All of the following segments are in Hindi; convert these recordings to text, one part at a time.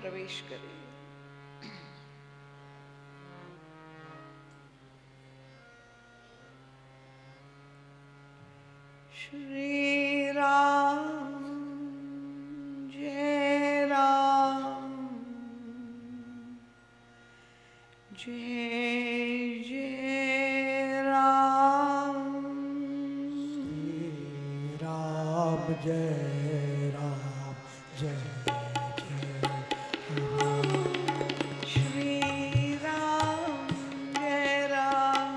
प्रवेश करें। श्री राम जय राम जय जय राम। श्री राम जय राम जय जय राम। श्री राम जय राम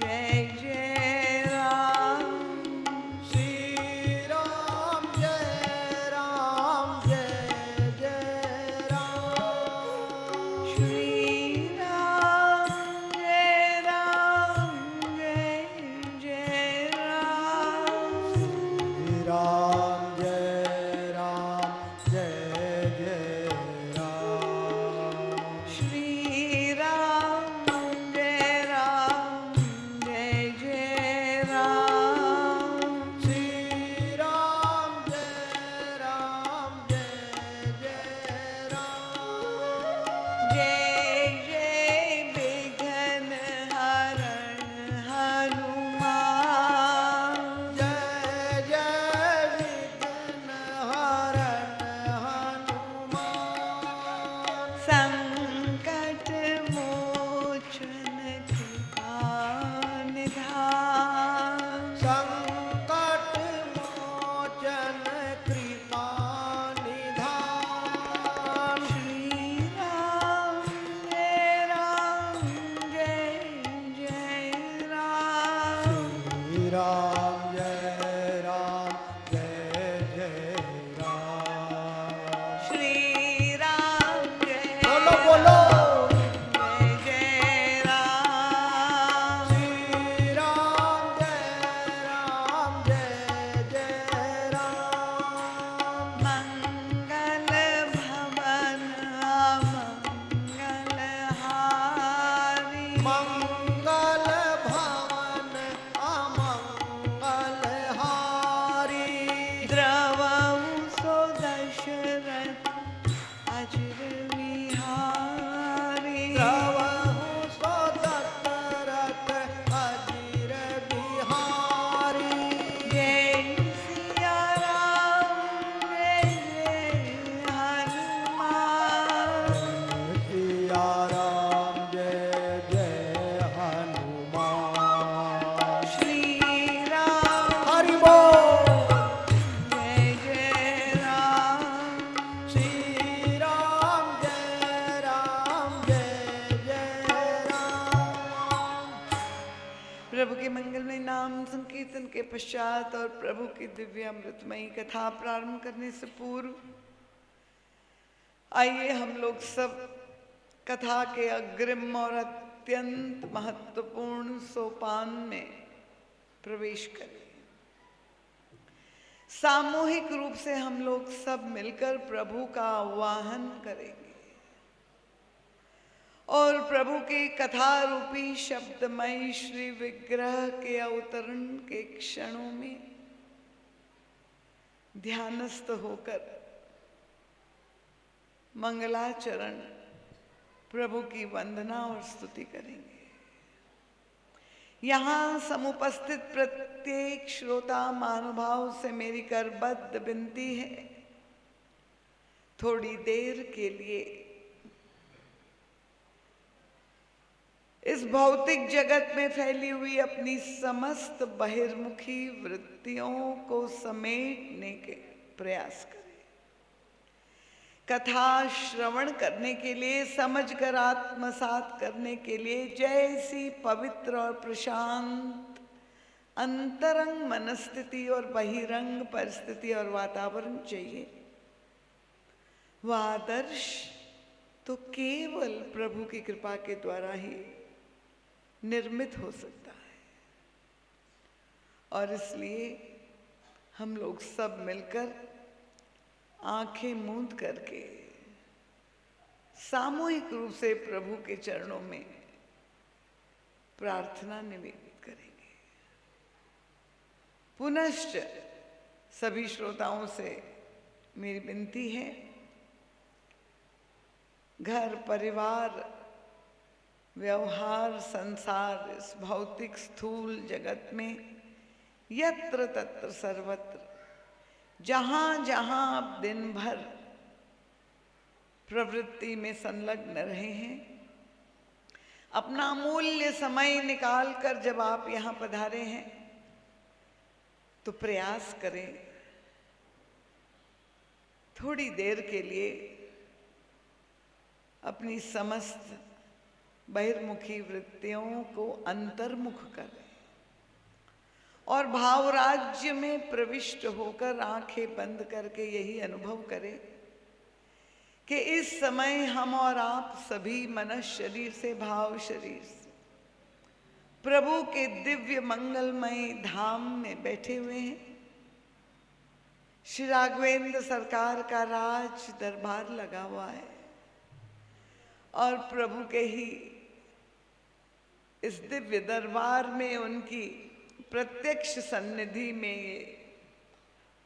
जय जय राम। श्री राम जय राम जय जय राम। श्री राम जय राम जय जय राम। श्री राम जय राम जय जय राम। श्री राम जय राम जय जय राम। श्री राम जय राम जय जय राम। जय जय विघ्न हरण हनुमान। जय जय विघ्न हरण हनुमान। संकट मोचन कृपा निधान। संकट मोचन कृपा निधान। श्री राम जय राम जय जय राम। श्री राम जय राम जय जय राम। श्री राम जय बोलो बोलो। जय जय राम। श्री राम जय जय राम। मंगल भवन अमंगल हारी। मंगल भवन अमंगल हारी। द्रवहु सो दशरथ अजर विहारी। द्रवहु सो दशरथ अजिर बिहारी। जय सिया राम जय जय हनुमान। सिया राम जय जय हनुमान। श्री राम हरि बोल। जय जय राम। श्री राम जय जय राम। प्रभु के मंगलमय नाम संकीर्तन के पश्चात और प्रभु की दिव्य अमृतमयी कथा प्रारंभ करने से पूर्व आइए हम लोग सब कथा के अग्रिम और अत्यंत महत्वपूर्ण सोपान में प्रवेश करें। सामूहिक रूप से हम लोग सब मिलकर प्रभु का आवाहन करेंगे और प्रभु के कथा रूपी शब्दमय श्री विग्रह के अवतरण के क्षणों में ध्यानस्थ होकर मंगलाचरण प्रभु की वंदना और स्तुति करेंगे। यहाँ समुपस्थित प्रत्येक श्रोता महानुभाव से मेरी करबद्ध विनती है, थोड़ी देर के लिए इस भौतिक जगत में फैली हुई अपनी समस्त बहिर्मुखी वृत्तियों को समेटने के प्रयास करें। कथा श्रवण करने के लिए, समझकर आत्मसात करने के लिए जैसी पवित्र और प्रशांत अंतरंग मनस्थिति और बहिरंग परिस्थिति और वातावरण चाहिए, वह आदर्श तो केवल प्रभु की कृपा के द्वारा ही निर्मित हो सकता है। और इसलिए हम लोग सब मिलकर आंखें मूंद करके सामूहिक रूप से प्रभु के चरणों में प्रार्थना निवेदित करेंगे। पुनश्च सभी श्रोताओं से मेरी विनती है घर परिवार, व्यवहार, संसार, इस भौतिक स्थूल जगत में यत्र तत्र सर्वत्र जहाँ जहाँ आप दिन भर प्रवृत्ति में संलग्न रहे हैं, अपना अमूल्य समय निकालकर जब आप यहाँ पधारे हैं तो प्रयास करें थोड़ी देर के लिए अपनी समस्त बहिर्मुखी वृत्तियों को अंतर्मुख करें और भाव राज्य में प्रविष्ट होकर आंखें बंद करके यही अनुभव करें कि इस समय हम और आप सभी मन शरीर से, भाव शरीर से प्रभु के दिव्य मंगलमय धाम में बैठे हुए हैं। श्री राघवेंद्र सरकार का राज दरबार लगा हुआ है और प्रभु के ही इस दिव्य दरबार में उनकी प्रत्यक्ष सन्निधि में ये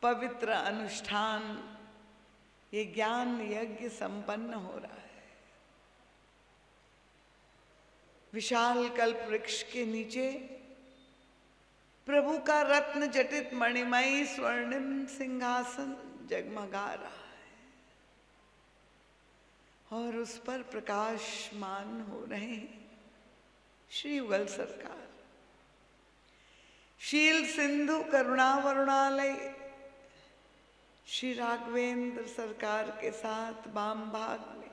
पवित्र अनुष्ठान, ये ज्ञान यज्ञ संपन्न हो रहा है। विशाल कल्प वृक्ष के नीचे प्रभु का रत्न जटित मणिमयी स्वर्णिम सिंहासन जगमगा रहा है और उस पर प्रकाशमान हो रहे हैं श्री युगल सरकार। शील सिंधु करुणा वरुणालय श्री राघवेंद्र सरकार के साथ वाम भाग में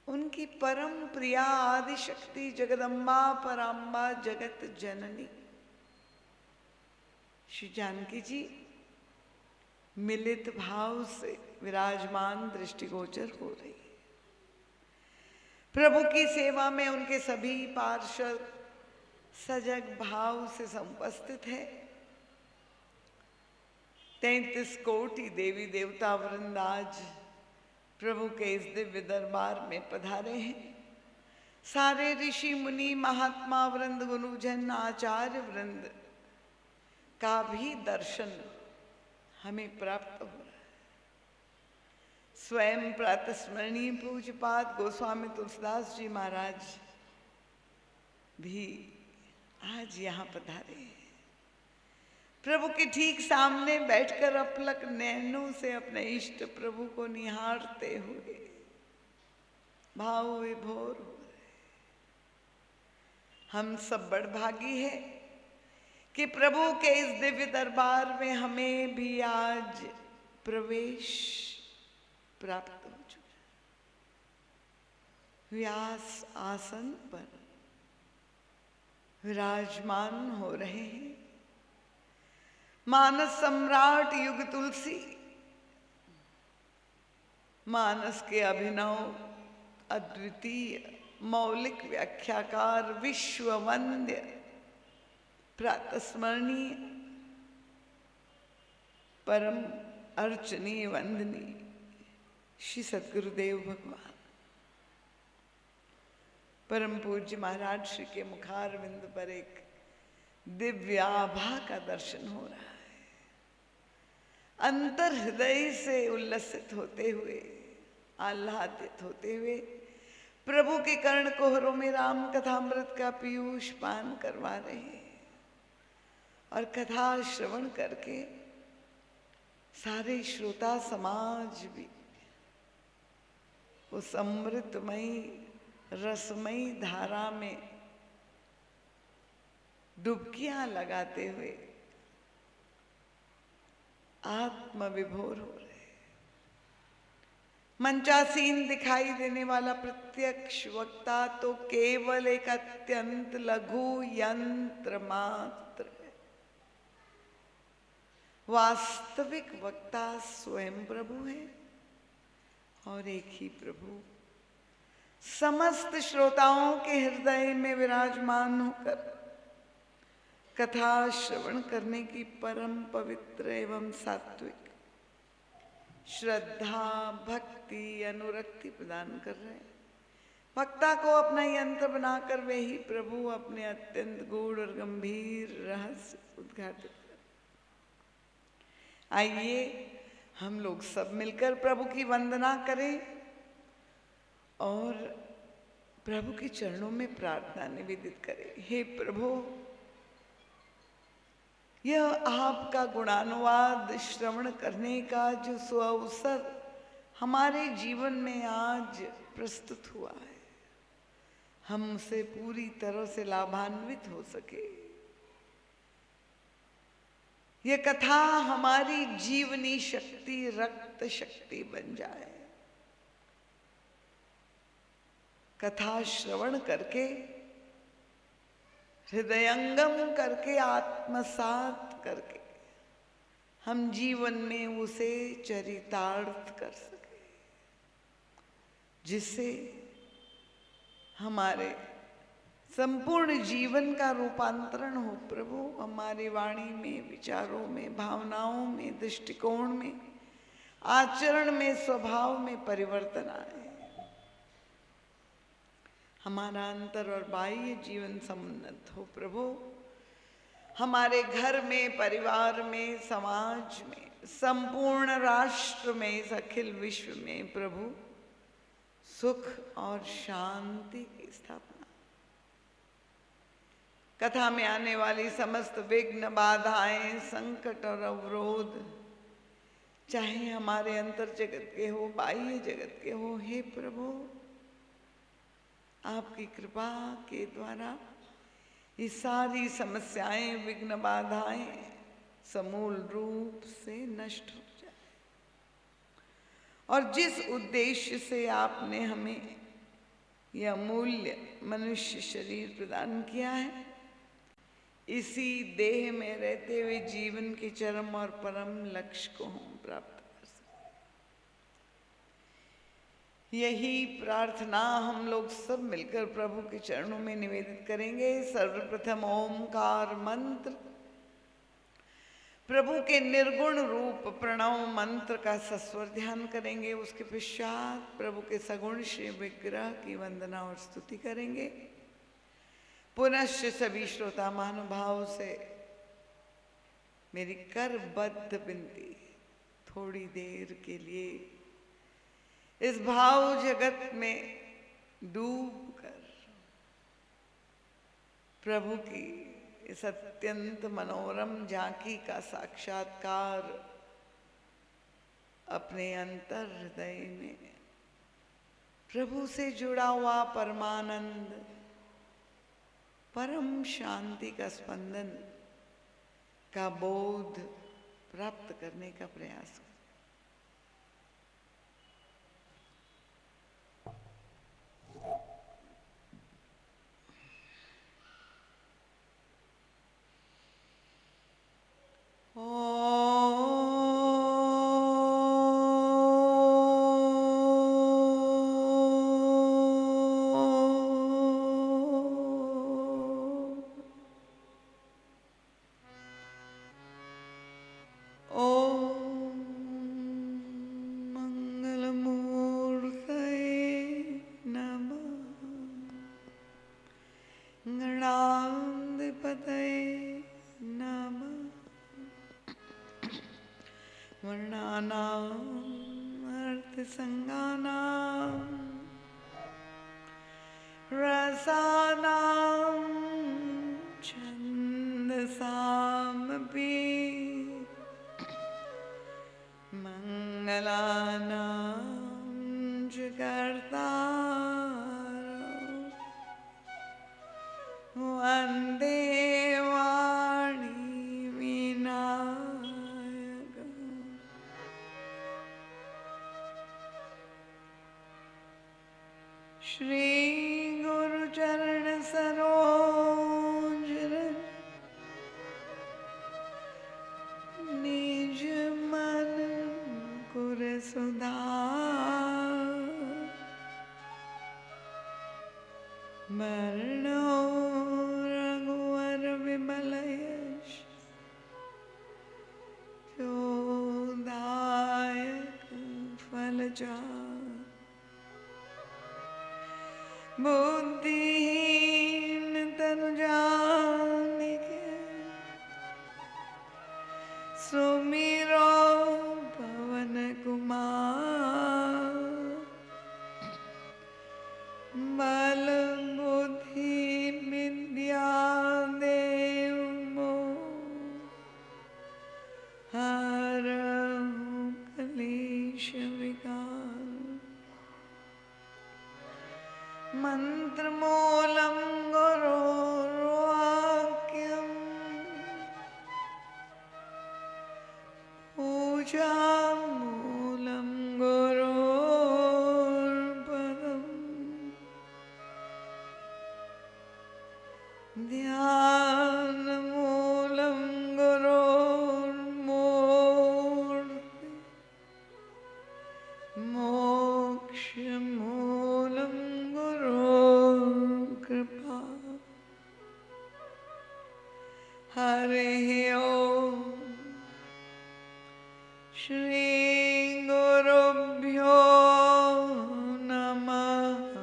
उनकी परम प्रिया आदि शक्ति जगदम्बा पराम्बा जगत जननी श्री जानकी जी मिलित भाव से विराजमान दृष्टिगोचर हो रही है। प्रभु की सेवा में उनके सभी पार्षद सजग भाव से उपस्थित है। 33 कोटि देवी देवता वृंद आज प्रभु के इस दिव्य दरबार में पधारे हैं। सारे ऋषि मुनि महात्मा वृंद गुरुजन आचार्य वृंद का भी दर्शन हमें प्राप्त हो रहा है। स्वयं प्रातस्मरणीय पूज्यपाद गोस्वामी तुलसीदास जी महाराज भी आज यहाँ पधारे हैं। प्रभु के ठीक सामने बैठकर अपलक नैनों से अपने इष्ट प्रभु को निहारते हुए भाव विभोर हो रहे। हम सब बड़भागी है कि प्रभु के इस दिव्य दरबार में हमें भी आज प्रवेश प्राप्त हो चुका। व्यास आसन पर विराजमान हो रहे हैं मानस सम्राट युग तुलसी, मानस के अभिनव अद्वितीय मौलिक व्याख्याकार विश्व वंद्य प्रातस्मरणीय परम अर्चनीय वंदनीय श्री सद्गुरुदेव भगवान परम पूज्य महाराज श्री के मुखारविंद पर एक दिव्य आभा का दर्शन हो रहा है। अंतर हृदय से उल्लसित होते हुए, आह्लादित होते हुए प्रभु के कर्ण कोहरों में राम कथामृत का पीयूष पान करवा रहे हैं और कथा श्रवण करके सारे श्रोता समाज भी उस अमृतमयी रसमयी धारा में डुबकियां लगाते हुए आत्म विभोर हो रहे। मंचासीन दिखाई देने वाला प्रत्यक्ष वक्ता तो केवल एक अत्यंत लघु यंत्र मात्र है। वास्तविक वक्ता स्वयं प्रभु है और एक ही प्रभु समस्त श्रोताओं के हृदय में विराजमान होकर कथा श्रवण करने की परम पवित्र एवं सात्विक श्रद्धा भक्ति अनुरक्ति प्रदान कर रहे हैं। वक्ता को अपना यंत्र बनाकर वे ही प्रभु अपने अत्यंत गूढ़ और गंभीर रहस्य उद्घाटित कर। आइए हम लोग सब मिलकर प्रभु की वंदना करें और प्रभु के चरणों में प्रार्थना निवेदित करें। हे प्रभु, यह आपका गुणानुवाद श्रवण करने का जो सुअवसर हमारे जीवन में आज प्रस्तुत हुआ है, हम उसे पूरी तरह से लाभान्वित हो सके। यह कथा हमारी जीवनी शक्ति, रक्त शक्ति बन जाए। कथा श्रवण करके, हृदयंगम करके, आत्मसात करके हम जीवन में उसे चरितार्थ कर सके, जिससे हमारे संपूर्ण जीवन का रूपांतरण हो। प्रभु, हमारी वाणी में, विचारों में, भावनाओं में, दृष्टिकोण में, आचरण में, स्वभाव में परिवर्तन आए। हमारा अंतर और बाह्य जीवन समुन्नत हो। प्रभु, हमारे घर में, परिवार में, समाज में, संपूर्ण राष्ट्र में, इस अखिल विश्व में प्रभु सुख और शांति की स्थापना। कथा में आने वाली समस्त विघ्न, बाधाएं, संकट और अवरोध, चाहे हमारे अंतर जगत के हो, बाह्य जगत के हो, हे प्रभु, आपकी कृपा के द्वारा ये सारी समस्याएं, विघ्न, बाधाएं समूल रूप से नष्ट हो जाए। और जिस उद्देश्य से आपने हमें यह अमूल्य मनुष्य शरीर प्रदान किया है, इसी देह में रहते हुए जीवन के चरम और परम लक्ष्य को हम प्राप्त कर सकें, यही प्रार्थना हम लोग सब मिलकर प्रभु के चरणों में निवेदित करेंगे। सर्वप्रथम ओमकार मंत्र, प्रभु के निर्गुण रूप प्रणव मंत्र का सस्वर ध्यान करेंगे। उसके पश्चात प्रभु के सगुण श्री विग्रह की वंदना और स्तुति करेंगे। पुनश्च सभी श्रोता महानुभाव से मेरी करबद्ध विनती, थोड़ी देर के लिए इस भाव जगत में डूबकर प्रभु की इस अत्यंत मनोरम झांकी का साक्षात्कार अपने अंतर हृदय में प्रभु से जुड़ा हुआ परमानंद, परम शांति का स्पंदन का बोध प्राप्त करने का प्रयास करें। श्री गुरु चरण सरोज रज, निज मन कुर सुधार, मरणो रघुवर विमल यश, जोदायक फल चार, बुद्धिहीन तनु जानिके, सुमिरो पवन कुमार, मन्त्रमूलं गुरोर्वाक्यम् पूजामूलं गुरोर्पदम् ध्यानमूलं गुरोर्मूर्ति मोक्षमूलं गुरोर्कृपा हरिः ओम् श्री गुरुभ्यो नमः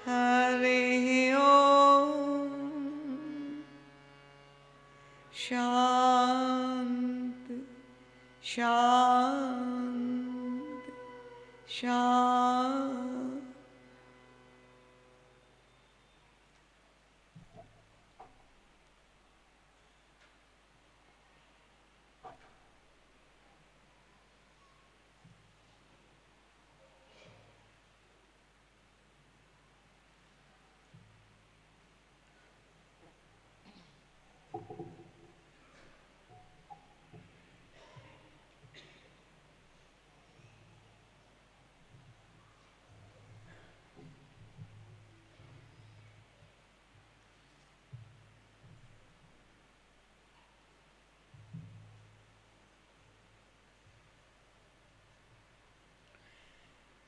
हरिः ओम् शान्ति शान्ति शान्ति।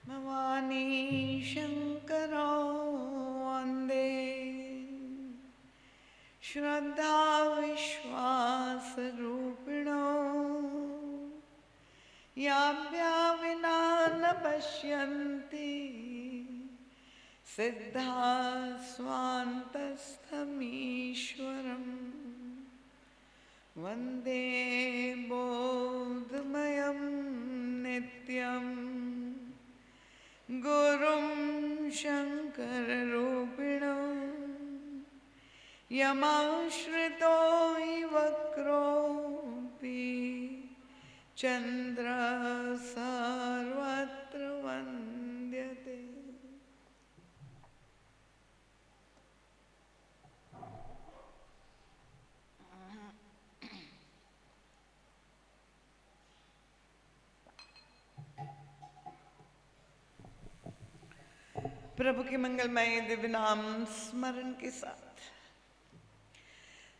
भवानी शंकरो वन्दे श्रद्धा विश्वास रूपिणो याभ्या विना न पश्यन्ति सिद्धा स्वान्तस्थमीश्वरम् वन्दे बोधमयं नित्यम् गुरुं शङ्कररूपिणो यमाश्रितो हि वक्रोऽपि चन्द्रः सर्वत्र वन्द्यते। प्रभु के मंगलमय दिव्य नाम स्मरण के साथ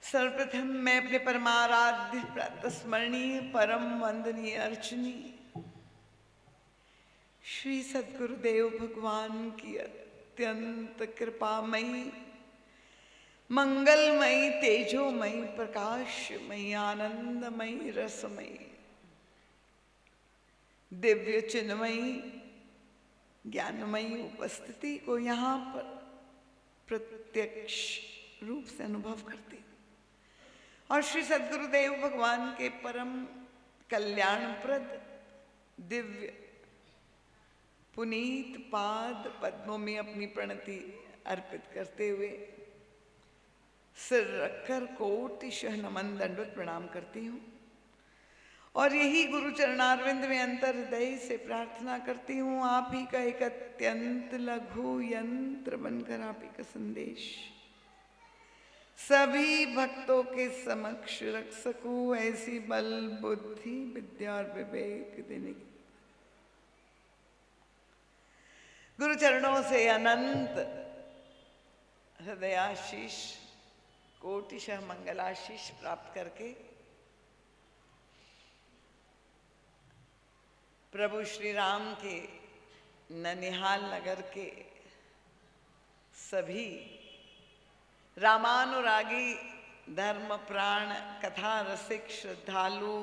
सर्वप्रथम मैं अपने परमाराध्य प्रातः स्मरणीय परम वंदनीय अर्चनीय श्री सद्गुरुदेव भगवान की अत्यंत कृपामयी मंगलमयी तेजोमयी प्रकाशमयी आनंदमयी रसमयी दिव्य चिन्मयी ज्ञानमयी उपस्थिति को यहाँ पर प्रत्यक्ष रूप से अनुभव करती और श्री सद्गुरुदेव भगवान के परम कल्याणप्रद दिव्य पुनीत पाद पद्मों में अपनी प्रणति अर्पित करते हुए सिर रखकर कोटिशः नमन दंडवत प्रणाम करती हूँ और यही गुरु चरणारविंद में अंतर हृदय से प्रार्थना करती हूँ आप ही का एक अत्यंत लघु यंत्र बनकर आप ही का संदेश सभी भक्तों के समक्ष रख सकूं, ऐसी बल बुद्धि विद्या और विवेक देने की गुरु चरणों से अनंत हृदयाशीष कोटिशः मंगलाशीष प्राप्त करके प्रभु श्री राम के ननिहाल नगर के सभी रामानुरागी धर्म प्राण कथा रसिक श्रद्धालु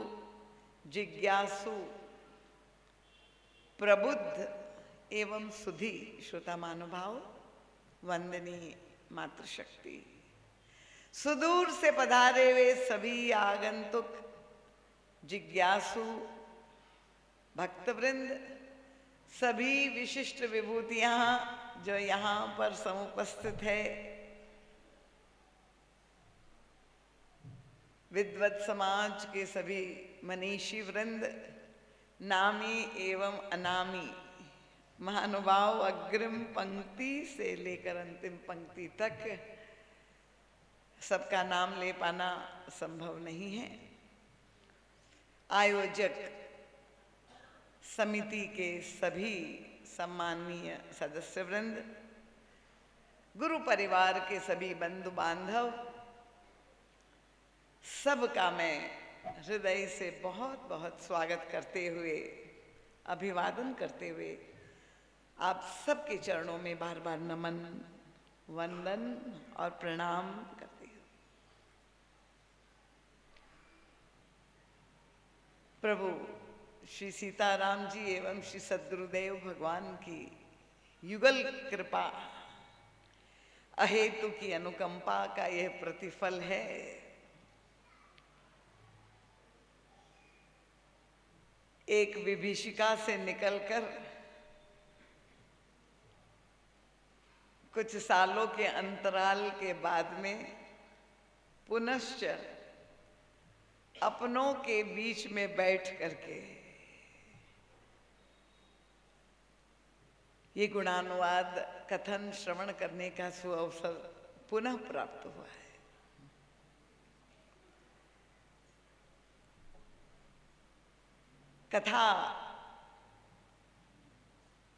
जिज्ञासु प्रबुद्ध एवं सुधी श्रोता महानुभाव वंदनीय मातृशक्ति सुदूर से पधारे हुए सभी आगंतुक जिज्ञासु भक्तवृंद सभी विशिष्ट विभूतियां जो यहाँ पर समुपस्थित है विद्वत समाज के सभी मनीषी वृंद नामी एवं अनामी महानुभाव अग्रिम पंक्ति से लेकर अंतिम पंक्ति तक सबका नाम ले पाना संभव नहीं है। आयोजक समिति के सभी सम्माननीय सदस्य वृंद, गुरु परिवार के सभी बंधु बांधव, सबका मैं हृदय से बहुत बहुत स्वागत करते हुए, अभिवादन करते हुए आप सबके चरणों में बार बार नमन, वंदन और प्रणाम करती हूँ। प्रभु श्री सीताराम जी एवं श्री सद्गुरुदेव भगवान की युगल कृपा, अहेतु की अनुकंपा का यह प्रतिफल है। एक विभीषिका से निकलकर कुछ सालों के अंतराल के बाद में पुनश्च अपनों के बीच में बैठ करके ये गुणानुवाद कथन श्रवण करने का सुअवसर पुनः प्राप्त हुआ है। कथा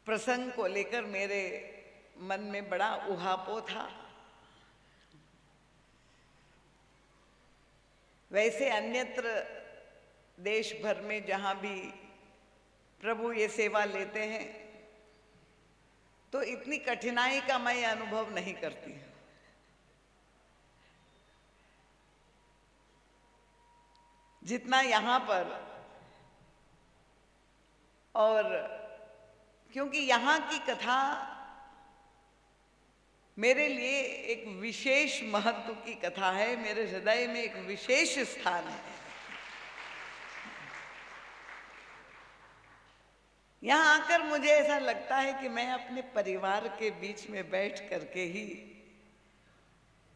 प्रसंग को लेकर मेरे मन में बड़ा उहापो था। वैसे अन्यत्र देश भर में जहाँ भी प्रभु ये सेवा लेते हैं तो इतनी कठिनाई का मैं अनुभव नहीं करती हूँ। जितना यहाँ पर, और क्योंकि यहाँ की कथा मेरे लिए एक विशेष महत्व की कथा है, मेरे हृदय में एक विशेष स्थान है। यहाँ आकर मुझे ऐसा लगता है कि मैं अपने परिवार के बीच में बैठ करके ही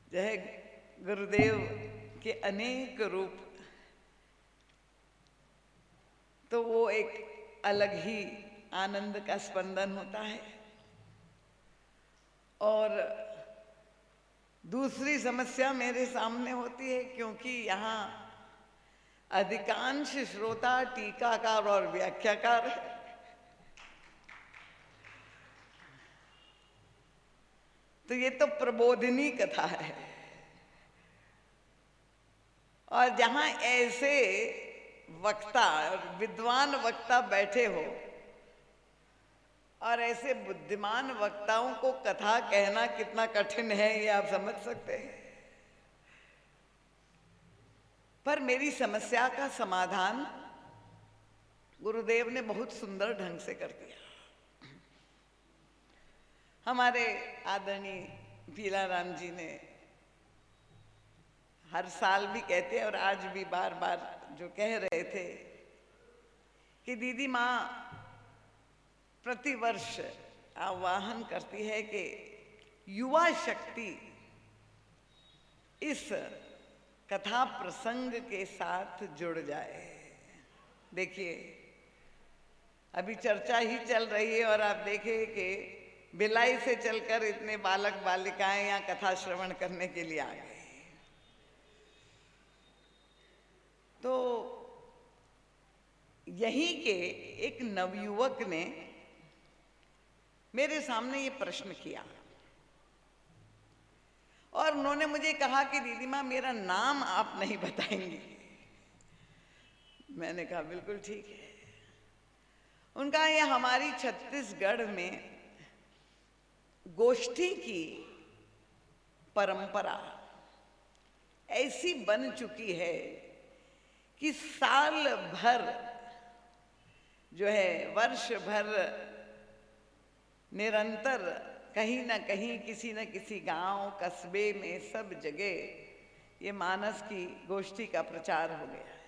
जो है गुरुदेव के अनेक रूप, तो वो एक अलग ही आनंद का स्पंदन होता है। और दूसरी समस्या मेरे सामने होती है, क्योंकि यहाँ अधिकांश श्रोता टीकाकार और व्याख्याकार है। तो ये तो प्रबोधिनी कथा है, और जहाँ ऐसे वक्ता और विद्वान वक्ता बैठे हो और ऐसे बुद्धिमान वक्ताओं को कथा कहना कितना कठिन है ये आप समझ सकते हैं। पर मेरी समस्या का समाधान गुरुदेव ने बहुत सुंदर ढंग से कर दिया। हमारे आदरणीय पीलाराम जी ने हर साल भी कहते हैं और आज भी बार बार जो कह रहे थे कि दीदी माँ प्रतिवर्ष आह्वान करती है कि युवा शक्ति इस कथा प्रसंग के साथ जुड़ जाए। देखिए अभी चर्चा ही चल रही है और आप देखिए कि भिलाई से चलकर इतने बालक बालिकाएं यहाँ कथा श्रवण करने के लिए आ गए। तो यहीं के एक नवयुवक ने मेरे सामने ये प्रश्न किया और उन्होंने मुझे कहा कि दीदी माँ मेरा नाम आप नहीं बताएंगी। मैंने कहा बिल्कुल ठीक है। उनका ये हमारी छत्तीसगढ़ में गोष्ठी की परंपरा ऐसी बन चुकी है कि साल भर जो है, वर्ष भर निरंतर कहीं ना कहीं किसी न किसी गांव कस्बे में सब जगह ये मानस की गोष्ठी का प्रचार हो गया है।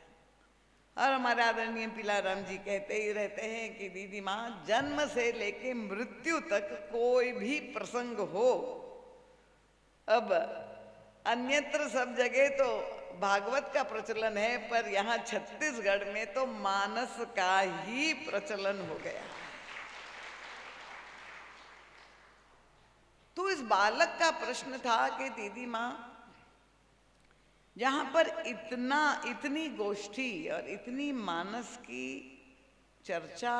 और हमारे आदरणीय पीलाराम जी कहते ही रहते हैं कि दीदी माँ जन्म से लेके मृत्यु तक कोई भी प्रसंग हो, अब अन्यत्र सब जगह तो भागवत का प्रचलन है, पर यहाँ छत्तीसगढ़ में तो मानस का ही प्रचलन हो गया। तो इस बालक का प्रश्न था कि दीदी माँ, जहां पर इतनी गोष्ठी और इतनी मानस की चर्चा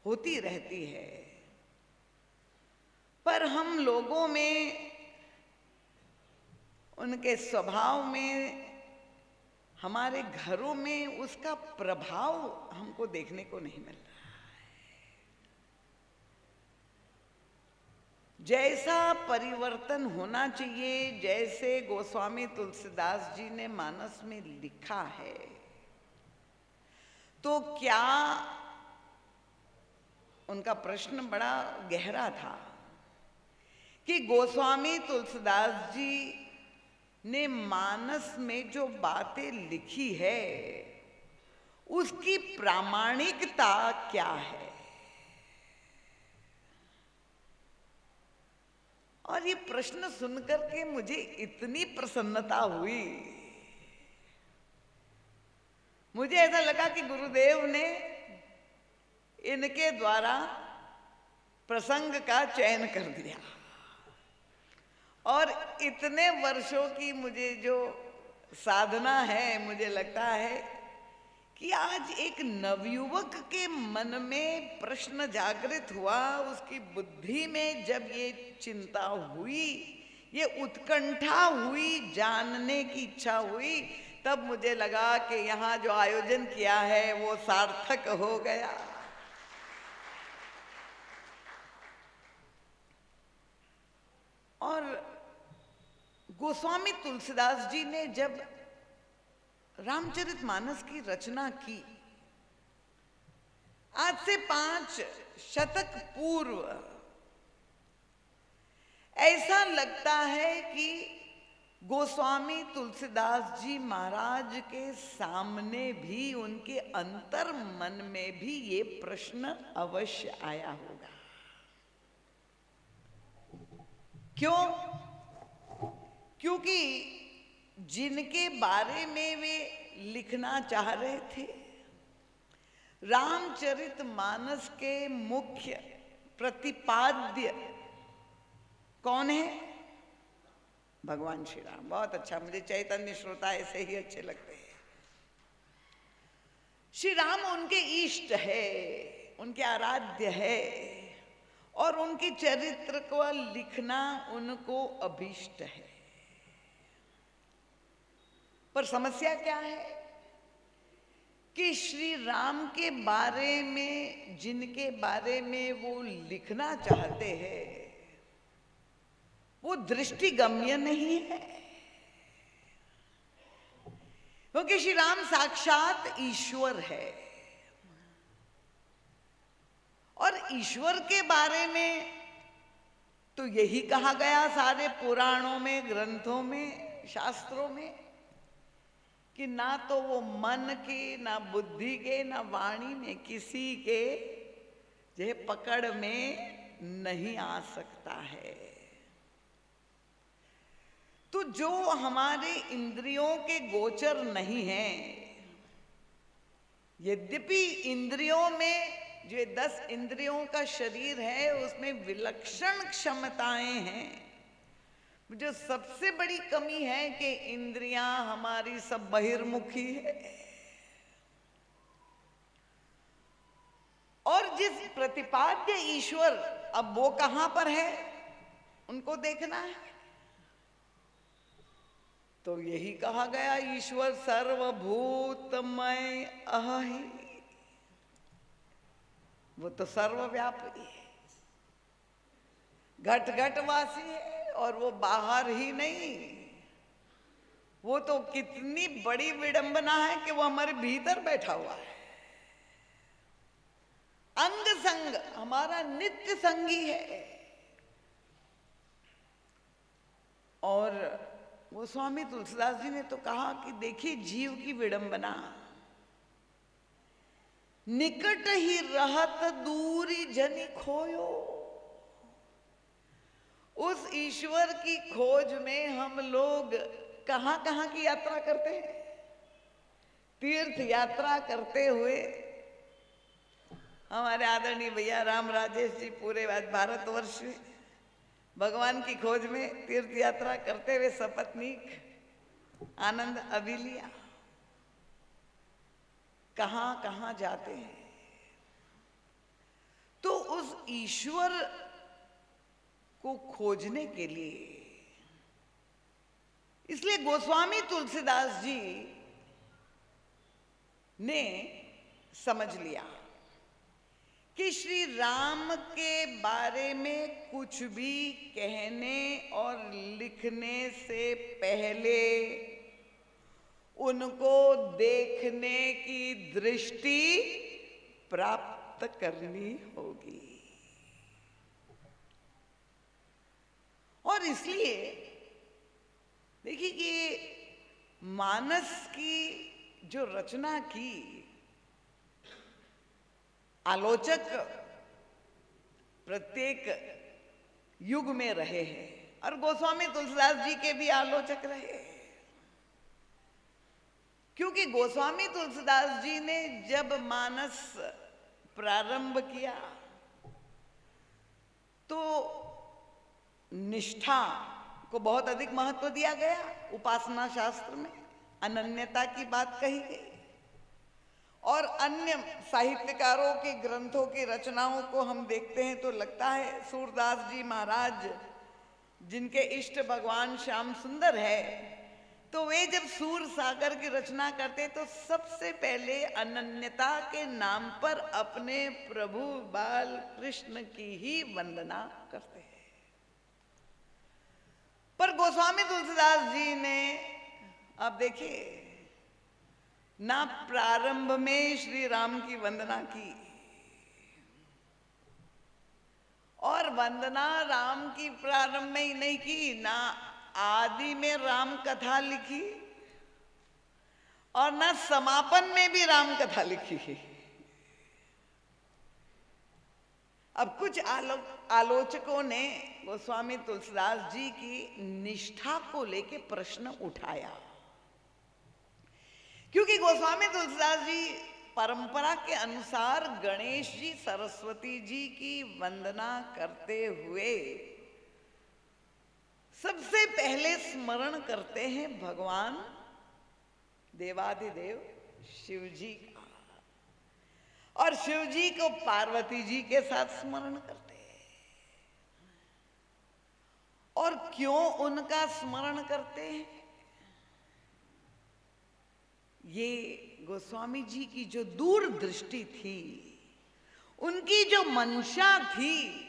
होती रहती है, पर हम लोगों में, उनके स्वभाव में, हमारे घरों में उसका प्रभाव हमको देखने को नहीं मिल रहा। जैसा परिवर्तन होना चाहिए, जैसे गोस्वामी तुलसीदास जी ने मानस में लिखा है, तो क्या, उनका प्रश्न बड़ा गहरा था कि गोस्वामी तुलसीदास जी ने मानस में जो बातें लिखी है उसकी प्रामाणिकता क्या है। और ये प्रश्न सुनकर के मुझे इतनी प्रसन्नता हुई, मुझे ऐसा लगा कि गुरुदेव ने इनके द्वारा प्रसंग का चयन कर दिया। और इतने वर्षों की मुझे जो साधना है, मुझे लगता है कि आज एक नवयुवक के मन में प्रश्न जागृत हुआ, उसकी बुद्धि में जब ये चिंता हुई, ये उत्कंठा हुई, जानने की इच्छा हुई, तब मुझे लगा कि यहाँ जो आयोजन किया है वो सार्थक हो गया। और गोस्वामी तुलसीदास जी ने जब रामचरितमानस की रचना की, आज से 5 शतक पूर्व, ऐसा लगता है कि गोस्वामी तुलसीदास जी महाराज के सामने भी, उनके अंतर मन में भी ये प्रश्न अवश्य आया होगा। क्यों? क्योंकि जिनके बारे में वे लिखना चाह रहे थे, रामचरितमानस के मुख्य प्रतिपाद्य कौन है? भगवान श्री राम। बहुत अच्छा, मुझे चैतन्य श्रोता ऐसे ही अच्छे लगते हैं। श्री राम उनके इष्ट है, उनके आराध्य है, और उनके चरित्र को लिखना उनको अभीष्ट है। पर समस्या क्या है कि श्री राम के बारे में, जिनके बारे में वो लिखना चाहते हैं, वो दृष्टिगम्य नहीं है। क्योंकि श्री राम साक्षात ईश्वर है, और ईश्वर के बारे में तो यही कहा गया सारे पुराणों में, ग्रंथों में, शास्त्रों में, कि ना तो वो मन की, ना बुद्धि के, ना वाणी में किसी के जो पकड़ में नहीं आ सकता है। तो जो हमारे इंद्रियों के गोचर नहीं है, यद्यपि इंद्रियों में, जो 10 इंद्रियों का शरीर है, उसमें विलक्षण क्षमताएं हैं। जो सबसे बड़ी कमी है कि इंद्रियां हमारी सब बहिर्मुखी है। और जिस प्रतिपाद्य ईश्वर, अब वो कहां पर है, उनको देखना है। तो यही कहा गया, ईश्वर सर्वभूतमय अहि, वो तो सर्वव्यापी है, घट घटवासी है, और वो बाहर ही नहीं, वो तो कितनी बड़ी विडंबना है कि वो हमारे भीतर बैठा हुआ है। अंग संग हमारा नित्य संगी है। और गोस्वामी तुलसीदास जी ने तो कहा कि देखिए जीव की विडंबना, निकट ही रहत दूरी जनि खोयो। उस ईश्वर की खोज में हम लोग कहां कहां की यात्रा करते हैं। तीर्थ यात्रा करते हुए हमारे आदरणीय भैया राम राजेश जी पूरे भारतवर्ष में भगवान की खोज में तीर्थ यात्रा करते हुए सपत्नीक आनंद अभी लिया। कहां कहां जाते हैं तो उस ईश्वर को खोजने के लिए। इसलिए गोस्वामी तुलसीदास जी ने समझ लिया कि श्री राम के बारे में कुछ भी कहने और लिखने से पहले उनको देखने की दृष्टि प्राप्त करनी होगी। और इसलिए देखिए कि मानस की जो रचना की आलोचक प्रत्येक युग में रहे हैं और गोस्वामी तुलसीदास जी के भी आलोचक रहे। क्योंकि गोस्वामी तुलसीदास जी ने जब मानस प्रारंभ किया तो निष्ठा को बहुत अधिक महत्व दिया गया। उपासना शास्त्र में अनन्यता की बात कही गई और अन्य साहित्यकारों के ग्रंथों की रचनाओं को हम देखते हैं तो लगता है सूरदास जी महाराज जिनके इष्ट भगवान श्याम सुंदर है, तो वे जब सूर सागर की रचना करते तो सबसे पहले अनन्यता के नाम पर अपने प्रभु बाल कृष्ण की ही वंदना करते हैं। पर गोस्वामी तुलसीदास जी ने आप देखिए ना प्रारंभ में श्री राम की वंदना की और वंदना राम की प्रारंभ में ही नहीं की, ना आदि में राम कथा लिखी और ना समापन में भी राम कथा लिखी। अब कुछ आलोचकों ने गोस्वामी तुलसीदास जी की निष्ठा को लेके प्रश्न उठाया, क्योंकि गोस्वामी तुलसीदास जी परंपरा के अनुसार गणेश जी सरस्वती जी की वंदना करते हुए सबसे पहले स्मरण करते हैं भगवान देवाधिदेव शिव जी का, और शिव जी को पार्वती जी के साथ स्मरण करते हैं। और क्यों उनका स्मरण करते हैं? ये गोस्वामी जी की जो दूरदृष्टि थी, उनकी जो मंशा थी,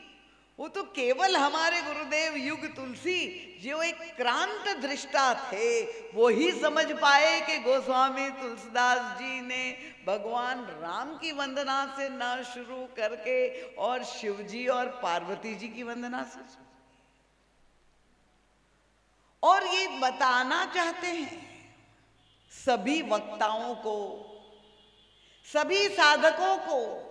वो तो केवल हमारे गुरुदेव युग तुलसी जो एक क्रांत दृष्टा थे वो ही समझ पाए कि गोस्वामी तुलसीदास जी ने भगवान राम की वंदना से ना शुरू करके और शिव जी और पार्वती जी की वंदना से, और ये बताना चाहते हैं सभी वक्ताओं को, सभी साधकों को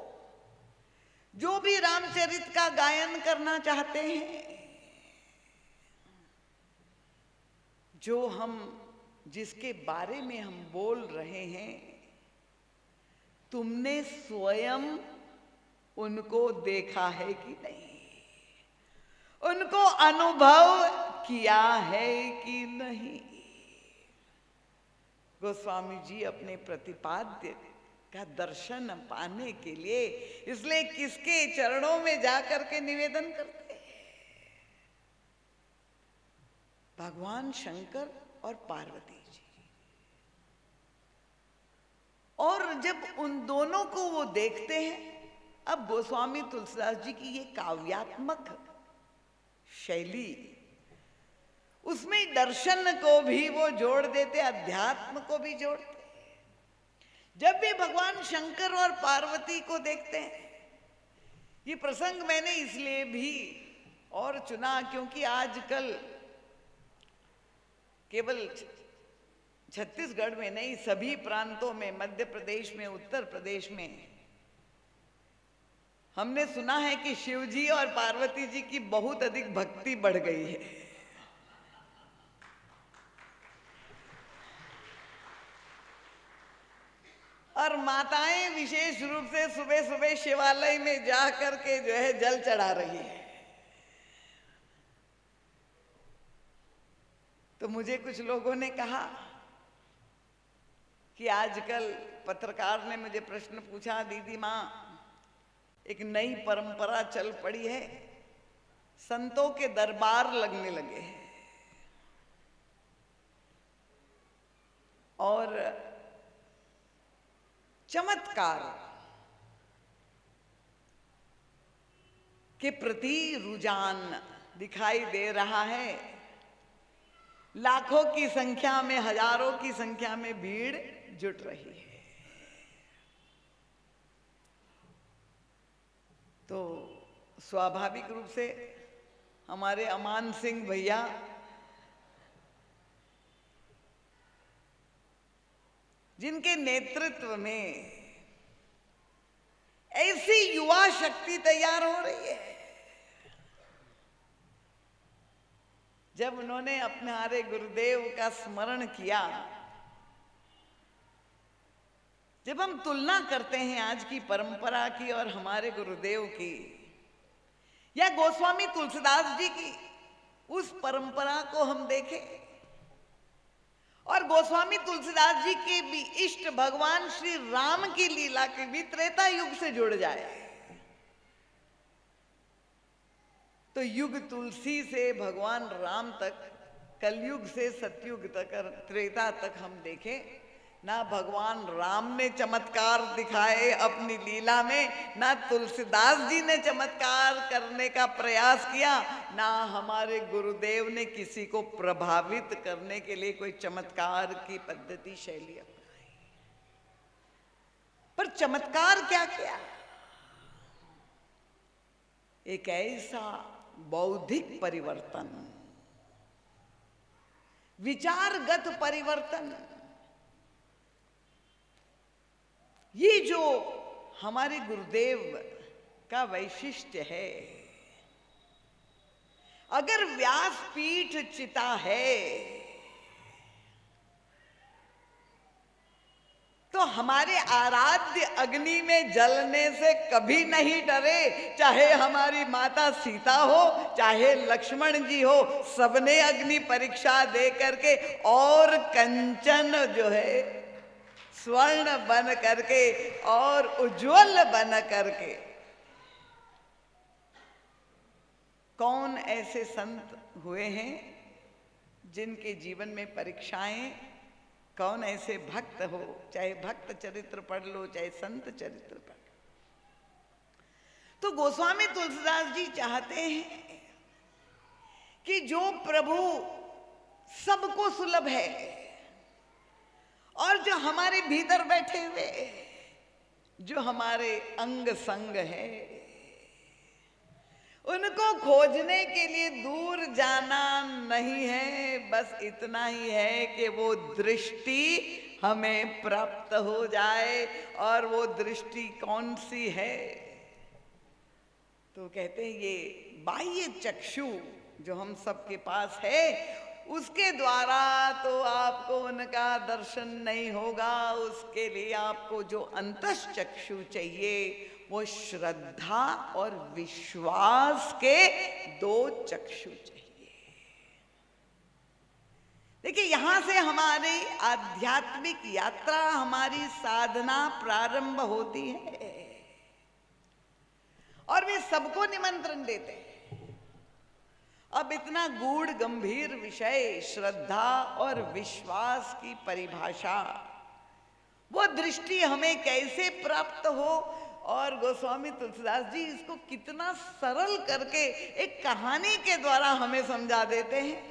जो भी रामचरित का गायन करना चाहते हैं, जो हम जिसके बारे में हम बोल रहे हैं, तुमने स्वयं उनको देखा है कि नहीं, उनको अनुभव किया है कि नहीं। गोस्वामी जी अपने प्रतिपाद्य का दर्शन पाने के लिए इसलिए किसके चरणों में जाकर के निवेदन करते हैं? भगवान शंकर और पार्वती जी। और जब उन दोनों को वो देखते हैं, अब गोस्वामी तुलसीदास जी की ये काव्यात्मक शैली, उसमें दर्शन को भी वो जोड़ देते, अध्यात्म को भी जोड़ते। जब भी भगवान शंकर और पार्वती को देखते हैं, ये प्रसंग मैंने इसलिए भी और चुना क्योंकि आजकल केवल छत्तीसगढ़ में नहीं, सभी प्रांतों में, मध्य प्रदेश में, उत्तर प्रदेश में हमने सुना है कि शिव जी और पार्वती जी की बहुत अधिक भक्ति बढ़ गई है। और माताएं विशेष रूप से सुबह सुबह शिवालय में जा करके जो है जल चढ़ा रही है। तो मुझे कुछ लोगों ने कहा कि आजकल पत्रकार ने मुझे प्रश्न पूछा, दीदी माँ एक नई परंपरा चल पड़ी है, संतों के दरबार लगने लगे हैं और चमत्कार के प्रति रुझान दिखाई दे रहा है। लाखों की संख्या में, हजारों की संख्या में भीड़ जुट रही है। तो स्वाभाविक रूप से हमारे अमान सिंह भैया जिनके नेतृत्व में ऐसी युवा शक्ति तैयार हो रही है, जब उन्होंने अपने हमारे गुरुदेव का स्मरण किया, जब हम तुलना करते हैं आज की परंपरा की और हमारे गुरुदेव की या गोस्वामी तुलसीदास जी की, उस परंपरा को हम देखें और गोस्वामी तुलसीदास जी के भी इष्ट भगवान श्री राम की लीला के भी त्रेता युग से जुड़ जाए, तो युग तुलसी से भगवान राम तक, कलयुग से सतयुग तक, त्रेता तक हम देखें, ना भगवान राम ने चमत्कार दिखाए अपनी लीला में, ना तुलसीदास जी ने चमत्कार करने का प्रयास किया, ना हमारे गुरुदेव ने किसी को प्रभावित करने के लिए कोई चमत्कार की पद्धति शैली अपनाई। पर चमत्कार क्या किया? एक ऐसा बौद्धिक परिवर्तन, विचारगत परिवर्तन, ये जो हमारे गुरुदेव का वैशिष्ट्य है। अगर व्यासपीठ चिता है तो हमारे आराध्य अग्नि में जलने से कभी नहीं डरे, चाहे हमारी माता सीता हो, चाहे लक्ष्मण जी हो, सबने अग्नि परीक्षा दे करके और कंचन जो है स्वर्ण बन करके और उज्जवल बन करके। कौन ऐसे संत हुए हैं जिनके जीवन में परीक्षाएं, कौन ऐसे भक्त हो, चाहे भक्त चरित्र पढ़ लो, चाहे संत चरित्र पढ़ लो। तो गोस्वामी तुलसीदास जी चाहते हैं कि जो प्रभु सबको सुलभ है और जो हमारे भीतर बैठे हुए, जो हमारे अंग संग है, उनको खोजने के लिए दूर जाना नहीं है, बस इतना ही है कि वो दृष्टि हमें प्राप्त हो जाए। और वो दृष्टि कौन सी है? तो कहते हैं ये बाह्य चक्षु जो हम सबके पास है, उसके द्वारा तो आपको उनका दर्शन नहीं होगा। उसके लिए आपको जो अंतश्चक्षु चाहिए वो श्रद्धा और विश्वास के दो चक्षु चाहिए। देखिए, यहां से हमारी आध्यात्मिक यात्रा, हमारी साधना प्रारंभ होती है और वे सबको निमंत्रण देते हैं। अब इतना गूढ़ गंभीर विषय श्रद्धा और विश्वास की परिभाषा, वो दृष्टि हमें कैसे प्राप्त हो, और गोस्वामी तुलसीदास जी इसको कितना सरल करके एक कहानी के द्वारा हमें समझा देते हैं।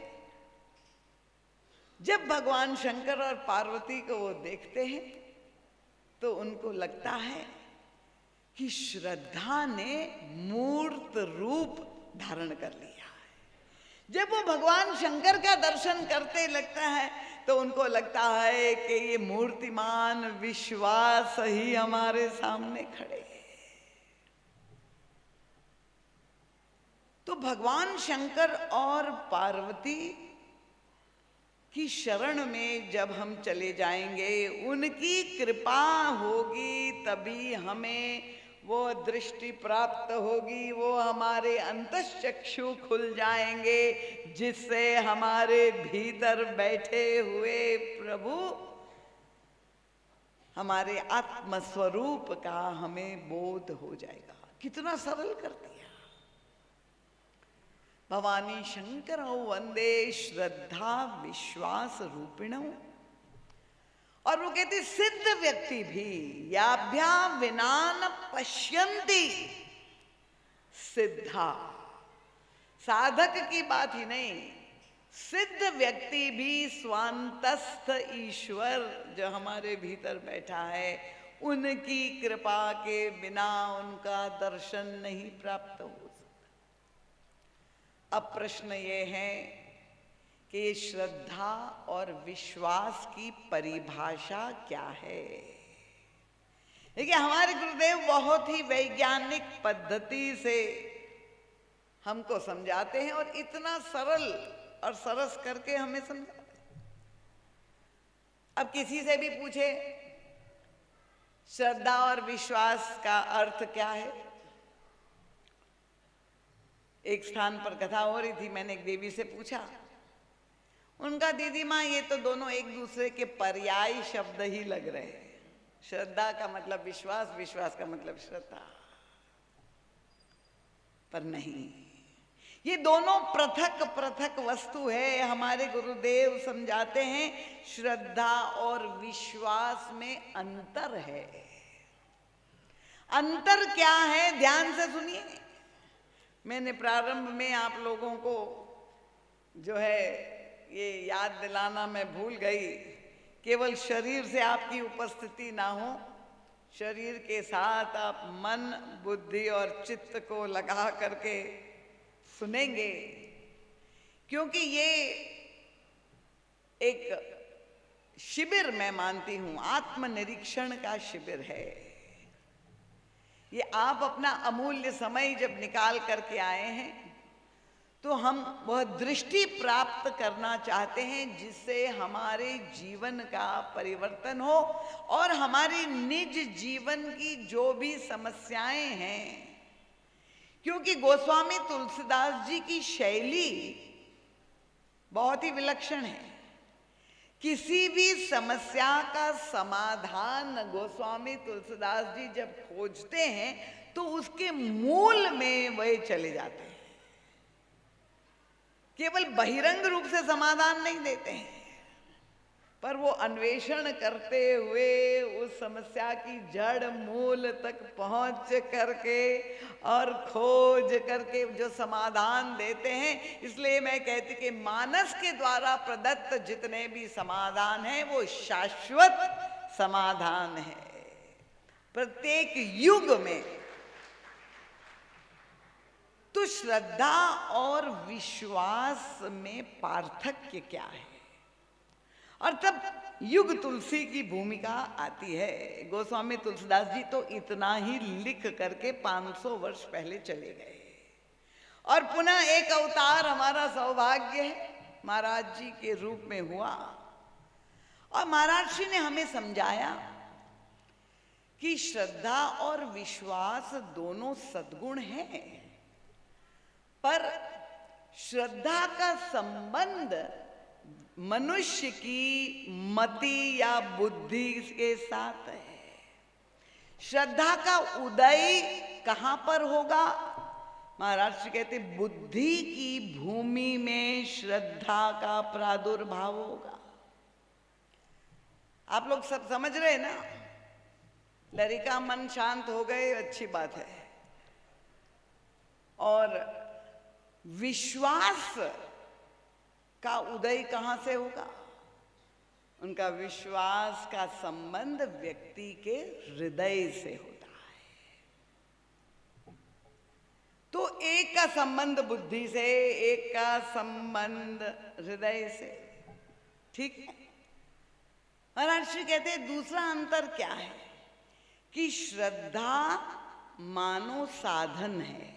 जब भगवान शंकर और पार्वती को वो देखते हैं तो उनको लगता है कि श्रद्धा ने मूर्त रूप धारण कर लिया है। जब वो भगवान शंकर का दर्शन करते लगता है तो उनको लगता है कि ये मूर्तिमान विश्वास ही हमारे सामने खड़े हैं। तो भगवान शंकर और पार्वती की शरण में जब हम चले जाएंगे, उनकी कृपा होगी तभी हमें वो दृष्टि प्राप्त होगी, वो हमारे अंतश्चक्षु खुल जाएंगे, जिससे हमारे भीतर बैठे हुए प्रभु हमारे आत्मस्वरूप का हमें बोध हो जाएगा। कितना सरल कर दिया। भवानी शंकर वंदे श्रद्धा विश्वास रूपिणौ। और वो कहती सिद्ध व्यक्ति भी याभ्या विना न पश्यन्ति सिद्धा। साधक की बात ही नहीं, सिद्ध व्यक्ति भी स्वांतस्थ ईश्वर जो हमारे भीतर बैठा है, उनकी कृपा के बिना उनका दर्शन नहीं प्राप्त हो सकता। अब प्रश्न ये है कि श्रद्धा और विश्वास की परिभाषा क्या है। देखिए, हमारे गुरुदेव बहुत ही वैज्ञानिक पद्धति से हमको समझाते हैं और इतना सरल और सरस करके हमें समझाते हैं। अब किसी से भी पूछे श्रद्धा और विश्वास का अर्थ क्या है। एक स्थान पर कथा हो रही थी, मैंने एक देवी से पूछा, उनका दीदी माँ ये तो दोनों एक दूसरे के पर्यायी शब्द ही लग रहे हैं। श्रद्धा का मतलब विश्वास, विश्वास का मतलब श्रद्धा। पर नहीं, ये दोनों पृथक पृथक वस्तु है। हमारे गुरुदेव समझाते हैं श्रद्धा और विश्वास में अंतर है। अंतर क्या है, ध्यान से सुनिए। मैंने प्रारंभ में आप लोगों को जो है ये याद दिलाना मैं भूल गई, केवल शरीर से आपकी उपस्थिति ना हो, शरीर के साथ आप मन, बुद्धि और चित्त को लगा करके सुनेंगे, क्योंकि ये एक शिविर मैं मानती हूं, आत्मनिरीक्षण का शिविर है। ये आप अपना अमूल्य समय जब निकाल करके आए हैं तो हम वह दृष्टि प्राप्त करना चाहते हैं जिससे हमारे जीवन का परिवर्तन हो और हमारी निज जीवन की जो भी समस्याएं हैं, क्योंकि गोस्वामी तुलसीदास जी की शैली बहुत ही विलक्षण है। किसी भी समस्या का समाधान गोस्वामी तुलसीदास जी जब खोजते हैं तो उसके मूल में वह चले जाते हैं। केवल बहिरंग रूप से समाधान नहीं देते हैं, पर वो अन्वेषण करते हुए उस समस्या की जड़ मूल तक पहुंच करके और खोज करके जो समाधान देते हैं। इसलिए मैं कहती कि मानस के द्वारा प्रदत्त जितने भी समाधान हैं वो शाश्वत समाधान है। प्रत्येक युग में तो श्रद्धा और विश्वास में पार्थक्य क्या है, और तब युग तुलसी की भूमिका आती है। गोस्वामी तुलसीदास जी तो इतना ही लिख करके 500 वर्ष पहले चले गए, और पुनः एक अवतार हमारा सौभाग्य है महाराज जी के रूप में हुआ। और महाराज जी ने हमें समझाया कि श्रद्धा और विश्वास दोनों सद्गुण हैं, पर श्रद्धा का संबंध मनुष्य की मति या बुद्धि के साथ है। श्रद्धा का उदय कहां पर होगा? महाराज जी कहते बुद्धि की भूमि में श्रद्धा का प्रादुर्भाव होगा। आप लोग सब समझ रहे ना? लड़का मन शांत हो गए, अच्छी बात है। और विश्वास का उदय कहां से होगा? उनका विश्वास का संबंध व्यक्ति के हृदय से होता है। तो एक का संबंध बुद्धि से, एक का संबंध हृदय से, ठीक है। महाराज जी कहते हैं दूसरा अंतर क्या है कि श्रद्धा मानो साधन है,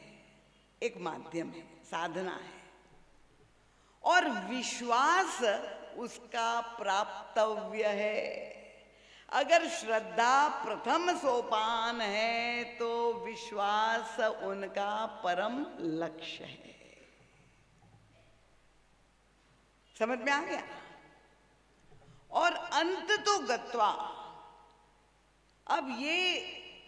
एक माध्यम है, साधना है, और विश्वास उसका प्राप्तव्य है। अगर श्रद्धा प्रथम सोपान है तो विश्वास उनका परम लक्ष्य है। समझ में आ गया? और अंत तो गत्वा, अब ये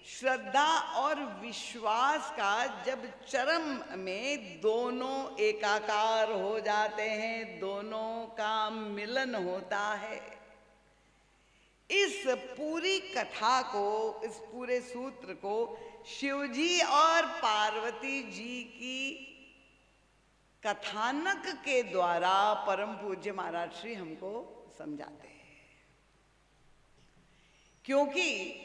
श्रद्धा और विश्वास का जब चरम में दोनों एकाकार हो जाते हैं, दोनों का मिलन होता है, इस पूरी कथा को, इस पूरे सूत्र को शिवजी और पार्वती जी की कथानक के द्वारा परम पूज्य महाराज श्री हमको समझाते हैं। क्योंकि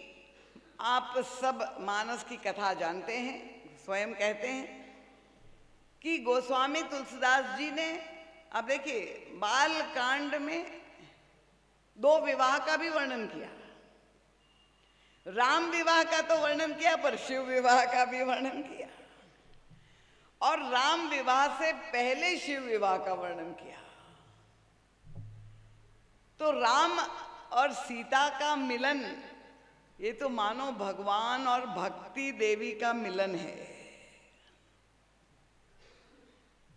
आप सब मानस की कथा जानते हैं, स्वयं कहते हैं कि गोस्वामी तुलसीदास जी ने, अब देखिए, बाल कांड में 2 विवाह का भी वर्णन किया, राम विवाह का तो वर्णन किया, पर शिव विवाह का भी वर्णन किया, और राम विवाह से पहले शिव विवाह का वर्णन किया। तो राम और सीता का मिलन, ये तो मानो भगवान और भक्ति देवी का मिलन है।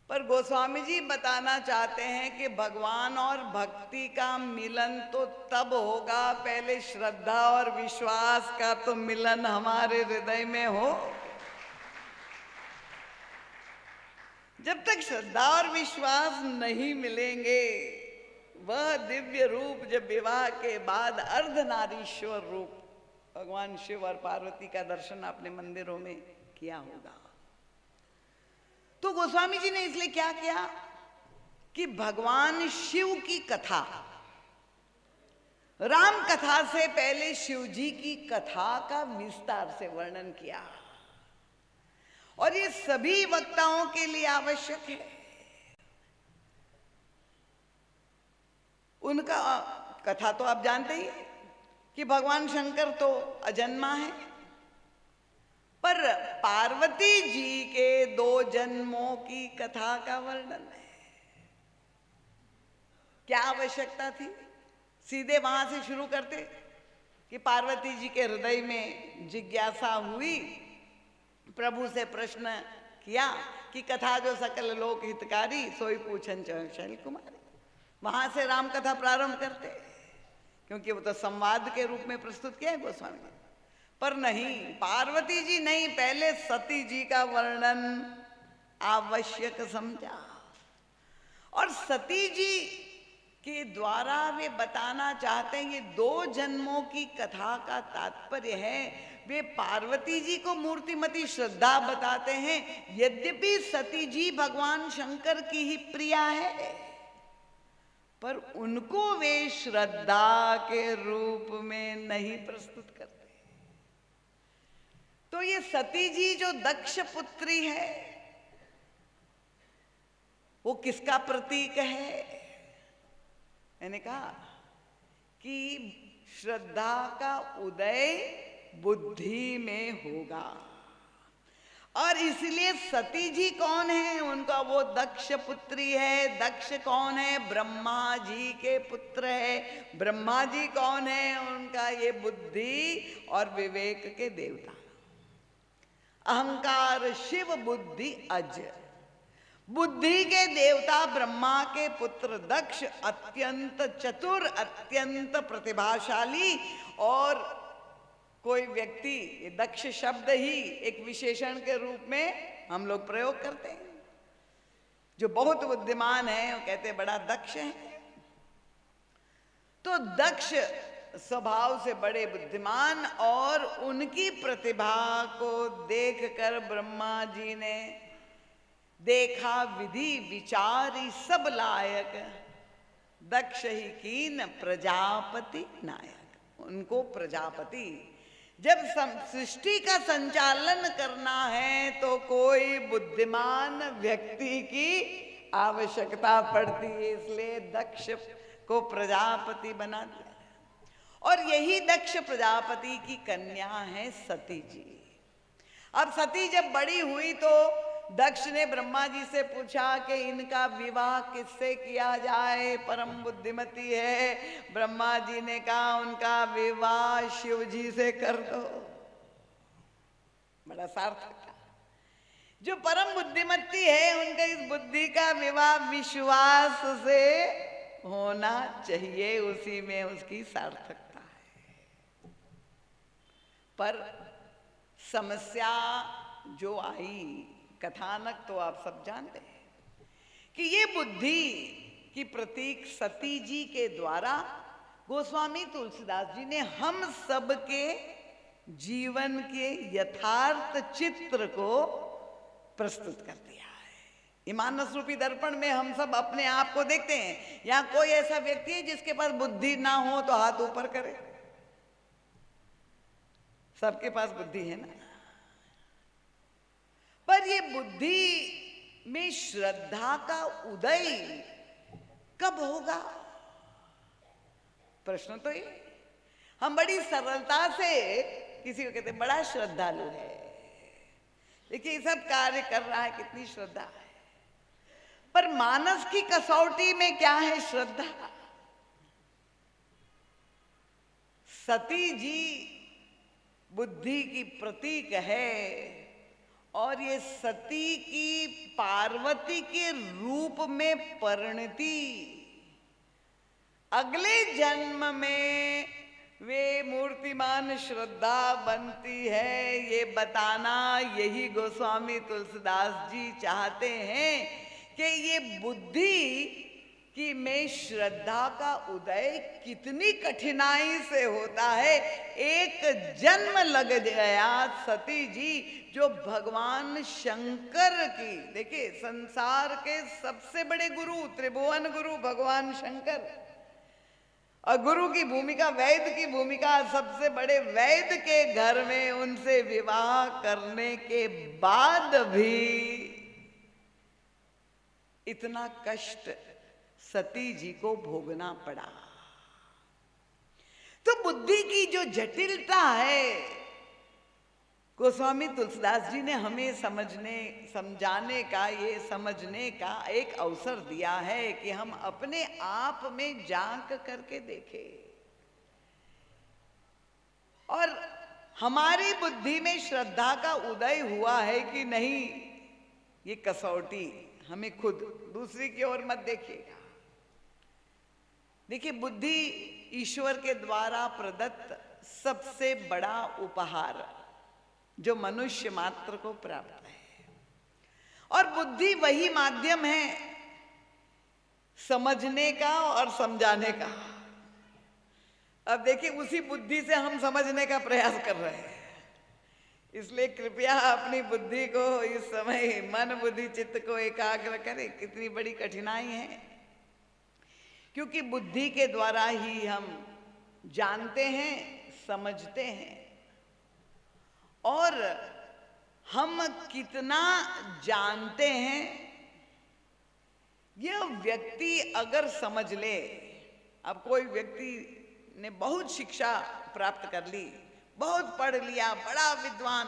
पर गोस्वामी जी बताना चाहते हैं कि भगवान और भक्ति का मिलन तो तब होगा, पहले श्रद्धा और विश्वास का तो मिलन हमारे हृदय में हो। जब तक श्रद्धा और विश्वास नहीं मिलेंगे, वह दिव्य रूप जब विवाह के बाद अर्धनारीश्वर रूप भगवान शिव और पार्वती का दर्शन आपने मंदिरों में किया होगा। तो गोस्वामी जी ने इसलिए क्या किया कि भगवान शिव की कथा, राम कथा से पहले शिव जी की कथा का विस्तार से वर्णन किया, और ये सभी वक्ताओं के लिए आवश्यक है। उनका कथा तो आप जानते ही हैं कि भगवान शंकर तो अजन्मा है, पर पार्वती जी के 2 जन्मों की कथा का वर्णन है। क्या आवश्यकता थी? सीधे वहां से शुरू करते कि पार्वती जी के हृदय में जिज्ञासा हुई, प्रभु से प्रश्न किया कि कथा जो सकल लोक हितकारी, सोई पूछन शैल कुमारी। वहां से राम कथा प्रारंभ करते, क्योंकि वो तो संवाद के रूप में प्रस्तुत किया है गोस्वामी ने। पर नहीं, पार्वती जी नहीं, पहले सती जी का वर्णन आवश्यक समझा। और सती जी के द्वारा वे बताना चाहते हैं, ये 2 जन्मों की कथा का तात्पर्य है, वे पार्वती जी को मूर्तिमती श्रद्धा बताते हैं। यद्यपि सती जी भगवान शंकर की ही प्रिया है, पर उनको वे श्रद्धा के रूप में नहीं प्रस्तुत करते। तो ये सती जी जो दक्ष पुत्री है, वो किसका प्रतीक है? मैंने कहा कि श्रद्धा का उदय बुद्धि में होगा, और इसलिए सती जी कौन है? उनका वो दक्ष पुत्री है। दक्ष कौन है? ब्रह्मा जी के पुत्र है। ब्रह्मा जी कौन है? उनका ये बुद्धि और विवेक के देवता। अहंकार शिव, बुद्धि अज। बुद्धि के देवता ब्रह्मा के पुत्र दक्ष अत्यंत चतुर, अत्यंत प्रतिभाशाली। और कोई व्यक्ति, ये दक्ष शब्द ही एक विशेषण के रूप में हम लोग प्रयोग करते हैं, जो बहुत बुद्धिमान है, वो कहते हैं बड़ा दक्ष है। तो दक्ष स्वभाव से बड़े बुद्धिमान, और उनकी प्रतिभा को देखकर ब्रह्मा जी ने देखा विधि विचारी सब लायक, दक्ष ही कीन प्रजापति नायक। उनको प्रजापति, जब सृष्टि का संचालन करना है तो कोई बुद्धिमान व्यक्ति की आवश्यकता पड़ती है, इसलिए दक्ष को प्रजापति बना दिया। और यही दक्ष प्रजापति की कन्या है सती जी। अब सती जब बड़ी हुई तो दक्ष ने ब्रह्मा जी से पूछा कि इनका विवाह किससे किया जाए, परम बुद्धिमती है। ब्रह्मा जी ने कहा उनका विवाह शिव जी से कर दो। बड़ा सार्थक था। जो परम बुद्धिमती है उनका इस बुद्धि का विवाह विश्वास से होना चाहिए, उसी में उसकी सार्थकता है। पर समस्या जो आई, कथानक तो आप सब जानते हैं कि ये बुद्धि की प्रतीक सती जी के द्वारा गोस्वामी तुलसीदास जी ने हम सब के जीवन के यथार्थ चित्र को प्रस्तुत कर दिया है। ये मानस रूपी दर्पण में हम सब अपने आप को देखते हैं। यहां कोई ऐसा व्यक्ति है जिसके पास बुद्धि ना हो तो हाथ ऊपर करे। सबके पास बुद्धि है ना। पर ये बुद्धि में श्रद्धा का उदय कब होगा, प्रश्न तो ये। हम बड़ी सरलता से किसी को कहते हैं बड़ा श्रद्धालु है, देखिए सब कार्य कर रहा है, कितनी श्रद्धा है। पर मानस की कसौटी में क्या है श्रद्धा। सती जी बुद्धि की प्रतीक है और ये सती की पार्वती के रूप में परिणति अगले जन्म में वे मूर्तिमान श्रद्धा बनती है, ये बताना यही गोस्वामी तुलसीदास जी चाहते हैं कि ये बुद्धि कि में श्रद्धा का उदय कितनी कठिनाई से होता है। एक जन्म लग गया सती जी जो भगवान शंकर की, देखिए संसार के सबसे बड़े गुरु, त्रिभुवन गुरु भगवान शंकर, और गुरु की भूमिका, वैद्य की भूमिका, सबसे बड़े वैद्य के घर में उनसे विवाह करने के बाद भी इतना कष्ट सती जी को भोगना पड़ा। तो बुद्धि की जो जटिलता है, गोस्वामी तुलसीदास जी ने हमें समझाने का, ये समझने का एक अवसर दिया है कि हम अपने आप में झांक करके देखें और हमारी बुद्धि में श्रद्धा का उदय हुआ है कि नहीं, ये कसौटी हमें खुद, दूसरी की ओर मत देखिएगा। देखिए बुद्धि ईश्वर के द्वारा प्रदत्त सबसे बड़ा उपहार जो मनुष्य मात्र को प्राप्त है, और बुद्धि वही माध्यम है समझने का और समझाने का। अब देखिए उसी बुद्धि से हम समझने का प्रयास कर रहे हैं, इसलिए कृपया अपनी बुद्धि को इस समय मन बुद्धि चित्त को एकाग्र करें। कितनी बड़ी कठिनाई है, क्योंकि बुद्धि के द्वारा ही हम जानते हैं, समझते हैं, और हम कितना जानते हैं यह व्यक्ति अगर समझ ले। अब कोई व्यक्ति ने बहुत शिक्षा प्राप्त कर ली, बहुत पढ़ लिया, बड़ा विद्वान,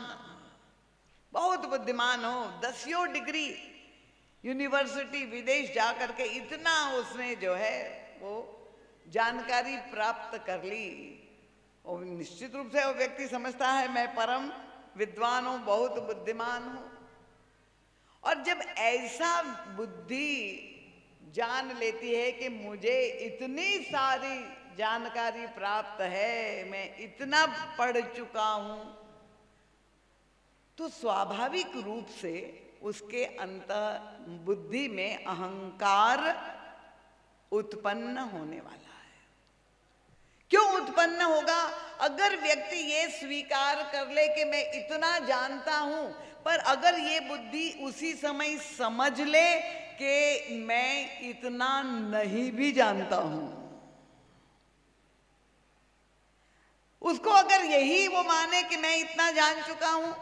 बहुत बुद्धिमान हो, 10 डिग्री यूनिवर्सिटी विदेश जा करके इतना उसने जो है वो जानकारी प्राप्त कर ली, और निश्चित रूप से वो व्यक्ति समझता है मैं परम विद्वान हूं, बहुत बुद्धिमान हूं। और जब ऐसा बुद्धि जान लेती है कि मुझे इतनी सारी जानकारी प्राप्त है, मैं इतना पढ़ चुका हूं, तो स्वाभाविक रूप से उसके अंतर बुद्धि में अहंकार उत्पन्न होने वाला है। क्यों उत्पन्न होगा? अगर व्यक्ति ये स्वीकार कर ले कि मैं इतना जानता हूं, पर अगर ये बुद्धि उसी समय समझ ले कि मैं इतना नहीं भी जानता हूं, उसको अगर यही वो माने कि मैं इतना जान चुका हूं,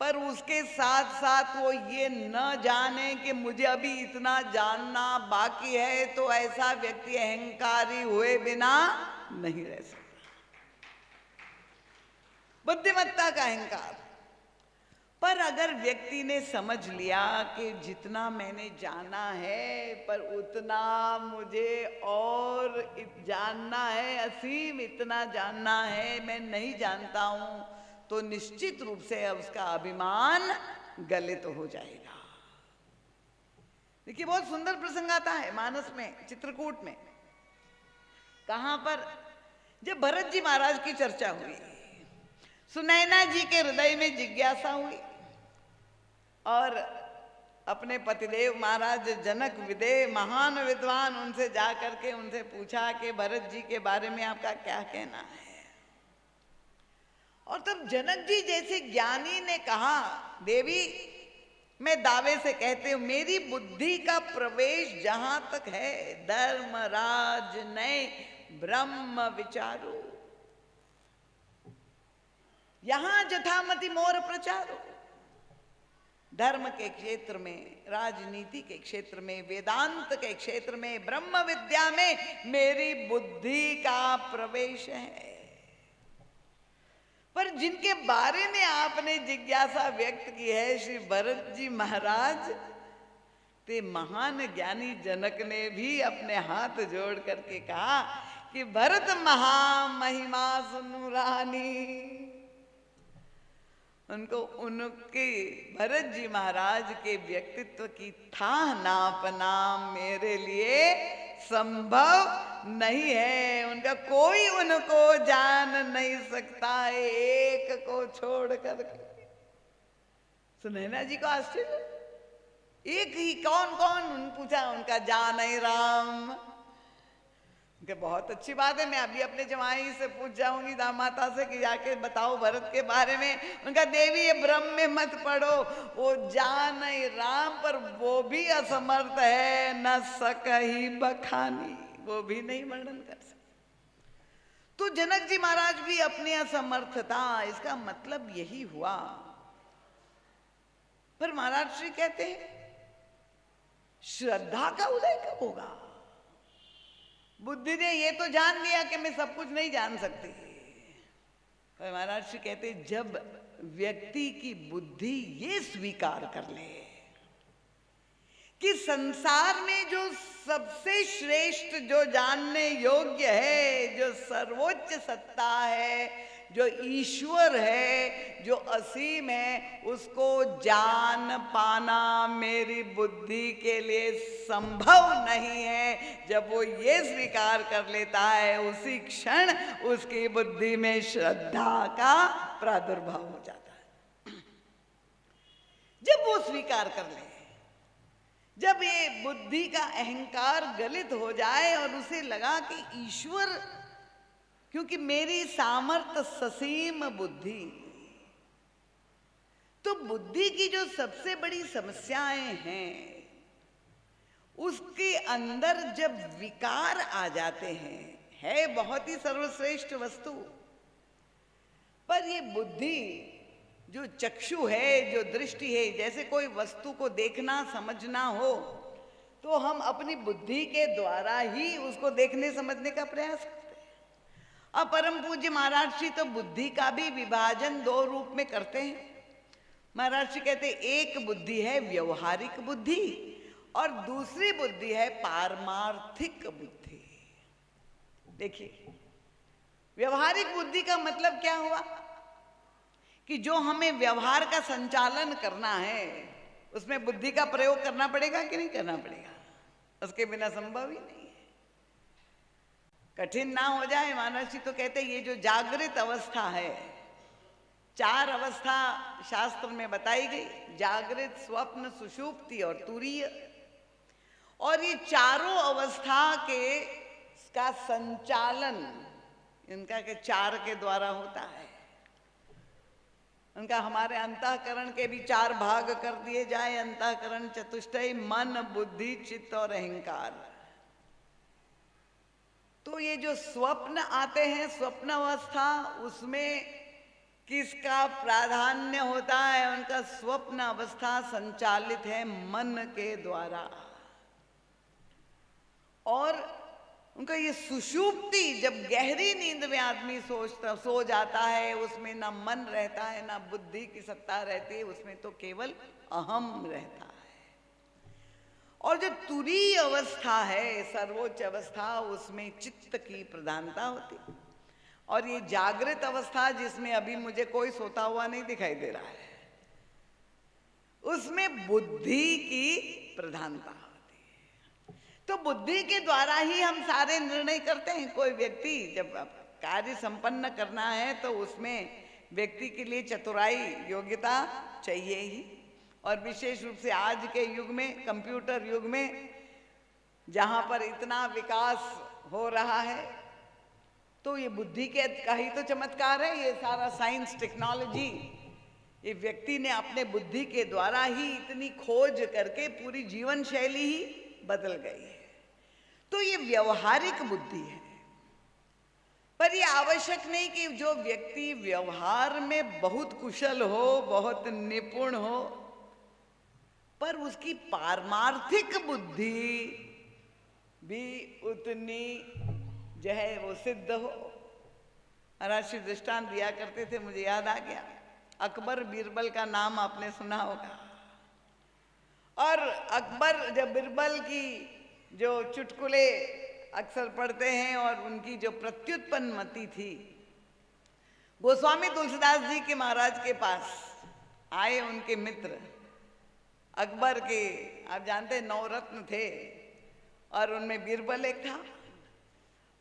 पर उसके साथ साथ वो ये न जाने कि मुझे अभी इतना जानना बाकी है, तो ऐसा व्यक्ति अहंकारी हुए बिना नहीं रह सकता। बुद्धिमत्ता का अहंकार, पर अगर व्यक्ति ने समझ लिया कि जितना मैंने जाना है पर उतना मुझे और जानना है, असीम इतना जानना है, मैं नहीं जानता हूं, तो निश्चित रूप से उसका अभिमान गलित हो जाएगा। देखिए बहुत सुंदर प्रसंग आता है मानस में, चित्रकूट में। कहां पर? जब भरत जी महाराज की चर्चा हुई, सुनैना जी के हृदय में जिज्ञासा हुई और अपने पतिदेव महाराज जनक विदेह महान विद्वान, उनसे जा करके उनसे पूछा कि भरत जी के बारे में आपका क्या कहना है। और तब जनक जी जैसे ज्ञानी ने कहा, देवी मैं दावे से कहते हूं मेरी बुद्धि का प्रवेश जहां तक है, धर्म राज नय ब्रह्म विचारो, यहां जथामति मोर प्रचारो। धर्म के क्षेत्र में, राजनीति के क्षेत्र में, वेदांत के क्षेत्र में, ब्रह्म विद्या में मेरी बुद्धि का प्रवेश है। पर जिनके बारे में आपने जिज्ञासा व्यक्त की है श्री भरत जी महाराज, ते महान ज्ञानी जनक ने भी अपने हाथ जोड़ करके कहा कि भरत महामहिमा सुनु रानी। उनको उनके भरत जी महाराज के व्यक्तित्व की था नापना मेरे लिए संभव नहीं है। उनका कोई उनको जान नहीं सकता है, एक को छोड़ कर। सुनैना जी को आश्चर्य, एक ही कौन कौन? उन पूछा, उनका जान है राम। कि बहुत अच्छी बात है, मैं अभी अपने जमाई से पूछ जाऊंगी, दामाता से, कि जाके बताओ भरत के बारे में। उनका देवी ये भ्रम में मत पड़ो, वो जान है राम, पर वो भी असमर्थ है, न सकही बखानी, वो भी नहीं वर्णन कर सकते। तो जनक जी महाराज भी अपनी असमर्थता, इसका मतलब यही हुआ। पर महाराज श्री कहते हैं श्रद्धा का उदय कब होगा? बुद्धि ने ये तो जान लिया कि मैं सब कुछ नहीं जान सकती। तो महाराज श्री कहते जब व्यक्ति की बुद्धि ये स्वीकार कर ले कि संसार में जो सबसे श्रेष्ठ, जो जानने योग्य है, जो सर्वोच्च सत्ता है, जो ईश्वर है, जो असीम है, उसको जान पाना मेरी बुद्धि के लिए संभव नहीं है। जब वो ये स्वीकार कर लेता है, उसी क्षण उसकी बुद्धि में श्रद्धा का प्रादुर्भाव हो जाता है। जब वो स्वीकार कर ले, जब ये बुद्धि का अहंकार गलित हो जाए और उसे लगा कि ईश्वर, क्योंकि मेरी सामर्थ्य ससीम बुद्धि, तो बुद्धि की जो सबसे बड़ी समस्याएं हैं उसके अंदर जब विकार आ जाते हैं, है बहुत ही सर्वश्रेष्ठ वस्तु, पर ये बुद्धि जो चक्षु है, जो दृष्टि है, जैसे कोई वस्तु को देखना समझना हो तो हम अपनी बुद्धि के द्वारा ही उसको देखने समझने का प्रयास करते हैं। अब परम पूज्य महाराज जी तो बुद्धि का भी विभाजन दो रूप में करते हैं। महाराज जी कहते एक बुद्धि है व्यवहारिक बुद्धि और दूसरी बुद्धि है पारमार्थिक बुद्धि। देखिए, व्यवहारिक बुद्धि का मतलब क्या हुआ कि जो हमें व्यवहार का संचालन करना है उसमें बुद्धि का प्रयोग करना पड़ेगा कि नहीं करना पड़ेगा? उसके बिना संभव ही नहीं है। कठिन ना हो जाए। महाराज जी तो कहते ये जो जागृत अवस्था है, चार अवस्था शास्त्र में बताई गई, जागृत, स्वप्न, सुषुप्ति और तुरीय। और ये चारों अवस्था का संचालन इनका के चार के द्वारा होता है। उनका हमारे अंतःकरण के भी चार भाग कर दिए जाए, अंतःकरण चतुष्टय, मन, बुद्धि, चित्त और अहंकार। तो ये जो स्वप्न आते हैं, स्वप्न अवस्था, उसमें किसका प्राधान्य होता है? उनका स्वप्न अवस्था संचालित है मन के द्वारा। और उनका ये सुषुप्ति, जब गहरी नींद में आदमी सो जाता है, उसमें ना मन रहता है ना बुद्धि की सत्ता रहती है, उसमें तो केवल अहम रहता है। और जो तुरीय अवस्था है, सर्वोच्च अवस्था, उसमें चित्त की प्रधानता होती है। और ये जागृत अवस्था, जिसमें अभी मुझे कोई सोता हुआ नहीं दिखाई दे रहा है, उसमें बुद्धि की प्रधानता होती है। तो बुद्धि के द्वारा ही हम सारे निर्णय करते हैं। कोई व्यक्ति जब कार्य संपन्न करना है तो उसमें व्यक्ति के लिए चतुराई, योग्यता चाहिए ही। और विशेष रूप से आज के युग में, कंप्यूटर युग में, जहाँ पर इतना विकास हो रहा है, तो ये बुद्धि के का ही तो चमत्कार है। ये सारा साइंस, टेक्नोलॉजी, ये व्यक्ति ने अपने बुद्धि के द्वारा ही इतनी खोज करके पूरी जीवन शैली ही बदल गई है। तो ये व्यवहारिक बुद्धि है। पर ये आवश्यक नहीं कि जो व्यक्ति व्यवहार में बहुत कुशल हो, बहुत निपुण हो, पर उसकी पारमार्थिक बुद्धि भी उतनी जो है वो सिद्ध हो। महाराज श्री दृष्टांत दिया करते थे, मुझे याद आ गया। अकबर बीरबल का नाम आपने सुना होगा। और अकबर जब बीरबल की जो चुटकुले अक्सर पढ़ते हैं, और उनकी जो प्रत्युत्पन्न मति थी, गोस्वामी तुलसीदास जी के महाराज के पास आए उनके मित्र। अकबर के, आप जानते हैं, 9 रत्न थे और उनमें बीरबल एक था।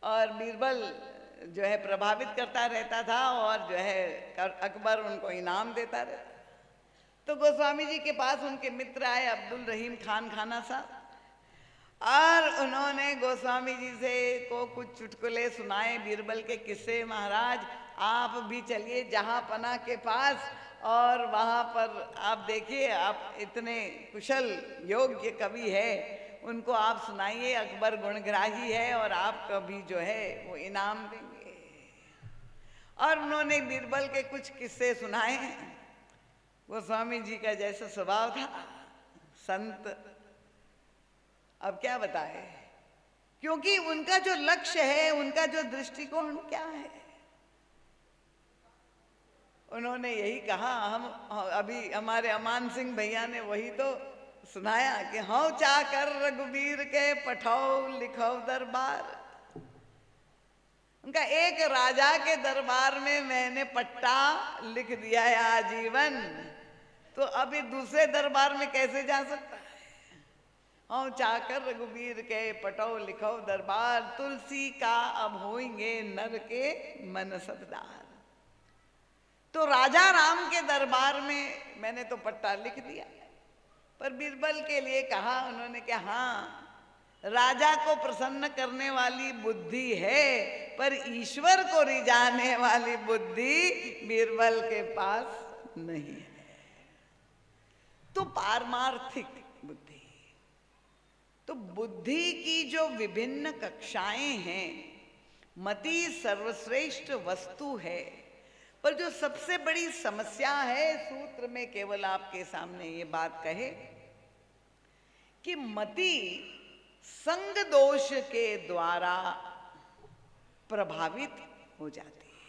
और बीरबल जो है प्रभावित करता रहता था, और जो है अकबर उनको इनाम देता रहता। तो गोस्वामी जी के पास उनके मित्र आए, अब्दुल रहीम खान खाना साहब, और उन्होंने गोस्वामी जी से को कुछ चुटकुले सुनाए, बीरबल के किस्से। महाराज आप भी चलिए जहाँ पना के पास, और वहाँ पर आप देखिए, आप इतने कुशल योग्य कवि है, उनको आप सुनाइए, अकबर गुणग्राही है और आपका भी जो है वो इनाम देंगे। और उन्होंने बीरबल के कुछ किस्से सुनाए। गोस्वामी जी का जैसा स्वभाव था, संत, अब क्या बताए, क्योंकि उनका जो लक्ष्य है, उनका जो दृष्टिकोण क्या है, उन्होंने यही कहा। हम अभी हमारे अमान सिंह भैया ने वही तो सुनाया कि हौ चाकर रघुबीर के पठाओ लिखो दरबार। उनका एक राजा के दरबार में मैंने पट्टा लिख दिया है आजीवन, तो अभी दूसरे दरबार में कैसे जा सकता है। हौ चाकर रघुबीर के पठाओ लिखो दरबार, तुलसी का अब होंगे नर के मन सतदार। तो राजा राम के दरबार में मैंने तो पट्टा लिख दिया, पर बीरबल के लिए कहा उन्होंने कि हाँ, राजा को प्रसन्न करने वाली बुद्धि है, पर ईश्वर को रिझाने वाली बुद्धि बीरबल के पास नहीं है। तो पारमार्थिक बुद्धि, तो बुद्धि की जो विभिन्न कक्षाएं हैं, मति सर्वश्रेष्ठ वस्तु है, पर जो सबसे बड़ी समस्या है, सूत्र में केवल आपके सामने ये बात कहे कि मति संग दोष के द्वारा प्रभावित हो जाती है।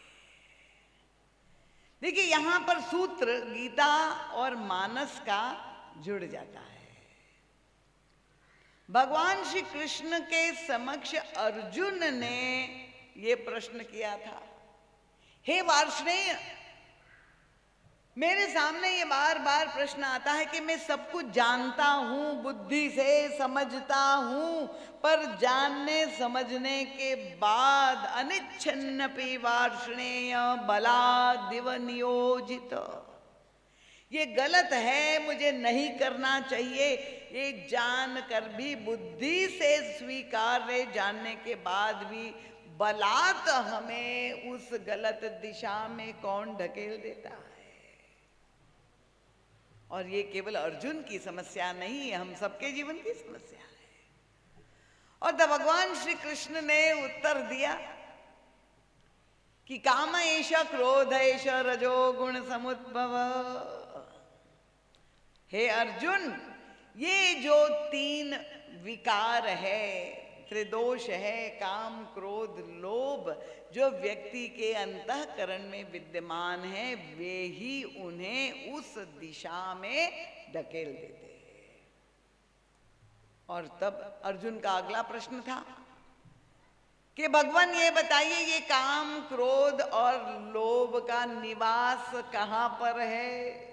देखिए, यहां पर सूत्र गीता और मानस का जुड़ जाता है। भगवान श्री कृष्ण के समक्ष अर्जुन ने ये प्रश्न किया था, हे वार्ष्णेय, मेरे सामने ये बार बार प्रश्न आता है कि मैं सब कुछ जानता हूं, बुद्धि से समझता हूं, पर जानने समझने के बाद अनिच्छन्नपि वार्ष्णेय बलादिव नियोजित, ये गलत है, मुझे नहीं करना चाहिए। ये जान कर भी, बुद्धि से स्वीकार्य जानने के बाद भी, बलात् हमें उस गलत दिशा में कौन ढकेल देता है। और ये केवल अर्जुन की समस्या नहीं है, हम सबके जीवन की समस्या है। और तब भगवान श्री कृष्ण ने उत्तर दिया कि काम एष क्रोध एष रजोगुण समुद्भव। हे अर्जुन, ये जो 3 विकार है, त्रिदोष है, काम क्रोध लोभ, जो व्यक्ति के अंतःकरण में विद्यमान है वे ही उन्हें उस दिशा में धकेल देते हैं। और तब अर्जुन का अगला प्रश्न था कि भगवान ये बताइए, ये काम क्रोध और लोभ का निवास कहाँ पर है?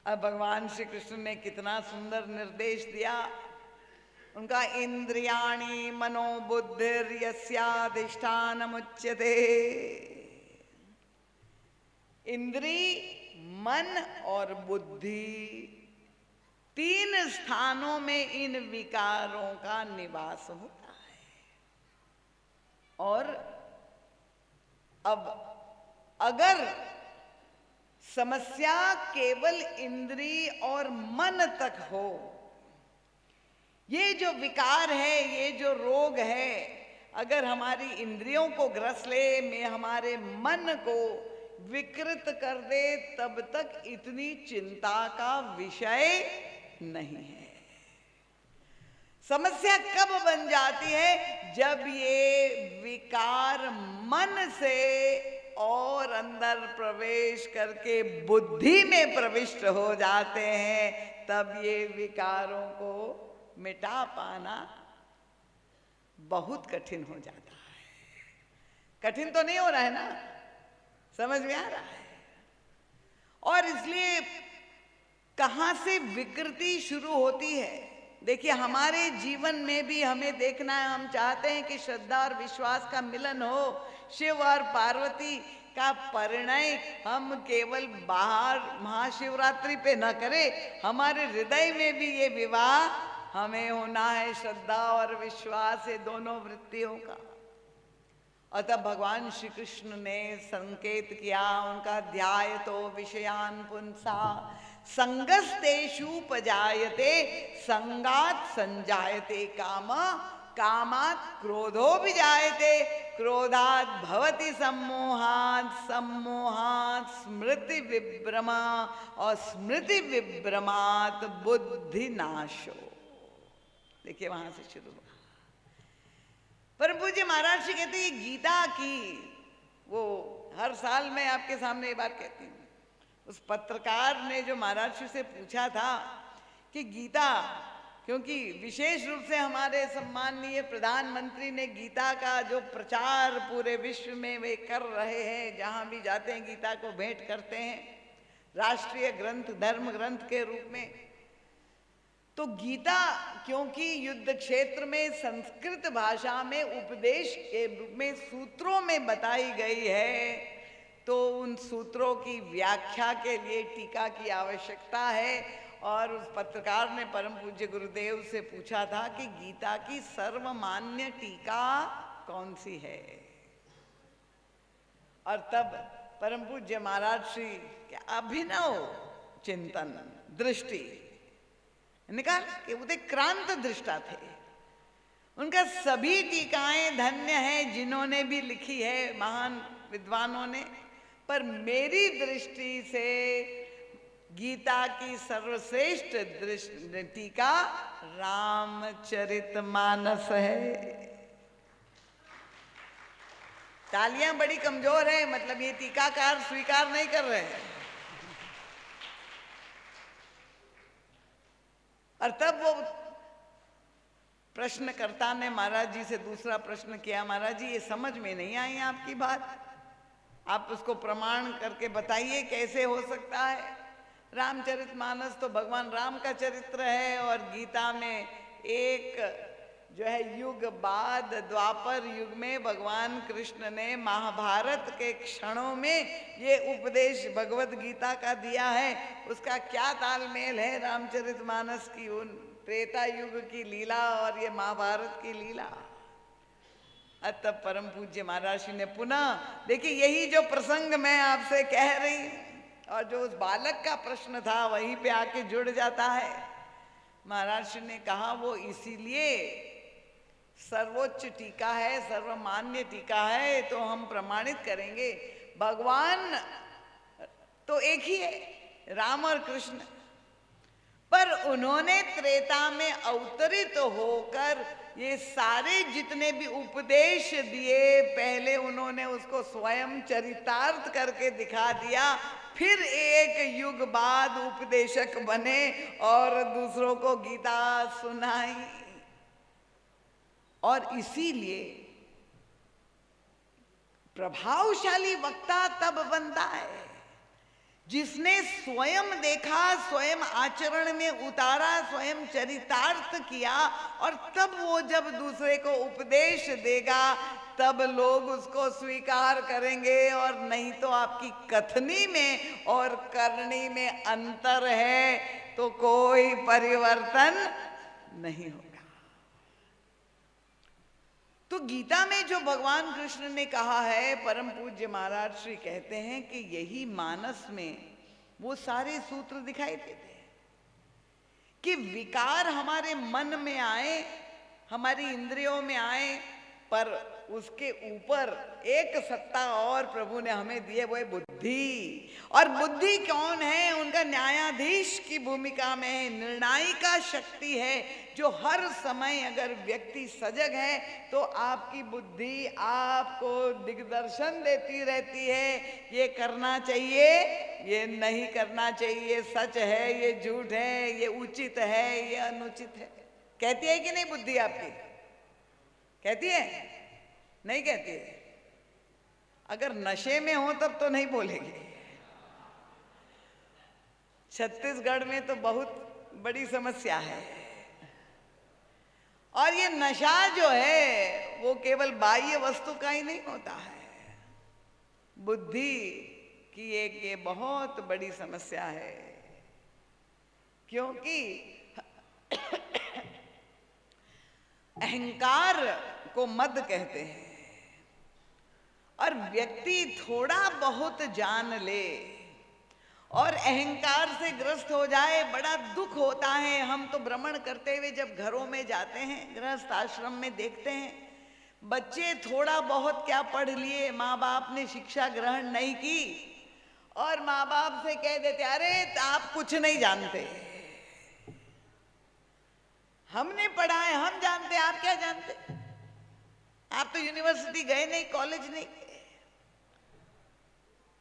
अब भगवान श्री कृष्ण ने कितना सुंदर निर्देश दिया। उनका इंद्रियाणि मनोबुद्धिर यस्याधिष्ठानमुच्यते। इंद्री, मन और बुद्धि, तीन स्थानों में इन विकारों का निवास होता है। और अब अगर समस्या केवल इंद्री और मन तक हो, ये जो विकार है, ये जो रोग है, अगर हमारी इंद्रियों को ग्रस ले, में हमारे मन को विकृत कर दे, तब तक इतनी चिंता का विषय नहीं है। समस्या कब बन जाती है? जब ये विकार मन से और अंदर प्रवेश करके बुद्धि में प्रविष्ट हो जाते हैं, तब ये विकारों को मिटा पाना बहुत कठिन हो जाता है। कठिन तो नहीं हो रहा है ना? समझ में आ रहा है? और इसलिए कहां से विकृति शुरू होती है? देखिए, हमारे जीवन में भी हमें देखना है। हम चाहते हैं कि श्रद्धा और विश्वास का मिलन हो, शिव और पार्वती का परिणय हम केवल बाहर महाशिवरात्रि पे न करें, हमारे हृदय में भी ये विवाह हमें होना है, श्रद्धा और विश्वास, ये दोनों वृत्तियों का। और तब भगवान श्री कृष्ण ने संकेत किया, उनका ध्याय तो विषयान पुंसा संगस्तेषु पजायते संगात संजायते काम, कामात् क्रोधो विजायते, क्रोधात् भवति सम्मोहात्, सम्मोहात् स्मृति विभ्रमा, और स्मृति विभ्रमात् बुद्धि नाशो। देखिए, वहां से शुरू हुआ। परम पूज्य महाराज जी कहते हैं, गीता की, वो हर साल मैं आपके सामने ये बात कहती हूँ। उस पत्रकार ने जो महाराज जी से पूछा था कि गीता, क्योंकि विशेष रूप से हमारे सम्माननीय प्रधानमंत्री ने गीता का जो प्रचार पूरे विश्व में वे कर रहे हैं, जहाँ भी जाते हैं गीता को भेंट करते हैं राष्ट्रीय ग्रंथ, धर्म ग्रंथ के रूप में। तो गीता क्योंकि युद्ध क्षेत्र में संस्कृत भाषा में उपदेश के रूप में सूत्रों में बताई गई है, तो उन सूत्रों की व्याख्या के लिए टीका की आवश्यकता है। और उस पत्रकार ने परम पूज्य गुरुदेव से पूछा था कि गीता की सर्वमान्य टीका कौन सी है? और तब परम पूज्य महाराज श्री के अभिनव चिंतन दृष्टि निकाल के उदय क्रांत दृष्टा थे। उनका सभी टीकाएं धन्य हैं जिन्होंने भी लिखी है, महान विद्वानों ने, पर मेरी दृष्टि से गीता की सर्वश्रेष्ठ टीका रामचरितमानस है। तालियां बड़ी कमजोर है, मतलब ये टीकाकार स्वीकार नहीं कर रहे हैं। और तब वो प्रश्नकर्ता ने महाराज जी से दूसरा प्रश्न किया, महाराज जी ये समझ में नहीं आई आपकी बात, आप उसको प्रमाण करके बताइए कैसे हो सकता है। रामचरितमानस तो भगवान राम का चरित्र है, और गीता में एक जो है युग बाद द्वापर युग में भगवान कृष्ण ने महाभारत के क्षणों में ये उपदेश भगवत गीता का दिया है। उसका क्या तालमेल है रामचरितमानस की उन त्रेता युग की लीला और ये महाभारत की लीला? तब परम पूज्य महाराज ने पुनः, देखिए यही जो प्रसंग मैं आपसे कह रही हूँ और जो उस बालक का प्रश्न था वहीं पे आके जुड़ जाता है। महाराज ने कहा वो इसीलिए सर्वोच्च टीका है, सर्वमान्य टीका है, तो हम प्रमाणित करेंगे। भगवान तो एक ही है, राम और कृष्ण, पर पर उन्होंने त्रेता में अवतरित होकर ये सारे जितने भी उपदेश दिए, पहले उन्होंने उसको स्वयं चरितार्थ करके दिखा दिया, फिर एक युग बाद उपदेशक बने और दूसरों को गीता सुनाई। और इसीलिए प्रभावशाली वक्ता तब बनता है जिसने स्वयं देखा, स्वयं आचरण में उतारा, स्वयं चरितार्थ किया, और तब वो जब दूसरे को उपदेश देगा तब लोग उसको स्वीकार करेंगे। और नहीं तो आपकी कथनी में और करनी में अंतर है तो कोई परिवर्तन नहीं होगा। तो गीता में जो भगवान कृष्ण ने कहा है, परम पूज्य महाराज श्री कहते हैं कि यही मानस में वो सारे सूत्र दिखाई देते हैं कि विकार हमारे मन में आए, हमारी इंद्रियों में आए, पर उसके ऊपर एक सत्ता और प्रभु ने हमें दी है, वो है बुद्धि। और बुद्धि कौन है? उनका न्यायाधीश की भूमिका में है, निर्णायिका शक्ति है, जो हर समय अगर व्यक्ति सजग है तो आपकी बुद्धि आपको दिग्दर्शन देती रहती है, ये करना चाहिए, ये नहीं करना चाहिए, ये सच है, ये झूठ है, ये उचित है, ये अनुचित है। कहती है कि नहीं बुद्धि आपकी? कहती है? नहीं कहती है? अगर नशे में हो तब तो नहीं बोलेगी। छत्तीसगढ़ में तो बहुत बड़ी समस्या है। और ये नशा जो है वो केवल बाह्य वस्तु का ही नहीं होता है, बुद्धि की एक ये बहुत बड़ी समस्या है। क्योंकि अहंकार को मद कहते हैं, और व्यक्ति थोड़ा बहुत जान ले और अहंकार से ग्रस्त हो जाए, बड़ा दुख होता है। हम तो भ्रमण करते हुए जब घरों में जाते हैं, गृहस्थ आश्रम में देखते हैं, बच्चे थोड़ा बहुत क्या पढ़ लिए, माँ बाप ने शिक्षा ग्रहण नहीं की, और माँ बाप से कह देते अरे आप कुछ नहीं जानते, हमने पढ़ा है, हम जानते, आप क्या जानते, आप तो यूनिवर्सिटी गए नहीं, कॉलेज नहीं गए।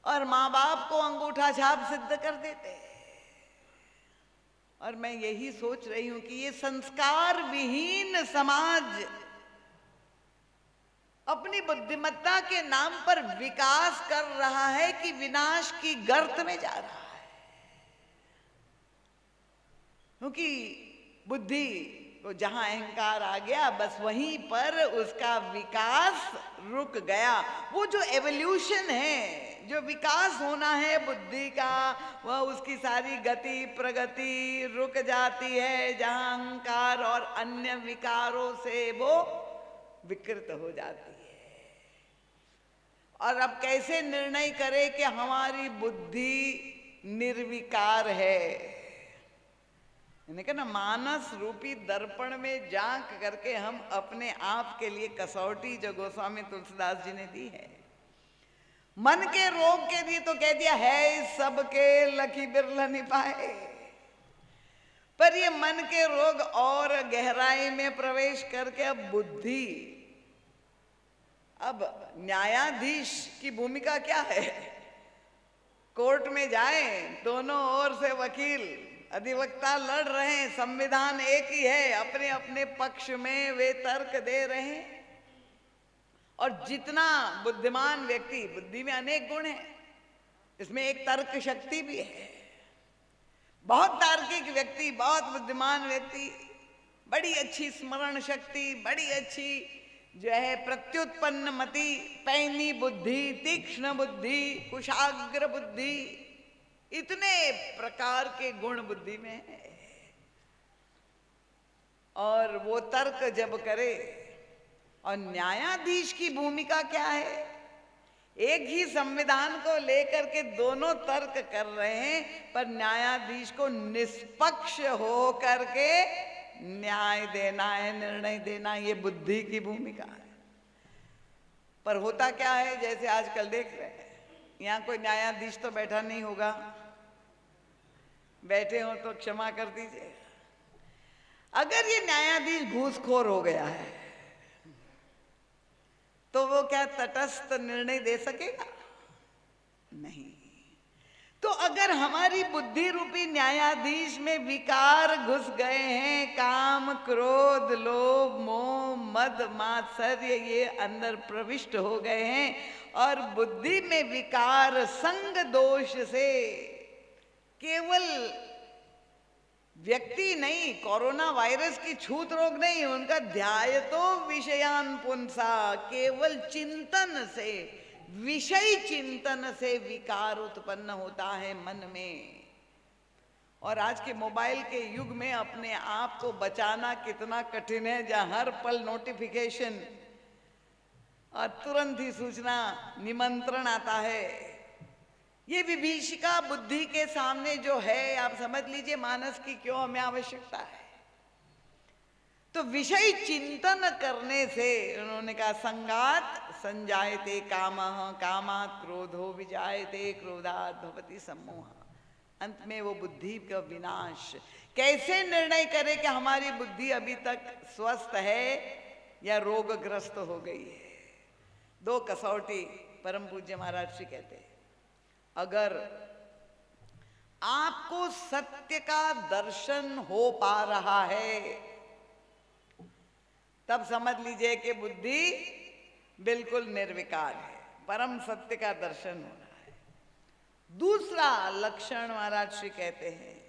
और माँ बाप को अंगूठा छाप सिद्ध कर देते। और मैं यही सोच रही हूं कि ये संस्कार विहीन समाज अपनी बुद्धिमत्ता के नाम पर विकास कर रहा है कि विनाश की गर्त में जा रहा है। क्योंकि बुद्धि तो जहां अहंकार आ गया, बस वहीं पर उसका विकास रुक गया। वो जो एवोल्यूशन है, जो विकास होना है बुद्धि का, वह उसकी सारी गति प्रगति रुक जाती है जहां अहंकार और अन्य विकारों से वो विकृत हो जाती है। और अब कैसे निर्णय करे कि हमारी बुद्धि निर्विकार है? यानी कि ना, मानस रूपी दर्पण में झांक करके हम अपने आप के लिए कसौटी जो गोस्वामी तुलसीदास जी ने दी है, मन के रोग के लिए तो कह दिया है सबके लकी बिरला निभाए, पर ये मन के रोग और गहराई में प्रवेश करके अब बुद्धि, अब न्यायाधीश की भूमिका क्या है? कोर्ट में जाए, दोनों ओर से वकील अधिवक्ता लड़ रहे हैं, संविधान एक ही है, अपने अपने पक्ष में वे तर्क दे रहे हैं। और जितना बुद्धिमान व्यक्ति, बुद्धि में अनेक गुण हैं, इसमें एक तर्क शक्ति भी है, बहुत तार्किक व्यक्ति, बहुत बुद्धिमान व्यक्ति, बड़ी अच्छी स्मरण शक्ति, बड़ी अच्छी जो है प्रत्युत्पन्न मति, पैनी बुद्धि, तीक्ष्ण बुद्धि, कुशाग्र बुद्धि, इतने प्रकार के गुण बुद्धि में है। और वो तर्क जब करे, और न्यायाधीश की भूमिका क्या है? एक ही संविधान को लेकर के दोनों तर्क कर रहे हैं, पर न्यायाधीश को निष्पक्ष हो करके न्याय देना है, निर्णय देना, ये बुद्धि की भूमिका है। पर होता क्या है, जैसे आजकल देख रहे हैं, यहाँ कोई न्यायाधीश तो बैठा नहीं होगा, बैठे हो तो क्षमा कर दीजिए। अगर ये न्यायाधीश घूसखोर हो गया है तो वो क्या तटस्थ निर्णय दे सकेगा? नहीं। तो अगर हमारी बुद्धि रूपी न्यायाधीश में विकार घुस गए हैं, काम, क्रोध, लोभ, मोह, मद, मात्सर्य, ये अंदर प्रविष्ट हो गए हैं और बुद्धि में विकार संग दोष से केवल व्यक्ति नहीं, कोरोना वायरस की छूत रोग नहीं, उनका ध्यायतो विषयान पुंसा, केवल चिंतन से, विषय चिंतन से विकार उत्पन्न होता है मन में। और आज के मोबाइल के युग में अपने आप को बचाना कितना कठिन है, जहां हर पल नोटिफिकेशन और तुरंत ही सूचना, निमंत्रण आता है। ये विभीषिका बुद्धि के सामने जो है, आप समझ लीजिए मानस की क्यों हमें आवश्यकता है। तो विषय चिंतन करने से उन्होंने कहा संगात संजायते कामः, कामात् क्रोधो विजायते, क्रोधात् भवति सम्मोह। अंत में वो बुद्धि का विनाश। कैसे निर्णय करे कि हमारी बुद्धि अभी तक स्वस्थ है या रोगग्रस्त हो गई है? दो कसौटी परम पूज्य महाराज श्री कहते हैं, अगर आपको सत्य का दर्शन हो पा रहा है तब समझ लीजिए कि बुद्धि बिल्कुल निर्विकार है, परम सत्य का दर्शन हो रहा है। दूसरा लक्षण महाराज श्री कहते हैं,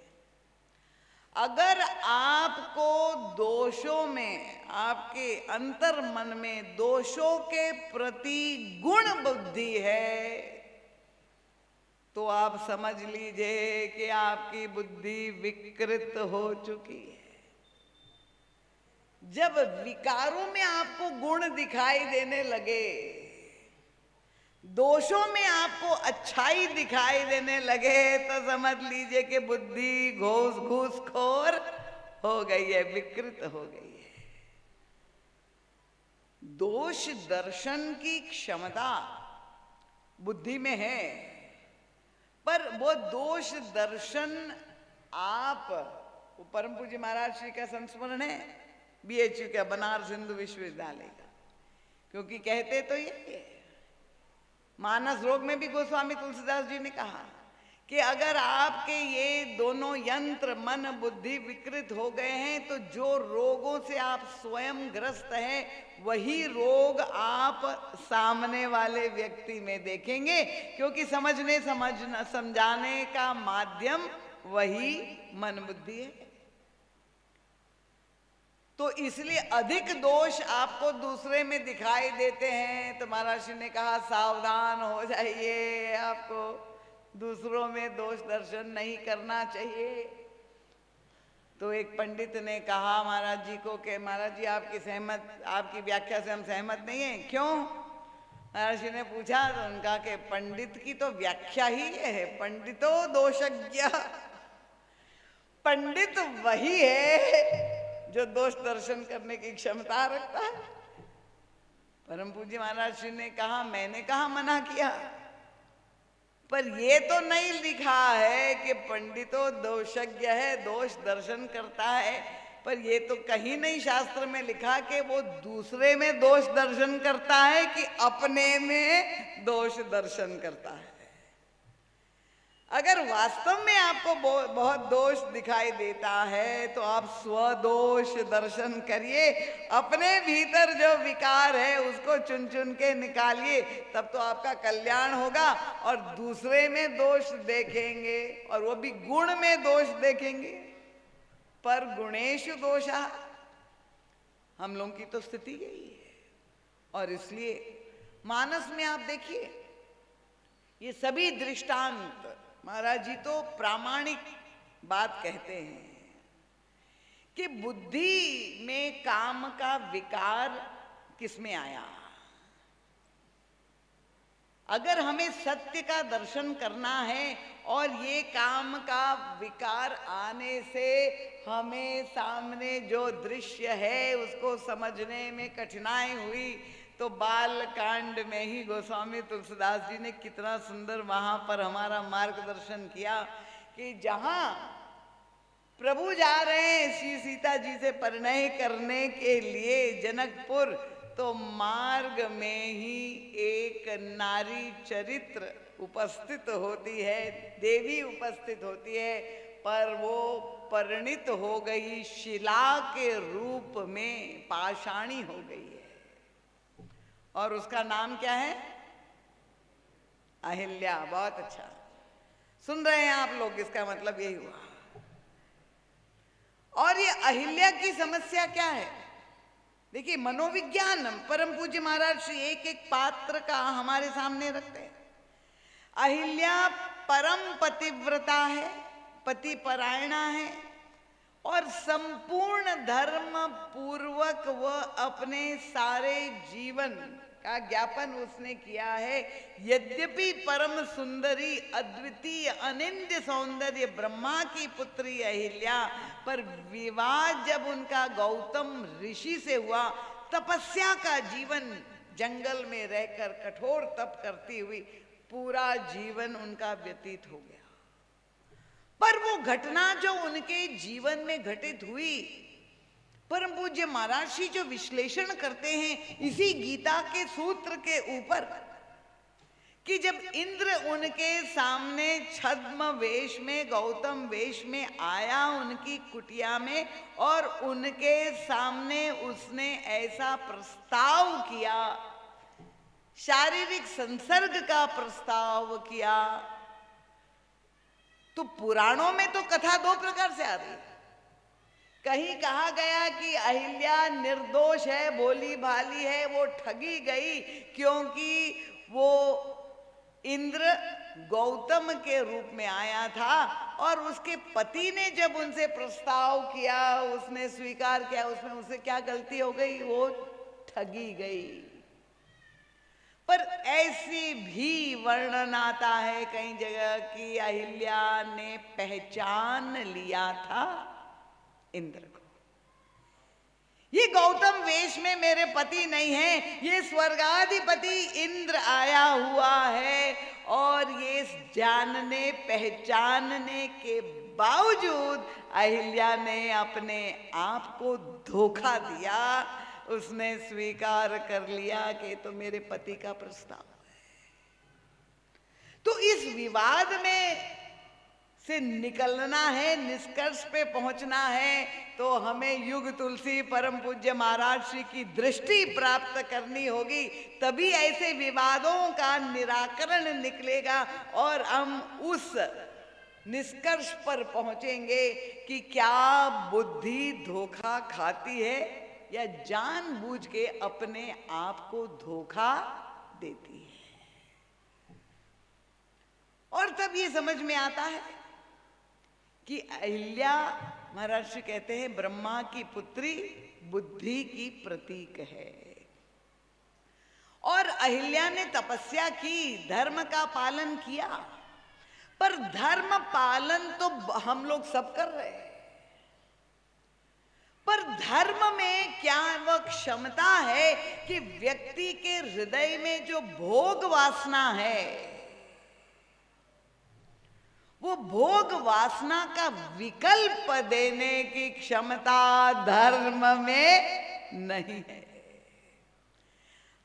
अगर आपको दोषों में, आपके अंतर मन में दोषों के प्रति गुण बुद्धि है तो आप समझ लीजिए कि आपकी बुद्धि विकृत हो चुकी है। जब विकारों में आपको गुण दिखाई देने लगे, दोषों में आपको अच्छाई दिखाई देने लगे, तो समझ लीजिए कि बुद्धि घूसखोर हो गई है, विकृत हो गई है। दोष दर्शन की क्षमता बुद्धि में है, पर वो दोष दर्शन आप, वो परम पूज्य महाराज श्री का संस्मरण है BHU का, बनारस हिंदू विश्वविद्यालय का, क्योंकि कहते तो ये मानस रोग में भी गोस्वामी तुलसीदास जी ने कहा कि अगर आपके ये दोनों यंत्र मन बुद्धि विकृत हो गए हैं तो जो रोगों से आप स्वयं ग्रस्त हैं वही रोग आप सामने वाले व्यक्ति में देखेंगे, क्योंकि समझाने का माध्यम वही मन बुद्धि है। तो इसलिए अधिक दोष आपको दूसरे में दिखाई देते हैं तो महाराज ने कहा सावधान हो जाइए, आपको दूसरों में दोष दर्शन नहीं करना चाहिए। तो एक पंडित ने कहा महाराज जी को कि महाराज जी आपकी व्याख्या से हम सहमत नहीं हैं, क्यों? महाराज जी ने पूछा तो उनका कि पंडित की तो व्याख्या ही ये है, पंडितो दोषज्ञ। पंडित वही है जो दोष दर्शन करने की क्षमता रखता है। परम पूज्य महाराज जी ने कहा, मैंने कहा मना किया, पर ये तो नहीं लिखा है कि पंडितो दोषज्ञ है, दोष दर्शन करता है, पर ये तो कहीं नहीं शास्त्र में लिखा कि वो दूसरे में दोष दर्शन करता है कि अपने में दोष दर्शन करता है। अगर वास्तव में आपको बहुत दोष दिखाई देता है तो आप स्वदोष दर्शन करिए, अपने भीतर जो विकार है उसको चुन चुन के निकालिए, तब तो आपका कल्याण होगा। और दूसरे में दोष देखेंगे और वो भी गुण में दोष देखेंगे, पर गुणेषु दोषा, हम लोगों की तो स्थिति यही है। और इसलिए मानस में आप देखिए ये सभी दृष्टांत महाराज जी तो प्रामाणिक बात कहते हैं कि बुद्धि में काम का विकार किसमें आया। अगर हमें सत्य का दर्शन करना है और ये काम का विकार आने से हमें सामने जो दृश्य है उसको समझने में कठिनाई हुई, तो बाल कांड में ही गोस्वामी तुलसीदास जी ने कितना सुंदर वहां पर हमारा मार्गदर्शन किया कि जहां प्रभु जा रहे हैं श्री सीता जी से परिणय करने के लिए जनकपुर, तो मार्ग में ही एक नारी चरित्र उपस्थित होती है, देवी उपस्थित होती है, पर वो परिणित हो गई, शिला के रूप में पाषाणी हो गई है। और उसका नाम क्या है? अहिल्या। बहुत अच्छा सुन रहे हैं आप लोग, इसका मतलब यही हुआ। और ये अहिल्या की समस्या क्या है? देखिए, मनोविज्ञान परम पूज्य महाराज श्री एक एक पात्र का हमारे सामने रखते हैं। अहिल्या परम पतिव्रता है, पति परायणा है, और संपूर्ण धर्म पूर्वक वह अपने सारे जीवन का ज्ञापन उसने किया है। यद्यपि परम सुंदरी अद्वितीय अनिंद्य सौंदर्य ब्रह्मा की पुत्री अहिल्या, पर विवाह जब उनका गौतम ऋषि से हुआ, तपस्या का जीवन, जंगल में रहकर कठोर तप करती हुई पूरा जीवन उनका व्यतीत हो गया। पर वो घटना जो उनके जीवन में घटित हुई, परम पूज्य महाराज जी जो विश्लेषण करते हैं इसी गीता के सूत्र के ऊपर, कि जब इंद्र उनके सामने छद्म वेश में, गौतम वेश में आया उनकी कुटिया में, और उनके सामने उसने ऐसा प्रस्ताव किया, शारीरिक संसर्ग का प्रस्ताव किया, तो पुराणों में तो कथा दो प्रकार से आ रही है। कहीं कहा गया कि अहिल्या निर्दोष है, भोली भाली है, वो ठगी गई क्योंकि वो इंद्र गौतम के रूप में आया था, और उसके पति ने जब उनसे प्रस्ताव किया, उसने स्वीकार किया, उसमें उसे क्या गलती हो गई? वो ठगी गई। पर ऐसी भी वर्णन आता है कई जगह कि अहिल्या ने पहचान लिया था इंद्र को, ये गौतम वेश में मेरे पति नहीं है, ये स्वर्गाधिपति इंद्र आया हुआ है। और ये जानने पहचानने के बावजूद अहिल्या ने अपने आप को धोखा दिया, उसने स्वीकार कर लिया कि तो मेरे पति का प्रस्ताव है। तो इस विवाद में से निकलना है, निष्कर्ष पे पहुंचना है, तो हमें युग तुलसी परम पूज्य महाराज श्री की दृष्टि प्राप्त करनी होगी, तभी ऐसे विवादों का निराकरण निकलेगा और हम उस निष्कर्ष पर पहुंचेंगे कि क्या बुद्धि धोखा खाती है या जानबूझ के अपने आप को धोखा देती है। और तब ये समझ में आता है कि अहिल्या, महाराज श्री कहते हैं, ब्रह्मा की पुत्री बुद्धि की प्रतीक है। और अहिल्या ने तपस्या की, धर्म का पालन किया, पर धर्म पालन तो हम लोग सब कर रहे हैं, पर धर्म में क्या वह क्षमता है कि व्यक्ति के हृदय में जो भोग वासना है, वो भोग वासना का विकल्प देने की क्षमता धर्म में नहीं है।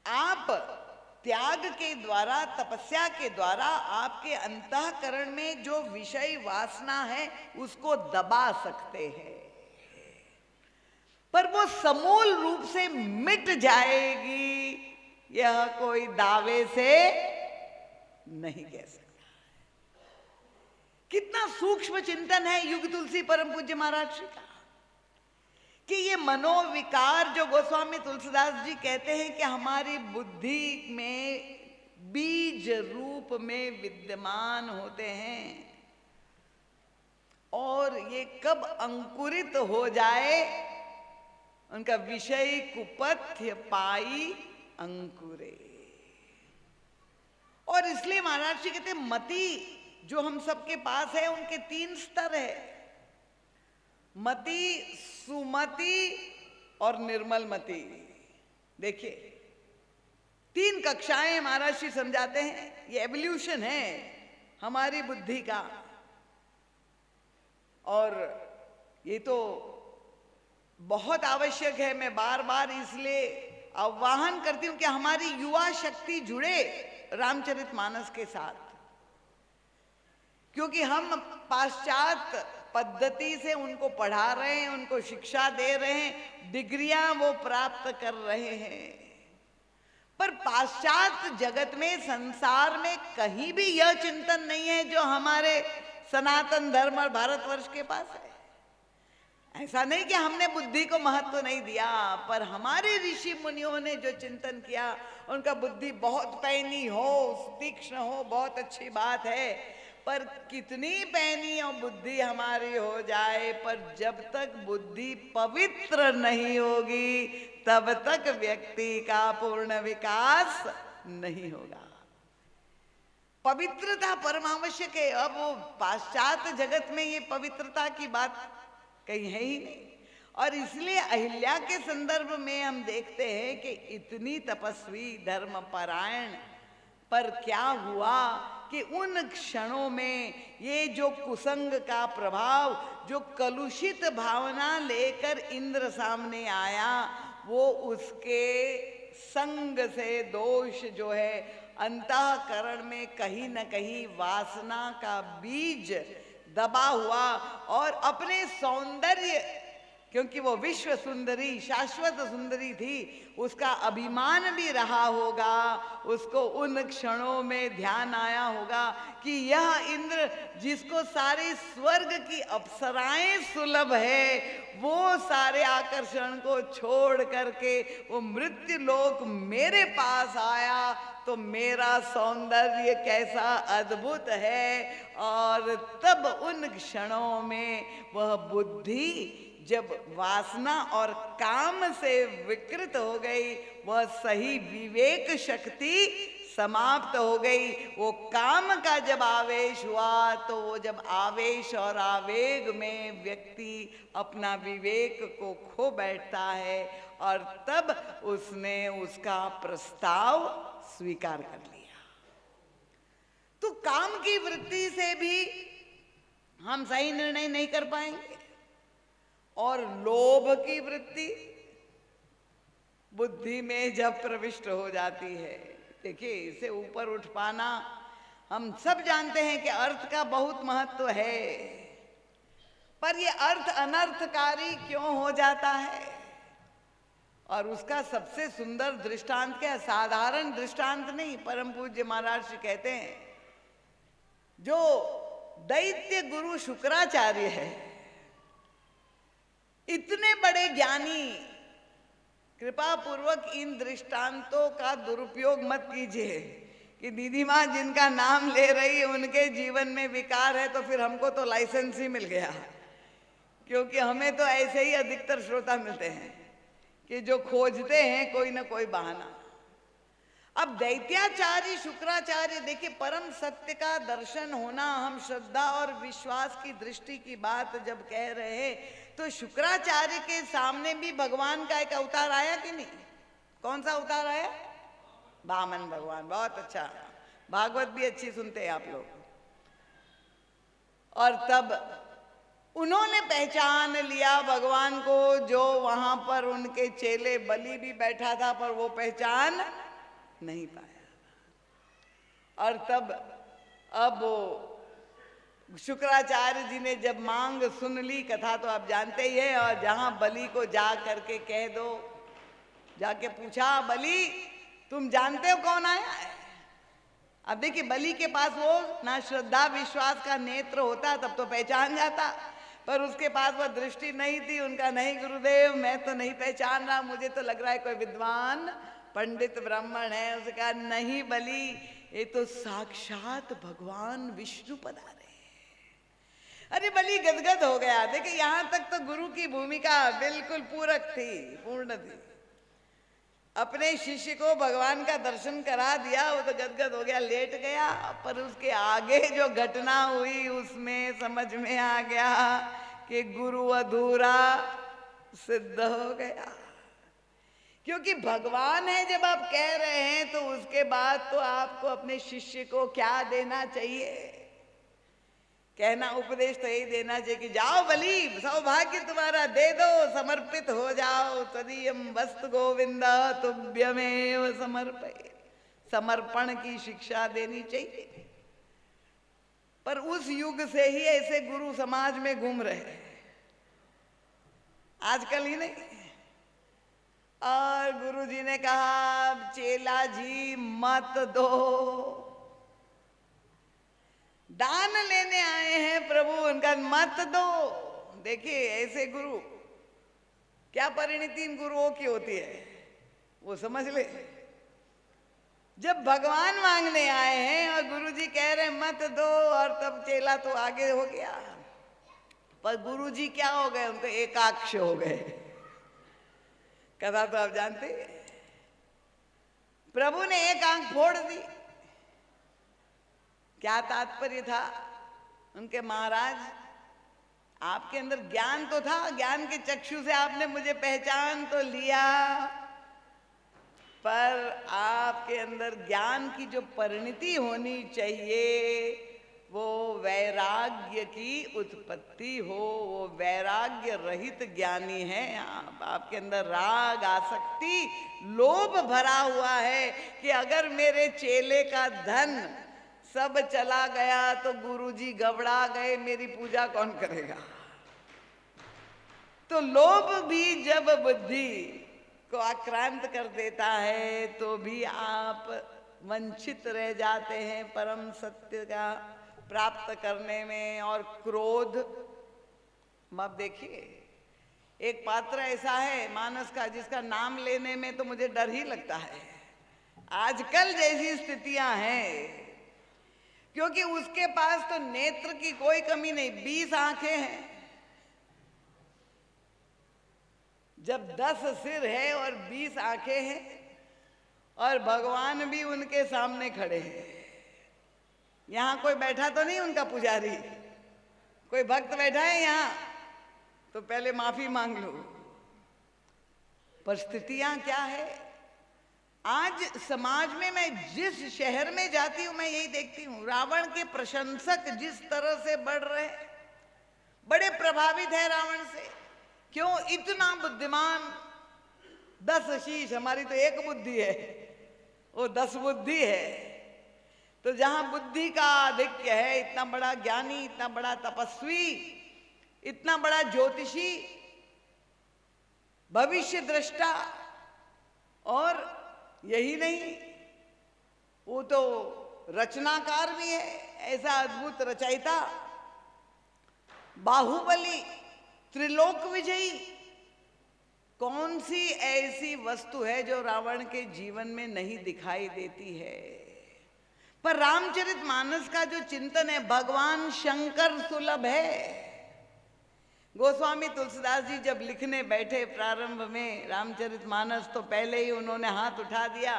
आप त्याग के द्वारा, तपस्या के द्वारा आपके अंतःकरण में जो विषय वासना है उसको दबा सकते हैं, पर वो समूल रूप से मिट जाएगी, यह कोई दावे से नहीं कह सकता। कितना सूक्ष्म चिंतन है युग तुलसी परम पूज्य महाराज श्री का, कि ये मनोविकार जो गोस्वामी तुलसीदास जी कहते हैं कि हमारी बुद्धि में बीज रूप में विद्यमान होते हैं, और ये कब अंकुरित हो जाए, उनका विषय कुपथ्य पाई अंकुरे। और इसलिए महाराज जी कहते हैं मति जो हम सबके पास है उनके 3 स्तर है, मति, सुमति और निर्मल मति। देखिए 3 कक्षाएं महाराज जी समझाते हैं, ये एवोल्यूशन है हमारी बुद्धि का। और ये तो बहुत आवश्यक है। मैं बार बार इसलिए आह्वान करती हूं कि हमारी युवा शक्ति जुड़े रामचरितमानस के साथ, क्योंकि हम पाश्चात्य पद्धति से उनको पढ़ा रहे हैं, उनको शिक्षा दे रहे हैं, डिग्रियां वो प्राप्त कर रहे हैं, पर पाश्चात्य जगत में, संसार में कहीं भी यह चिंतन नहीं है जो हमारे सनातन धर्म और भारतवर्ष के पास है। ऐसा नहीं कि हमने बुद्धि को महत्व नहीं दिया, पर हमारे ऋषि मुनियों ने जो चिंतन किया, उनका बुद्धि बहुत पैनी हो, तीक्ष्ण हो, बहुत अच्छी बात है, पर कितनी पैनी और बुद्धि हमारी हो जाए, पर जब तक बुद्धि पवित्र नहीं होगी तब तक व्यक्ति का पूर्ण विकास नहीं होगा। पवित्रता परमावश्यक है। अब वो पाश्चात्य जगत में ये पवित्रता की बात कहीं है ही नहीं, और इसलिए अहिल्या के संदर्भ में हम देखते हैं कि इतनी तपस्वी धर्मपरायण, पर क्या हुआ कि उन क्षणों में ये जो कुसंग का प्रभाव, जो कलुषित भावना लेकर इंद्र सामने आया, वो उसके संग से दोष जो है अंतःकरण में कहीं न कहीं वासना का बीज दबा हुआ, और अपने सौंदर्य, क्योंकि वो विश्व सुंदरी, शाश्वत सुंदरी थी, उसका अभिमान भी रहा होगा, उसको उन क्षणों में ध्यान आया होगा कि यह इंद्र जिसको सारे स्वर्ग की अप्सराएं सुलभ है, वो सारे आकर्षण को छोड़ करके वो मृत्यु लोक मेरे पास आया, तो मेरा सौंदर्य कैसा अद्भुत है। और तब उन क्षणों में वह बुद्धि जब वासना और काम से विकृत हो गई, वह सही विवेक शक्ति समाप्त हो गई। वो काम का जब आवेश हुआ, तो वो जब आवेश और आवेग में व्यक्ति अपना विवेक को खो बैठता है, और तब उसने उसका प्रस्ताव स्वीकार कर लिया। तो काम की वृत्ति से भी हम सही निर्णय नहीं कर पाएंगे, और लोभ की वृत्ति बुद्धि में जब प्रविष्ट हो जाती है, देखिए इसे ऊपर उठ पाना, हम सब जानते हैं कि अर्थ का बहुत महत्व है, पर ये अर्थ अनर्थकारी क्यों हो जाता है? और उसका सबसे सुंदर दृष्टांत क्या है? साधारण दृष्टांत नहीं, परम पूज्य महाराज जी कहते हैं, जो दैत्य गुरु शुक्राचार्य है, इतने बड़े ज्ञानी, कृपा पूर्वक इन दृष्टांतों का दुरुपयोग मत कीजिए कि दीदी माँ जिनका नाम ले रही है उनके जीवन में विकार है, तो फिर हमको तो लाइसेंस ही मिल गया, क्योंकि हमें तो ऐसे ही अधिकतर श्रोता मिलते हैं कि जो खोजते हैं कोई ना कोई बहाना। अब दैत्याचार्य शुक्राचार्य, देखिए परम सत्य का दर्शन होना, हम श्रद्धा और विश्वास की दृष्टि की बात जब कह रहे हैं, तो शुक्राचार्य के सामने भी भगवान का एक अवतार आया कि नहीं? कौन सा अवतार आया? वामन भगवान। बहुत अच्छा, भागवत भी अच्छी सुनते हैं आप लोग। और तब उन्होंने पहचान लिया भगवान को, जो वहां पर उनके चेले बलि भी बैठा था, पर वो पहचान नहीं पाया। और तब अब शुक्राचार्य जी ने जब मांग सुन ली, कथा तो आप जानते ही है, और जहां बलि को जा करके कह दो, जाके पूछा, बलि तुम जानते हो कौन आया है? अब देखिए बलि के पास वो ना श्रद्धा विश्वास का नेत्र होता, तब तो पहचान जाता, पर उसके पास वह दृष्टि नहीं थी। उनका, नहीं गुरुदेव मैं तो नहीं पहचान रहा, मुझे तो लग रहा है कोई विद्वान पंडित ब्राह्मण है। उसने कहा, नहीं बलि, ये तो साक्षात भगवान विष्णु पधारे। अरे बलि गदगद हो गया। देखिए यहां तक तो गुरु की भूमिका बिल्कुल पूरक थी, पूर्ण थी। अपने शिष्य को भगवान का दर्शन करा दिया, वो तो गदगद हो गया, लेट गया, पर उसके आगे जो घटना हुई उसमें समझ में आ गया कि गुरु अधूरा सिद्ध हो गया। क्योंकि भगवान है जब आप कह रहे हैं, तो उसके बाद तो आपको अपने शिष्य को क्या देना चाहिए? कहना उपदेश तो यही देना चाहिए कि जाओ बलि, सौभाग्य तुम्हारा, दे दो, समर्पित हो जाओ। तदीयम वस्तु गोविंद तुभ्यमेव समर्पये। समर्पण की शिक्षा देनी चाहिए। पर उस युग से ही ऐसे गुरु समाज में घूम रहे हैं, आजकल ही नहीं। और गुरुजी ने कहा चेला जी मत दो, दान लेने आए हैं प्रभु, उनका मत दो। देखिए ऐसे गुरु, क्या परिणति इन गुरुओं की होती है वो समझ ले। जब भगवान मांगने आए हैं और गुरुजी कह रहे मत दो, और तब चेला तो आगे हो गया। पर गुरुजी क्या हो गए, उनको एकाक्ष हो गए। कथा तो आप जानते हैं, प्रभु ने एक आंख फोड़ दी। क्या तात्पर्य था उनके, महाराज आपके अंदर ज्ञान तो था, ज्ञान के चक्षु से आपने मुझे पहचान तो लिया, पर आपके अंदर ज्ञान की जो परिणति होनी चाहिए वो वैराग्य की उत्पत्ति हो, वो वैराग्य रहित ज्ञानी है आप। आपके अंदर राग, आसक्ति, लोभ भरा हुआ है कि अगर मेरे चेले का धन सब चला गया तो गुरुजी घबरा गए, मेरी पूजा कौन करेगा। तो लोभ भी जब बुद्धि को आक्रांत कर देता है तो भी आप वंचित रह जाते हैं परम सत्य का प्राप्त करने में। और क्रोध, अब देखिए एक पात्र ऐसा है मानस का जिसका नाम लेने में तो मुझे डर ही लगता है, आजकल जैसी स्थितियां हैं, क्योंकि उसके पास तो नेत्र की कोई कमी नहीं, 20 आंखें हैं। जब 10 सिर है और 20 आंखें हैं और भगवान भी उनके सामने खड़े हैं। यहां कोई बैठा तो नहीं उनका पुजारी, कोई भक्त बैठा है यहां तो पहले माफी मांग लो। परिस्थितियां क्या है आज समाज में, मैं जिस शहर में जाती हूं मैं यही देखती हूं, रावण के प्रशंसक जिस तरह से बढ़ रहे हैं, बड़े प्रभावित है रावण से। क्यों, इतना बुद्धिमान, 10 शीश, हमारी तो एक बुद्धि है, वो 10 बुद्धि है। तो जहां बुद्धि का आधिक्य है, इतना बड़ा ज्ञानी, इतना बड़ा तपस्वी, इतना बड़ा ज्योतिषी, भविष्य दृष्टा, और यही नहीं वो तो रचनाकार भी है, ऐसा अद्भुत रचयिता, बाहुबली, त्रिलोक विजयी। कौन सी ऐसी वस्तु है जो रावण के जीवन में नहीं दिखाई देती है। पर रामचरितमानस का जो चिंतन है भगवान शंकर सुलभ है। गोस्वामी तुलसीदास जी जब लिखने बैठे प्रारंभ में रामचरितमानस, तो पहले ही उन्होंने हाथ उठा दिया,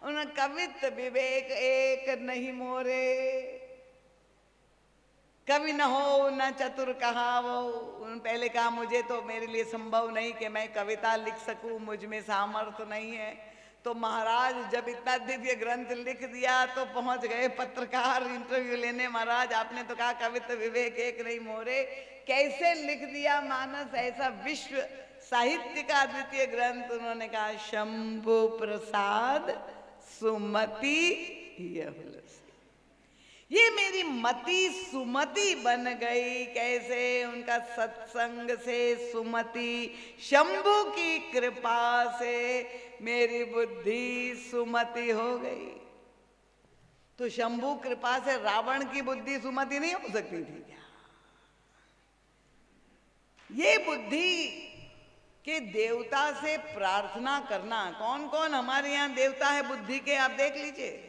उन्होंने कवित विवेक एक नहीं मोरे, कवि न हो न चतुर कहावो। उन्होंने पहले कहा मुझे तो, मेरे लिए संभव नहीं कि मैं कविता लिख सकूं, मुझ में सामर्थ्य नहीं है। तो महाराज जब इतना दिव्य ग्रंथ लिख दिया तो पहुंच गए पत्रकार इंटरव्यू लेने, महाराज आपने तो कहा कवित्व विवेक एक नहीं मोरे, कैसे लिख दिया मानस ऐसा विश्व साहित्य का अद्वितीय ग्रंथ। उन्होंने कहा शंभु प्रसाद सुमति यहुलसी, ये मेरी मति सुमति बन गई। कैसे, उनका सत्संग से सुमति, शंभु की कृपा से मेरी बुद्धि सुमति हो गई। तो शंभु कृपा से रावण की बुद्धि सुमति नहीं हो सकती थी क्या। ये बुद्धि के देवता से प्रार्थना करना, कौन कौन हमारे यहाँ देवता है बुद्धि के, आप देख लीजिए।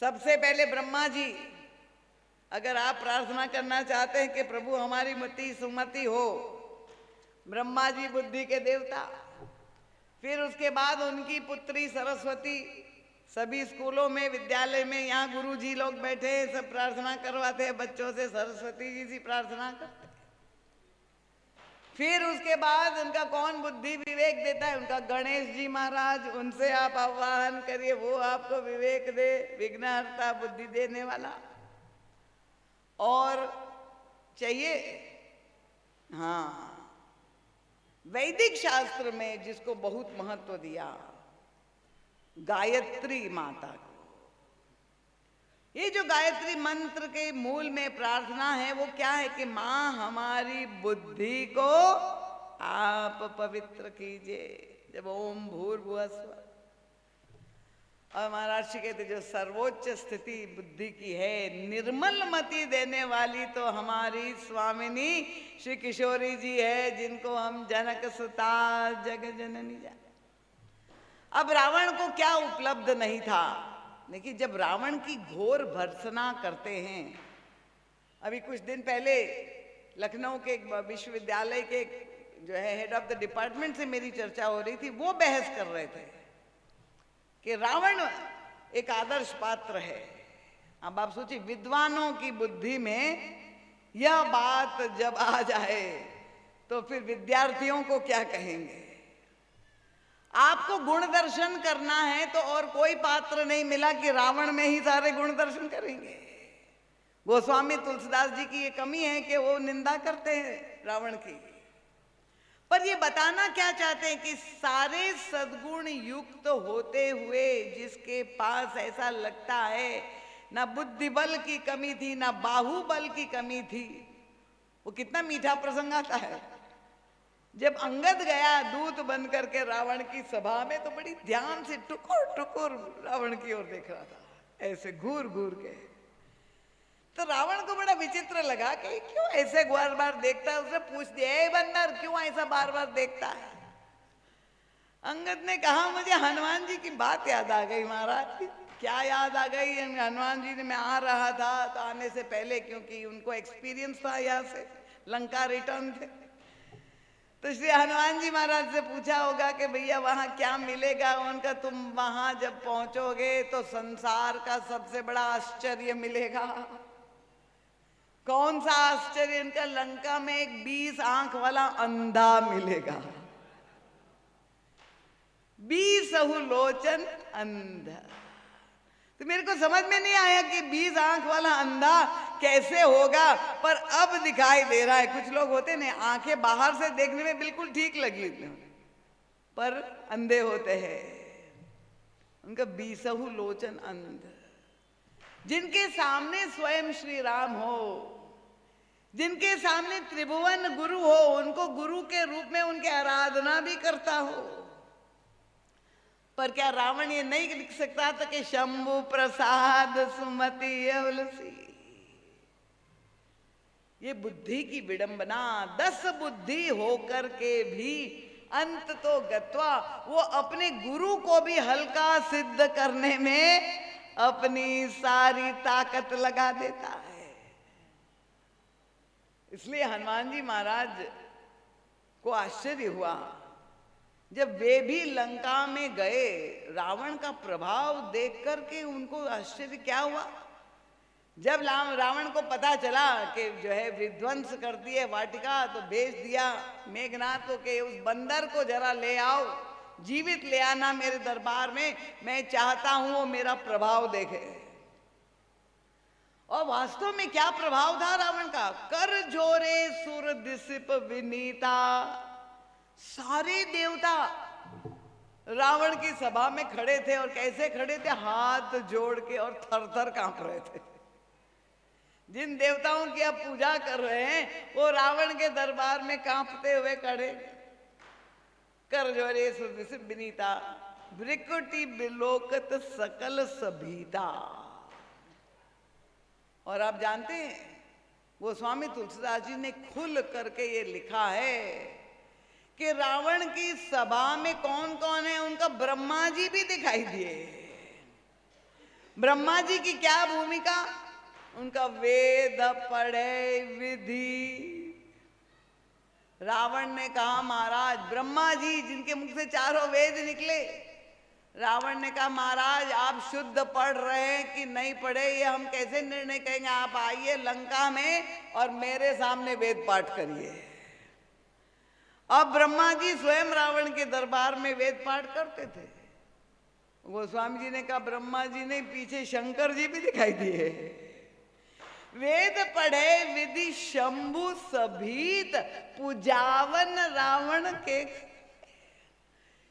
सबसे पहले ब्रह्मा जी, अगर आप प्रार्थना करना चाहते हैं कि प्रभु हमारी मति सुमति हो, ब्रह्मा जी बुद्धि के देवता। फिर उसके बाद उनकी पुत्री सरस्वती, सभी स्कूलों में, विद्यालय में, यहाँ गुरु जी लोग बैठे हैं, सब प्रार्थना करवाते हैं बच्चों से, सरस्वती जी से प्रार्थना करते हैं। फिर उसके बाद उनका कौन बुद्धि विवेक देता है, उनका गणेश जी महाराज, उनसे आप आह्वान करिए, वो आपको विवेक दे, विघ्नहर्ता, बुद्धि देने वाला। और चाहिए, हाँ, वैदिक शास्त्र में जिसको बहुत महत्व दिया, गायत्री माता को। ये जो गायत्री मंत्र के मूल में प्रार्थना है वो क्या है कि माँ हमारी बुद्धि को आप पवित्र कीजिए। जब ओम भूर्भुवः स्वः, और महाराज जी कहते जो सर्वोच्च स्थिति बुद्धि की है, निर्मल मति देने वाली तो हमारी स्वामिनी श्री किशोरी जी है, जिनको हम जनक सुता जग जननी जाने। अब रावण को क्या उपलब्ध नहीं था, देखिए जब रावण की घोर भर्त्सना करते हैं, अभी कुछ दिन पहले लखनऊ के एक विश्वविद्यालय के जो है हेड ऑफ द डिपार्टमेंट से मेरी चर्चा हो रही थी, वो बहस कर रहे थे कि रावण एक आदर्श पात्र है। अब आप सोचिए, विद्वानों की बुद्धि में यह बात जब आ जाए तो फिर विद्यार्थियों को क्या कहेंगे। आपको गुण दर्शन करना है तो और कोई पात्र नहीं मिला कि रावण में ही सारे गुण दर्शन करेंगे। गोस्वामी तुलसीदास जी की ये कमी है कि वो निंदा करते हैं रावण की, पर ये बताना क्या चाहते हैं कि सारे सद्गुण युक्त होते हुए जिसके पास ऐसा लगता है ना बुद्धि बल की कमी थी ना बाहुबल की कमी थी, वो कितना मीठा प्रसंग आता है। जब अंगद गया दूत बन करके रावण की सभा में, तो बड़ी ध्यान से टुकुर टुकुर रावण की ओर देख रहा था, ऐसे घूर घूर के। तो रावण को बड़ा विचित्र लगा कि क्यों ऐसे बार बार देखता है। उसने पूछ दिया, ए बंदर क्यों ऐसा बार बार देखता है। अंगद ने कहा, मुझे हनुमान जी की बात याद आ गई महाराज। क्या याद आ गई? हनुमान जी ने, मैं आ रहा था तो आने से पहले, क्योंकि उनको एक्सपीरियंस था यहाँ से, लंका रिटर्न थे, तो इसलिए हनुमान जी महाराज से पूछा होगा कि भैया वहां क्या मिलेगा। उनका, तुम वहां जब पहुंचोगे तो संसार का सबसे बड़ा आश्चर्य मिलेगा। कौन सा आश्चर्य? इनका, लंका में एक 20 आंख वाला अंधा मिलेगा। 20 लोचन अंधा। तो मेरे को समझ में नहीं आया कि 20 आंख वाला अंधा कैसे होगा, पर अब दिखाई दे रहा है। कुछ लोग होते ना, आंखें बाहर से देखने में बिल्कुल ठीक लगी पर अंधे होते हैं। उनका 20 लोचन अंध, जिनके सामने स्वयं श्री राम हो, जिनके सामने त्रिभुवन गुरु हो, उनको गुरु के रूप में उनकी आराधना भी करता हो। पर क्या रावण ये नहीं लिख सकता था कि शंभु प्रसाद सुमति अवलसी? ये बुद्धि की विडंबना। 10 बुद्धि होकर के भी अंत तो गत्वा, वो अपने गुरु को भी हल्का सिद्ध करने में अपनी सारी ताकत लगा देता है। इसलिए हनुमान जी महाराज को आश्चर्य हुआ जब वे भी लंका में गए। रावण का प्रभाव देख करके उनको आश्चर्य क्या हुआ। जब रावण को पता चला कि जो है विध्वंस करती है वाटिका, तो भेज दिया मेघनाथ को कि उस बंदर को जरा ले आओ, जीवित ले आना मेरे दरबार में, मैं चाहता हूं वो मेरा प्रभाव देखे। और वास्तव में क्या प्रभाव था रावण का। कर जोरे सुर दिसिप विनीता। सारे देवता रावण की सभा में खड़े थे, और कैसे खड़े थे? हाथ जोड़ के और थर थर कांप रहे थे। जिन देवताओं की आप पूजा कर रहे हैं वो रावण के दरबार में कांपते हुए खड़े। कर जोरे सुर दिसिप विनीता, भृकुटी बिलोकत सकल सभीता। और आप जानते हैं वो स्वामी तुलसीदास जी ने खुल करके ये लिखा है कि रावण की सभा में कौन कौन है। उनका ब्रह्मा जी भी दिखाई दिए। ब्रह्मा जी की क्या भूमिका? उनका वेद पढ़े विधि। रावण ने कहा, महाराज, ब्रह्मा जी जिनके मुख से चारों वेद निकले, रावण ने कहा, महाराज आप शुद्ध पढ़ रहे हैं कि नहीं पढ़े ये हम कैसे निर्णय करेंगे। आप आइए लंका में और मेरे सामने वेद पाठ करिए। अब ब्रह्मा जी स्वयं रावण के दरबार में वेद पाठ करते थे। गोस्वामी जी ने कहा, ब्रह्मा जी ने, पीछे शंकर जी भी दिखाई दिए। वेद पढ़े विधि शंभु सभीत पूजावन रावण के।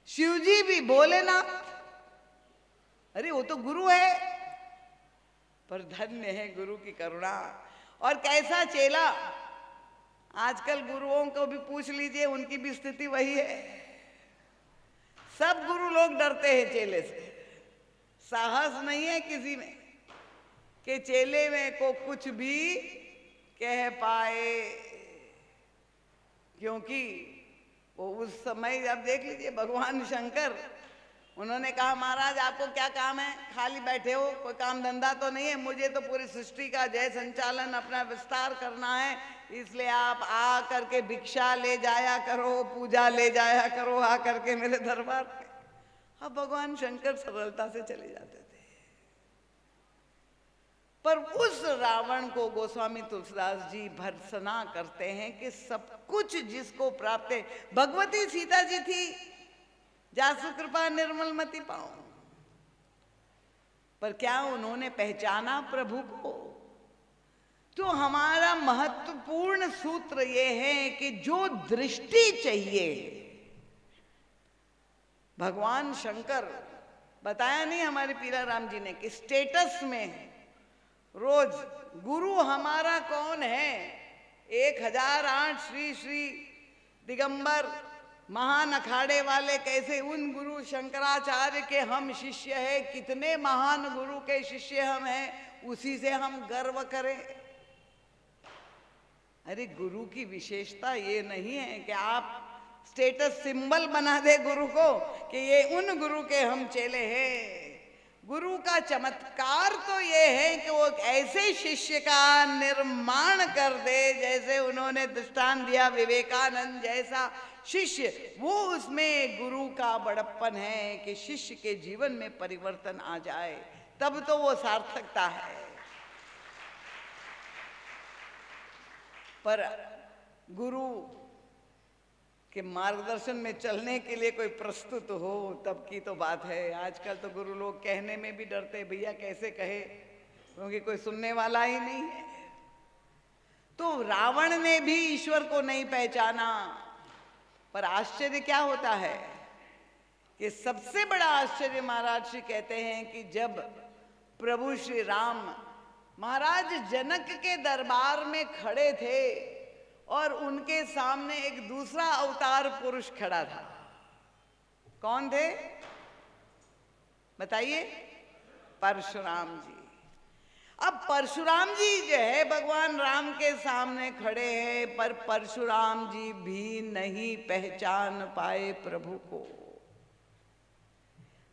शिवजी भी भोलेनाथ, अरे वो तो गुरु है, पर धन्य है गुरु की करुणा। और कैसा चेला, आजकल गुरुओं को भी पूछ लीजिए, उनकी भी स्थिति वही है। सब गुरु लोग डरते हैं चेले से, साहस नहीं है किसी में कि चेले में को कुछ भी कह पाए, क्योंकि वो उस समय, अब देख लीजिए भगवान शंकर, उन्होंने कहा महाराज आपको क्या काम है, खाली बैठे हो, कोई काम धंधा तो नहीं है, मुझे तो पूरी सृष्टि का जय संचालन अपना विस्तार करना है, इसलिए आप आ करके भिक्षा ले जाया करो, पूजा ले जाया करो आ करके मेरे दरबार पे। अब भगवान शंकर सरलता से चले जाते थे। पर उस रावण को गोस्वामी तुलसीदास जी भर्त्सना करते हैं कि सब कुछ जिसको प्राप्त है, भगवती सीता जी थी, जासु कृपा निर्मल मति पाओ, पर क्या उन्होंने पहचाना प्रभु को? तो हमारा महत्वपूर्ण सूत्र ये है कि जो दृष्टि चाहिए, भगवान शंकर, बताया नहीं हमारे पीला राम जी ने कि स्टेटस में रोज गुरु हमारा कौन है, 1008 श्री श्री दिगंबर महान अखाड़े वाले कैसे उन गुरु शंकराचार्य के हम शिष्य हैं, कितने महान गुरु के शिष्य हम हैं, उसी से हम गर्व करें। अरे गुरु की विशेषता ये नहीं है कि आप स्टेटस सिंबल बना दे गुरु को कि ये उन गुरु के हम चेले हैं। गुरु का चमत्कार तो ये है कि वो ऐसे शिष्य का निर्माण कर दे, जैसे उन्होंने दृष्टांत दिया विवेकानंद जैसा शिष्य, वो उसमें गुरु का बड़प्पन है कि शिष्य के जीवन में परिवर्तन आ जाए, तब तो वो सार्थकता है। पर गुरु के मार्गदर्शन में चलने के लिए कोई प्रस्तुत हो तब की तो बात है। आजकल तो गुरु लोग कहने में भी डरते, भैया कैसे कहे, क्योंकि कोई सुनने वाला ही नहीं है। तो रावण ने भी ईश्वर को नहीं पहचाना, पर आश्चर्य क्या होता है कि सबसे बड़ा आश्चर्य महाराज श्री कहते हैं कि जब प्रभु श्री राम महाराज जनक के दरबार में खड़े थे और उनके सामने एक दूसरा अवतार पुरुष खड़ा था। कौन थे बताइए? परशुराम जी। अब परशुराम जी जो है भगवान राम के सामने खड़े हैं, पर परशुराम जी भी नहीं पहचान पाए प्रभु को।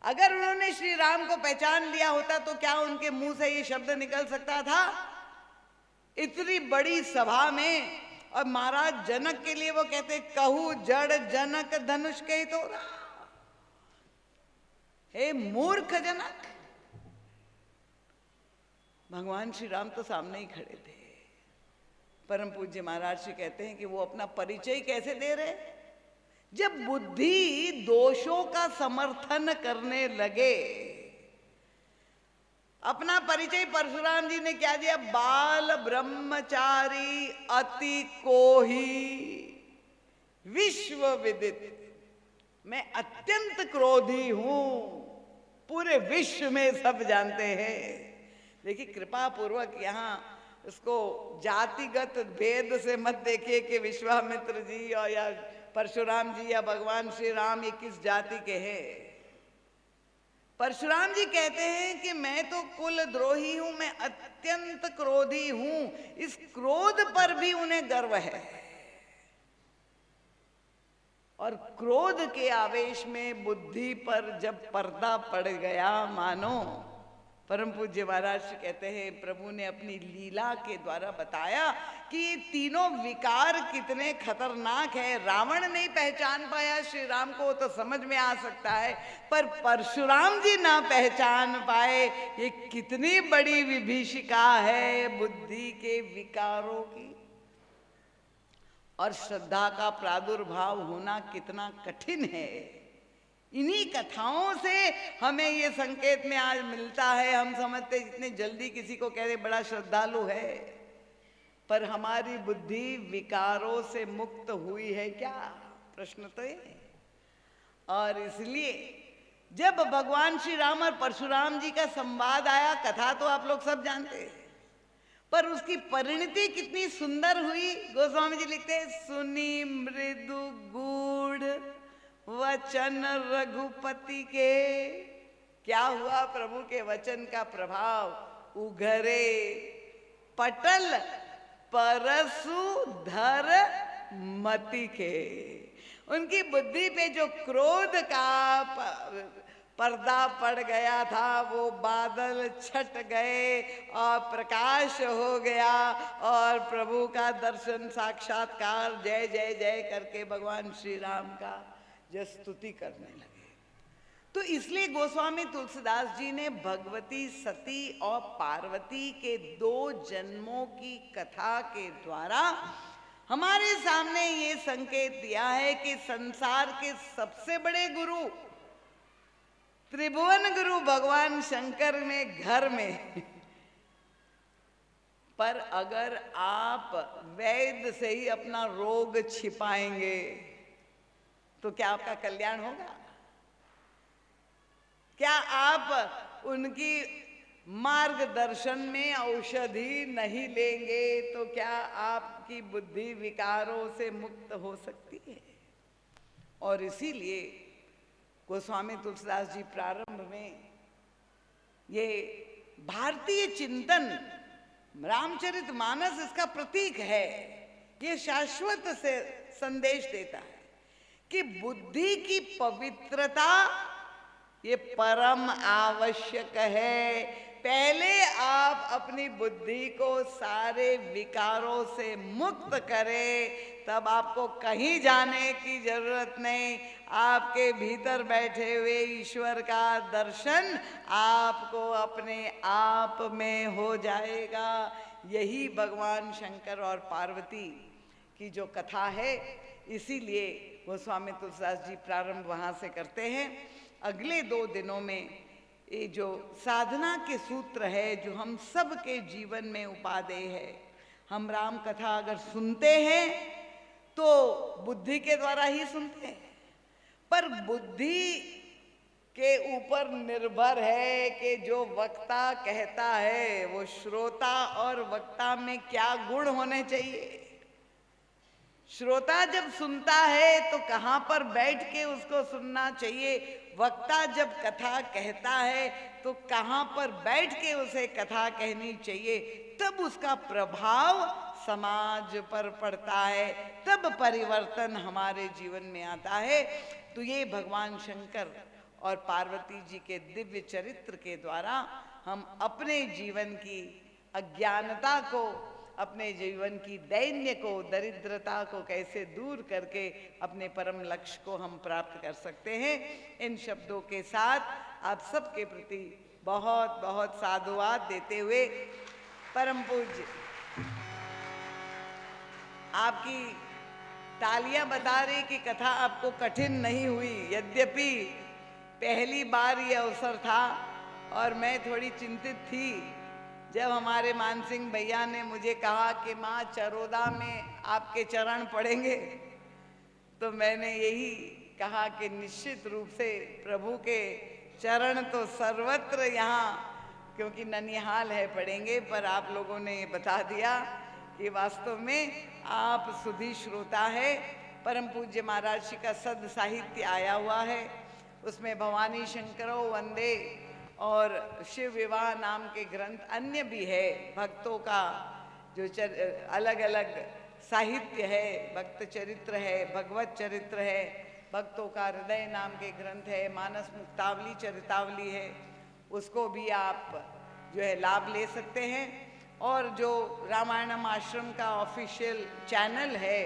अगर उन्होंने श्री राम को पहचान लिया होता तो क्या उनके मुंह से ये शब्द निकल सकता था? इतनी बड़ी सभा में, और महाराज जनक के लिए वो कहते कहू जड़ जनक धनुष के ही तोड़ा। हे मूर्ख जनक, भगवान श्री राम तो सामने ही खड़े थे। परम पूज्य महाराज जी कहते हैं कि वो अपना परिचय कैसे दे रहे? जब बुद्धि दोषों का समर्थन करने लगे। अपना परिचय परशुराम जी ने क्या दिया? बाल ब्रह्मचारी अति कोही विश्व विदित, मैं अत्यंत क्रोधी हूं, पूरे विश्व में सब जानते हैं। देखिए कृपा पूर्वक यहाँ इसको जातिगत भेद से मत देखिए कि विश्वामित्र जी और या परशुराम जी या भगवान श्री राम ये किस जाति के हैं। परशुराम जी कहते हैं कि मैं तो कुल द्रोही हूं, मैं अत्यंत क्रोधी हूं। इस क्रोध पर भी उन्हें गर्व है, और क्रोध के आवेश में बुद्धि पर जब पर्दा पड़ गया, मानो परम पूज्य महाराज कहते हैं प्रभु ने अपनी लीला के द्वारा बताया कि ये तीनों विकार कितने खतरनाक है। रावण नहीं पहचान पाया श्री राम को तो समझ में आ सकता है, पर परशुराम जी ना पहचान पाए, ये कितनी बड़ी विभीषिका है बुद्धि के विकारों की। और श्रद्धा का प्रादुर्भाव होना कितना कठिन है। इन्हीं कथाओं से हमें ये संकेत में आज मिलता है। हम समझते जितने जल्दी किसी को कह दे बड़ा श्रद्धालु है, पर हमारी बुद्धि विकारों से मुक्त हुई है क्या? प्रश्न तो ये है। और इसलिए जब भगवान श्री राम और परशुराम जी का संवाद आया, कथा तो आप लोग सब जानते हैं, पर उसकी परिणति कितनी सुंदर हुई। गोस्वामी जी लिखते हैं, सुनी मृदु गूढ़ वचन रघुपति के। क्या हुआ? प्रभु के वचन का प्रभाव उघरे पटल परशुधर मति के। उनकी बुद्धि पे जो क्रोध का पर्दा पड़ गया था वो बादल छट गए और प्रकाश हो गया और प्रभु का दर्शन साक्षात्कार जय जय जय करके भगवान श्री राम का जो स्तुति करने लगे। तो इसलिए गोस्वामी तुलसीदास जी ने भगवती सती और पार्वती के 2 जन्मों की कथा के द्वारा हमारे सामने ये संकेत दिया है कि संसार के सबसे बड़े गुरु, त्रिभुवन गुरु भगवान शंकर में घर में पर अगर आप वैद्य से ही अपना रोग छिपाएंगे तो क्या आपका कल्याण होगा? क्या आप उनकी मार्गदर्शन में औषधि नहीं लेंगे तो क्या आपकी बुद्धि विकारों से मुक्त हो सकती है? और इसीलिए गोस्वामी तुलसीदास जी प्रारंभ में ये भारतीय चिंतन रामचरितमानस इसका प्रतीक है। ये शाश्वत से संदेश देता है कि बुद्धि की पवित्रता ये परम आवश्यक है। पहले आप अपनी बुद्धि को सारे विकारों से मुक्त करें, तब आपको कहीं जाने की जरूरत नहीं। आपके भीतर बैठे हुए ईश्वर का दर्शन आपको अपने आप में हो जाएगा। यही भगवान शंकर और पार्वती की जो कथा है, इसीलिए गोस्वामी तुलसीदास जी प्रारंभ वहाँ से करते हैं। अगले 2 दिनों में ये जो साधना के सूत्र है, जो हम सब के जीवन में उपादेय है, हम राम कथा अगर सुनते हैं तो बुद्धि के द्वारा ही सुनते हैं, पर बुद्धि के ऊपर निर्भर है कि जो वक्ता कहता है वो श्रोता और वक्ता में क्या गुण होने चाहिए। श्रोता जब सुनता है तो कहाँ पर बैठ के उसको सुनना चाहिए। वक्ता जब कथा कहता है तो कहाँ पर बैठ के उसे कथा कहनी चाहिए। तब उसका प्रभाव समाज पर पड़ता है, तब परिवर्तन हमारे जीवन में आता है। तो ये भगवान शंकर और पार्वती जी के दिव्य चरित्र के द्वारा हम अपने जीवन की अज्ञानता को, अपने जीवन की दैन्य को, दरिद्रता को कैसे दूर करके अपने परम लक्ष्य को हम प्राप्त कर सकते हैं। इन शब्दों के साथ आप सबके प्रति बहुत बहुत साधुवाद देते हुए, परम पूज्य आपकी तालियां बता रही कि कथा आपको कठिन नहीं हुई। यद्यपि पहली बार ये अवसर था और मैं थोड़ी चिंतित थी जब हमारे मान सिंह भैया ने मुझे कहा कि माँ चरोदा में आपके चरण पड़ेंगे, तो मैंने यही कहा कि निश्चित रूप से प्रभु के चरण तो सर्वत्र यहाँ, क्योंकि ननिहाल है, पड़ेंगे। पर आप लोगों ने ये बता दिया कि वास्तव में आप सुधी श्रोता है। परम पूज्य महाराज जी का सद साहित्य आया हुआ है, उसमें भवानी शंकरो वंदे और शिव विवाह नाम के ग्रंथ अन्य भी है। भक्तों का जो अलग अलग साहित्य है, भक्त चरित्र है, भगवत चरित्र है, भक्तों का हृदय नाम के ग्रंथ है, मानस मुक्तावली चरितावली है, उसको भी आप जो है लाभ ले सकते हैं। और जो रामायणम आश्रम का ऑफिशियल चैनल है,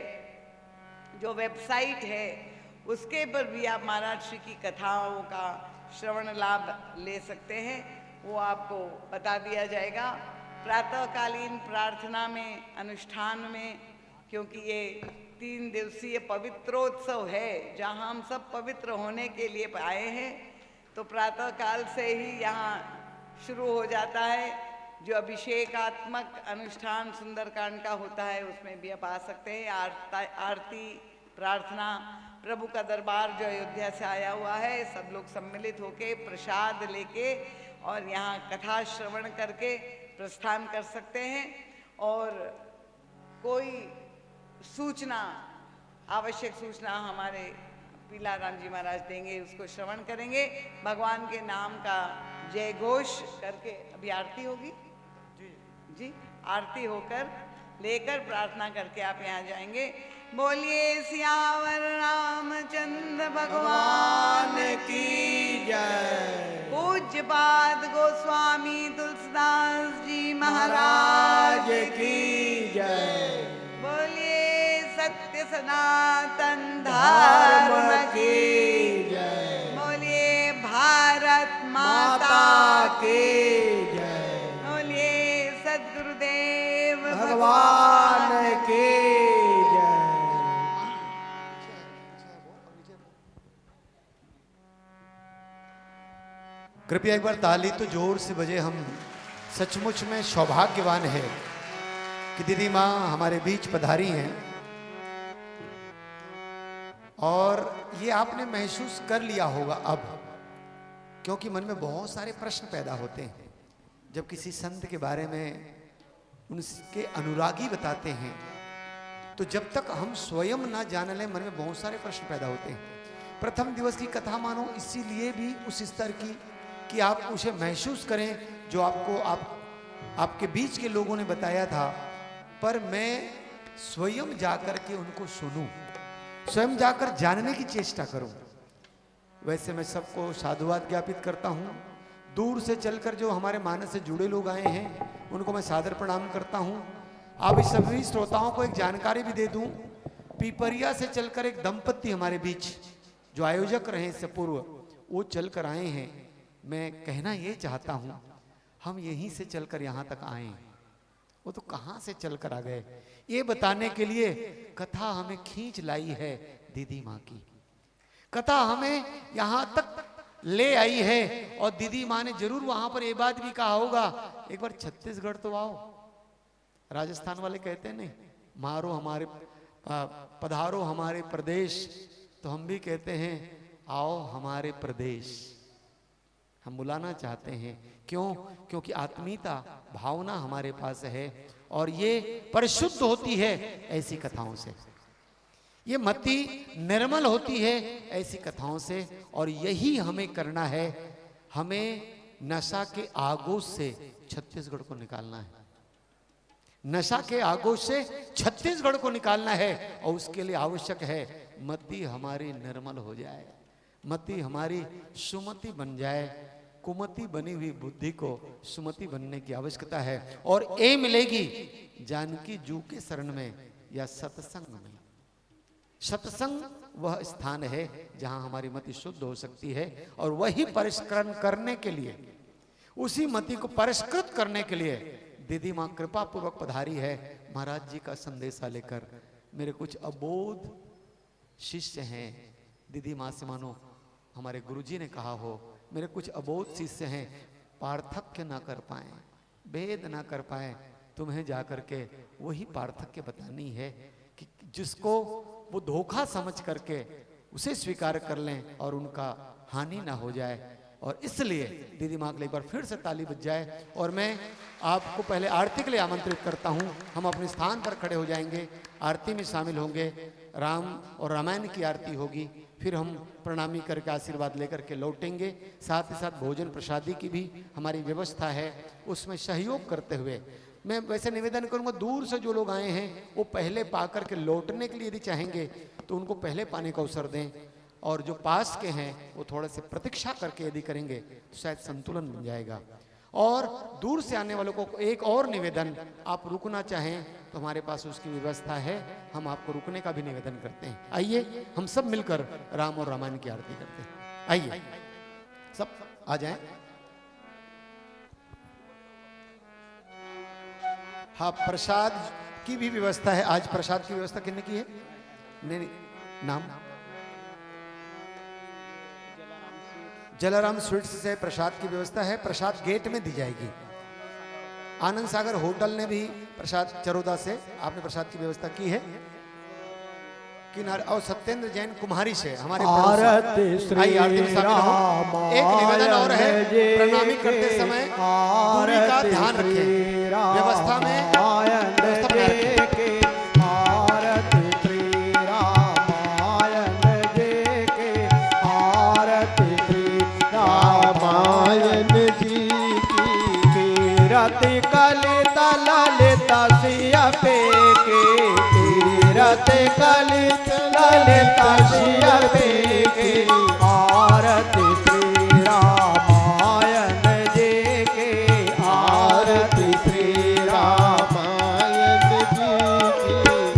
जो वेबसाइट है, उसके पर भी आप महाराज श्री की कथाओं का श्रवण लाभ ले सकते हैं। वो आपको बता दिया जाएगा। प्रातःकालीन प्रार्थना में, अनुष्ठान में, क्योंकि ये 3 दिवसीय पवित्रोत्सव है जहाँ हम सब पवित्र होने के लिए आए हैं, तो प्रातःकाल से ही यहाँ शुरू हो जाता है। जो अभिषेकात्मक अनुष्ठान सुंदरकांड का होता है उसमें भी आप आ सकते हैं। आरती प्रार्थना प्रभु का दरबार जो अयोध्या से आया हुआ है, सब लोग सम्मिलित होके प्रसाद लेके और यहाँ कथा श्रवण करके प्रस्थान कर सकते हैं। और कोई सूचना, आवश्यक सूचना हमारे पीला राम जी महाराज देंगे, उसको श्रवण करेंगे। भगवान के नाम का जय घोष करके अभी आरती होगी जी, आरती होकर लेकर प्रार्थना करके आप यहाँ जाएंगे। बोलिए सियावर रामचंद्र भगवान की जय। पूज्य पाद गोस्वामी तुलसीदास जी महाराज की जय। बोलिए सत्य सनातन धर्म की जय। बोलिए भारत माता की जय। बोलिए सद्गुरुदेव भगवान की जय। कृपया एक बार ताली तो जोर से बजे। हम सचमुच में सौभाग्यवान है कि दीदी माँ हमारे बीच पधारी हैं। और ये आपने महसूस कर लिया होगा अब, क्योंकि मन में बहुत सारे प्रश्न पैदा होते हैं जब किसी संत के बारे में उनके अनुरागी बताते हैं। तो जब तक हम स्वयं ना जान लें, मन में बहुत सारे प्रश्न पैदा होते हैं। प्रथम दिवस की कथा मानो इसीलिए भी उस स्तर की कि आप उसे महसूस करें जो आपके बीच के लोगों ने बताया था, पर मैं स्वयं जाकर के उनको सुनूं, स्वयं जाकर जानने की चेष्टा करूं। वैसे मैं सबको साधुवाद ज्ञापित करता हूं। दूर से चलकर जो हमारे मानस से जुड़े लोग आए हैं उनको मैं सादर प्रणाम करता हूं। आप इस सभी श्रोताओं को एक जानकारी भी दे दूं। पीपरिया से चलकर एक दंपत्ति हमारे बीच जो आयोजक रहे इससे पूर्व, वो चलकर आए हैं। मैं कहना ये चाहता हूं, हम यहीं से चलकर यहां तक आए, वो तो कहां से चलकर आ गए, ये बताने के लिए कथा हमें खींच लाई है। दीदी माँ की कथा हमें यहां तक ले आई है। और दीदी माँ ने जरूर वहां पर ये बात भी कहा होगा, एक बार छत्तीसगढ़ तो आओ। राजस्थान वाले कहते हैं नहीं, मारो हमारे पधारो हमारे प्रदेश, तो हम भी कहते हैं आओ हमारे प्रदेश। हम बुलाना चाहते हैं, क्यों? क्योंकि आत्मीयता भावना हमारे पास है और ये परिशुद्ध होती है ऐसी कथाओं से, ये मति निर्मल होती है ऐसी कथाओं से। और यही हमें करना है। हमें नशा के आगोश से छत्तीसगढ़ को निकालना है, नशा के आगोश से छत्तीसगढ़ को निकालना है। और उसके लिए आवश्यक है मति हमारी निर्मल हो जाए, मति हमारी सुमति बन जाए। कुमति बनी हुई बुद्धि को सुमति बनने की आवश्यकता है। और ये मिलेगी जानकी जू के शरण में या सत्संग में। सत्संग वह स्थान है जहां हमारी मति शुद्ध हो सकती है। और वही परिष्करण करने के लिए, उसी मति को परिष्कृत करने के लिए दीदी माँ कृपा पूर्वक पधारी है महाराज जी का संदेशा लेकर। मेरे कुछ अबोध शिष्य हैं, दीदी माँ से मानो हमारे गुरुजी ने कहा हो, मेरे कुछ अबोध शिष्य हैं, पार्थक्य ना कर पाए, भेद ना कर पाए। तुम्हें जाकर के वही पार्थक्य बतानी है कि जिसको वो धोखा समझ करके उसे स्वीकार कर लें और उनका हानि ना हो जाए। और इसलिए दीदी माँ के लिए एक बार फिर से ताली बज जाए। और मैं आपको पहले आरती के लिए आमंत्रित करता हूँ। हम अपने स्थान पर खड़े हो जाएंगे, आरती में शामिल होंगे। राम और रामायण की आरती होगी, फिर हम प्रणामी करके आशीर्वाद लेकर के लौटेंगे। साथ ही साथ भोजन प्रसादी की भी हमारी व्यवस्था है, उसमें सहयोग करते हुए मैं वैसे निवेदन करूंगा, दूर से जो लोग आए हैं वो पहले पा करके लौटने के लिए यदि चाहेंगे तो उनको पहले पाने का अवसर दें। और जो पास के हैं वो थोड़े से प्रतीक्षा करके यदि करेंगे तो शायद संतुलन बन जाएगा। और दूर से आने वालों को एक और निवेदन, आप रुकना चाहें तो हमारे पास उसकी व्यवस्था है, हम आपको रुकने का भी निवेदन करते हैं। आइए हम सब मिलकर राम और रामायण की आरती करते हैं। आइए सब आ जाएं। हाँ, प्रसाद की भी व्यवस्था है। आज प्रसाद की व्यवस्था किसने की है? नहीं, नाम जलाराम स्वीट्स से प्रसाद की व्यवस्था है। प्रसाद गेट में दी जाएगी। आनंद सागर होटल ने भी प्रसाद चरोदा से आपने प्रसाद की व्यवस्था की है किनारे। और सत्येंद्र जैन कुम्हारी से हमारे आरती श्री आइए आरती में शामिल हो। एक निवेदन और है, प्रणामी करते समय दूरी का ध्यान रखें, व्यवस्था में व्यवस्था बनाए रखें। आरती श्री रामायण जी के, आरती श्री रामायण जी की। कीरति कलित ललित सिया पे के, कीरति कलित ललित सिया पे के। आरती श्री रामायण जी के, आरती श्री रामायण जी की।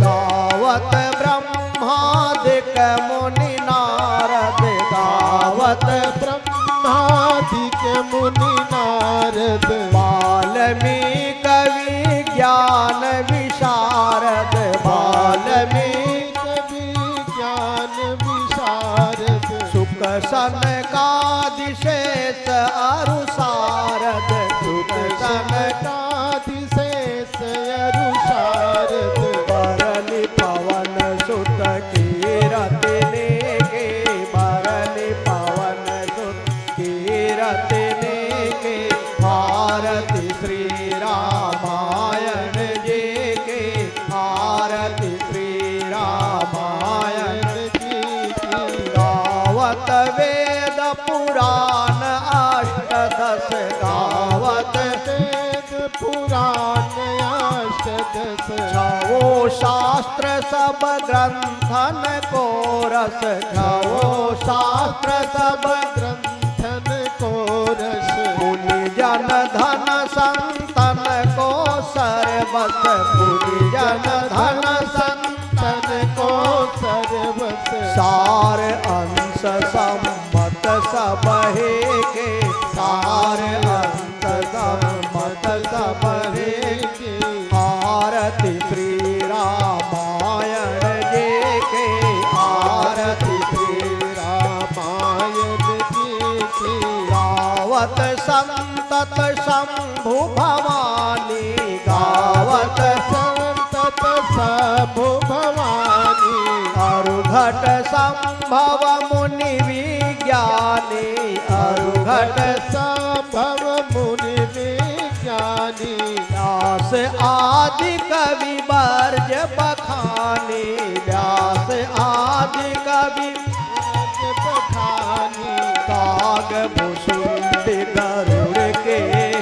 दावत ब्रह्मादिक मुनि नारद, दावत ब्रह्मादिक मुनि नारद। वाल्मीकि ज्ञान विशारद, वाल्मीकि ज्ञान विशारद। सुख सनकादिशेष अरुसारद, सुख सनकादिशेष अरुसारद। बरली पवन सुत कीरति नेके, बरली पवन सुत कीरति नेके। आरती श्री रामायण जी के, आरती श्री रामायण जी की। गावत वेद पुराण अष्टदश, गावत वेद पुराण अष्टदश। छवो शास्त्र सब ग्रंथन को रस, छवो शास्त्र सब ग्रंथन को रस। मुनि जन धन संतन को सर्वस, मुनि जन धन संतन को सर्वस। सार अंश सम्मत सब हे के, सार अंश सम्मत सब हे के। आरती श्री रामायण जी के, आरती श्री रामायण जी की। गावत संतत शंभु भवानी, गावत संतत शंभु भवानी। अरुघट संभव मुनि विज्ञानी, अरुघट संभव मुनि विज्ञानी। व्यास आदि कवि वर्ज बखानी, व्यास आदि कवि वर्ज बखानी। काग भुसुंडी गरुड़ के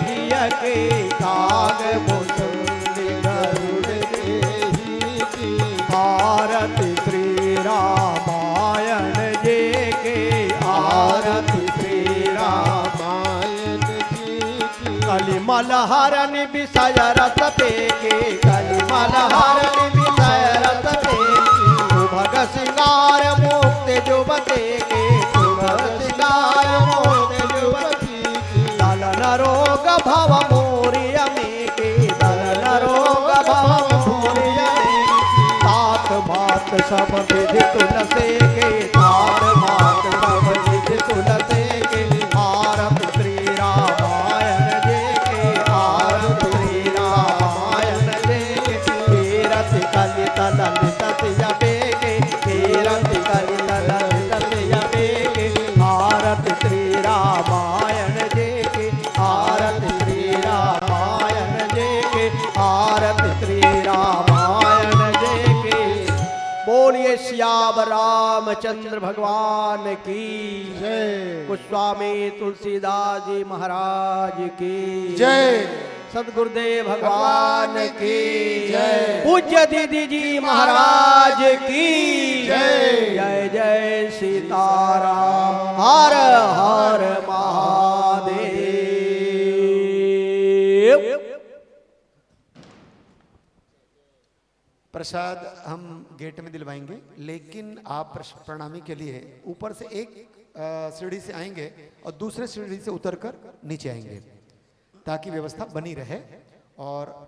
हिय के, काग भुसुंडी गरुड़ के ही की। आरती श्री रामायण जी के, आरती श्री रामायण जी की। कलिमल हरण विषय रस पे के, कलिमल हरण विषय रस पे के। सुभग सिंगार मुक्त जुबते के, सुभग सिंगार मुक्त जुबती की। दलन रोग भव मोरिय में के, दलन रोग भव मोरिय में की। तात मात सब विधि तुलसे के, तात मात सब विधि तुलसे के। आरती श्री रामायण जी के, आरती श्री रामायण जी के। कीरति कलित ललित सिया पे के, कीरति कलित ललित सिया पे के। आरती श्री रामायण जी के, आरती श्री रामायण जी के, आरती श्री रामायण जी के। बोलिए श्याम रामचंद्र भगवान की जय। गोस्वामी तुलसीदास जी महाराज की जय। सदगुरुदेव भगवान की जय। पूज्य दीदी जी महाराज की जय। जय जय सीताराम। हर हर महादेव। प्रसाद हम गेट में दिलवाएंगे, लेकिन आप प्रणामी के लिए ऊपर से एक सीढ़ी से आएंगे और दूसरे सीढ़ी से उतरकर नीचे आएंगे ताकि व्यवस्था बनी रहे। और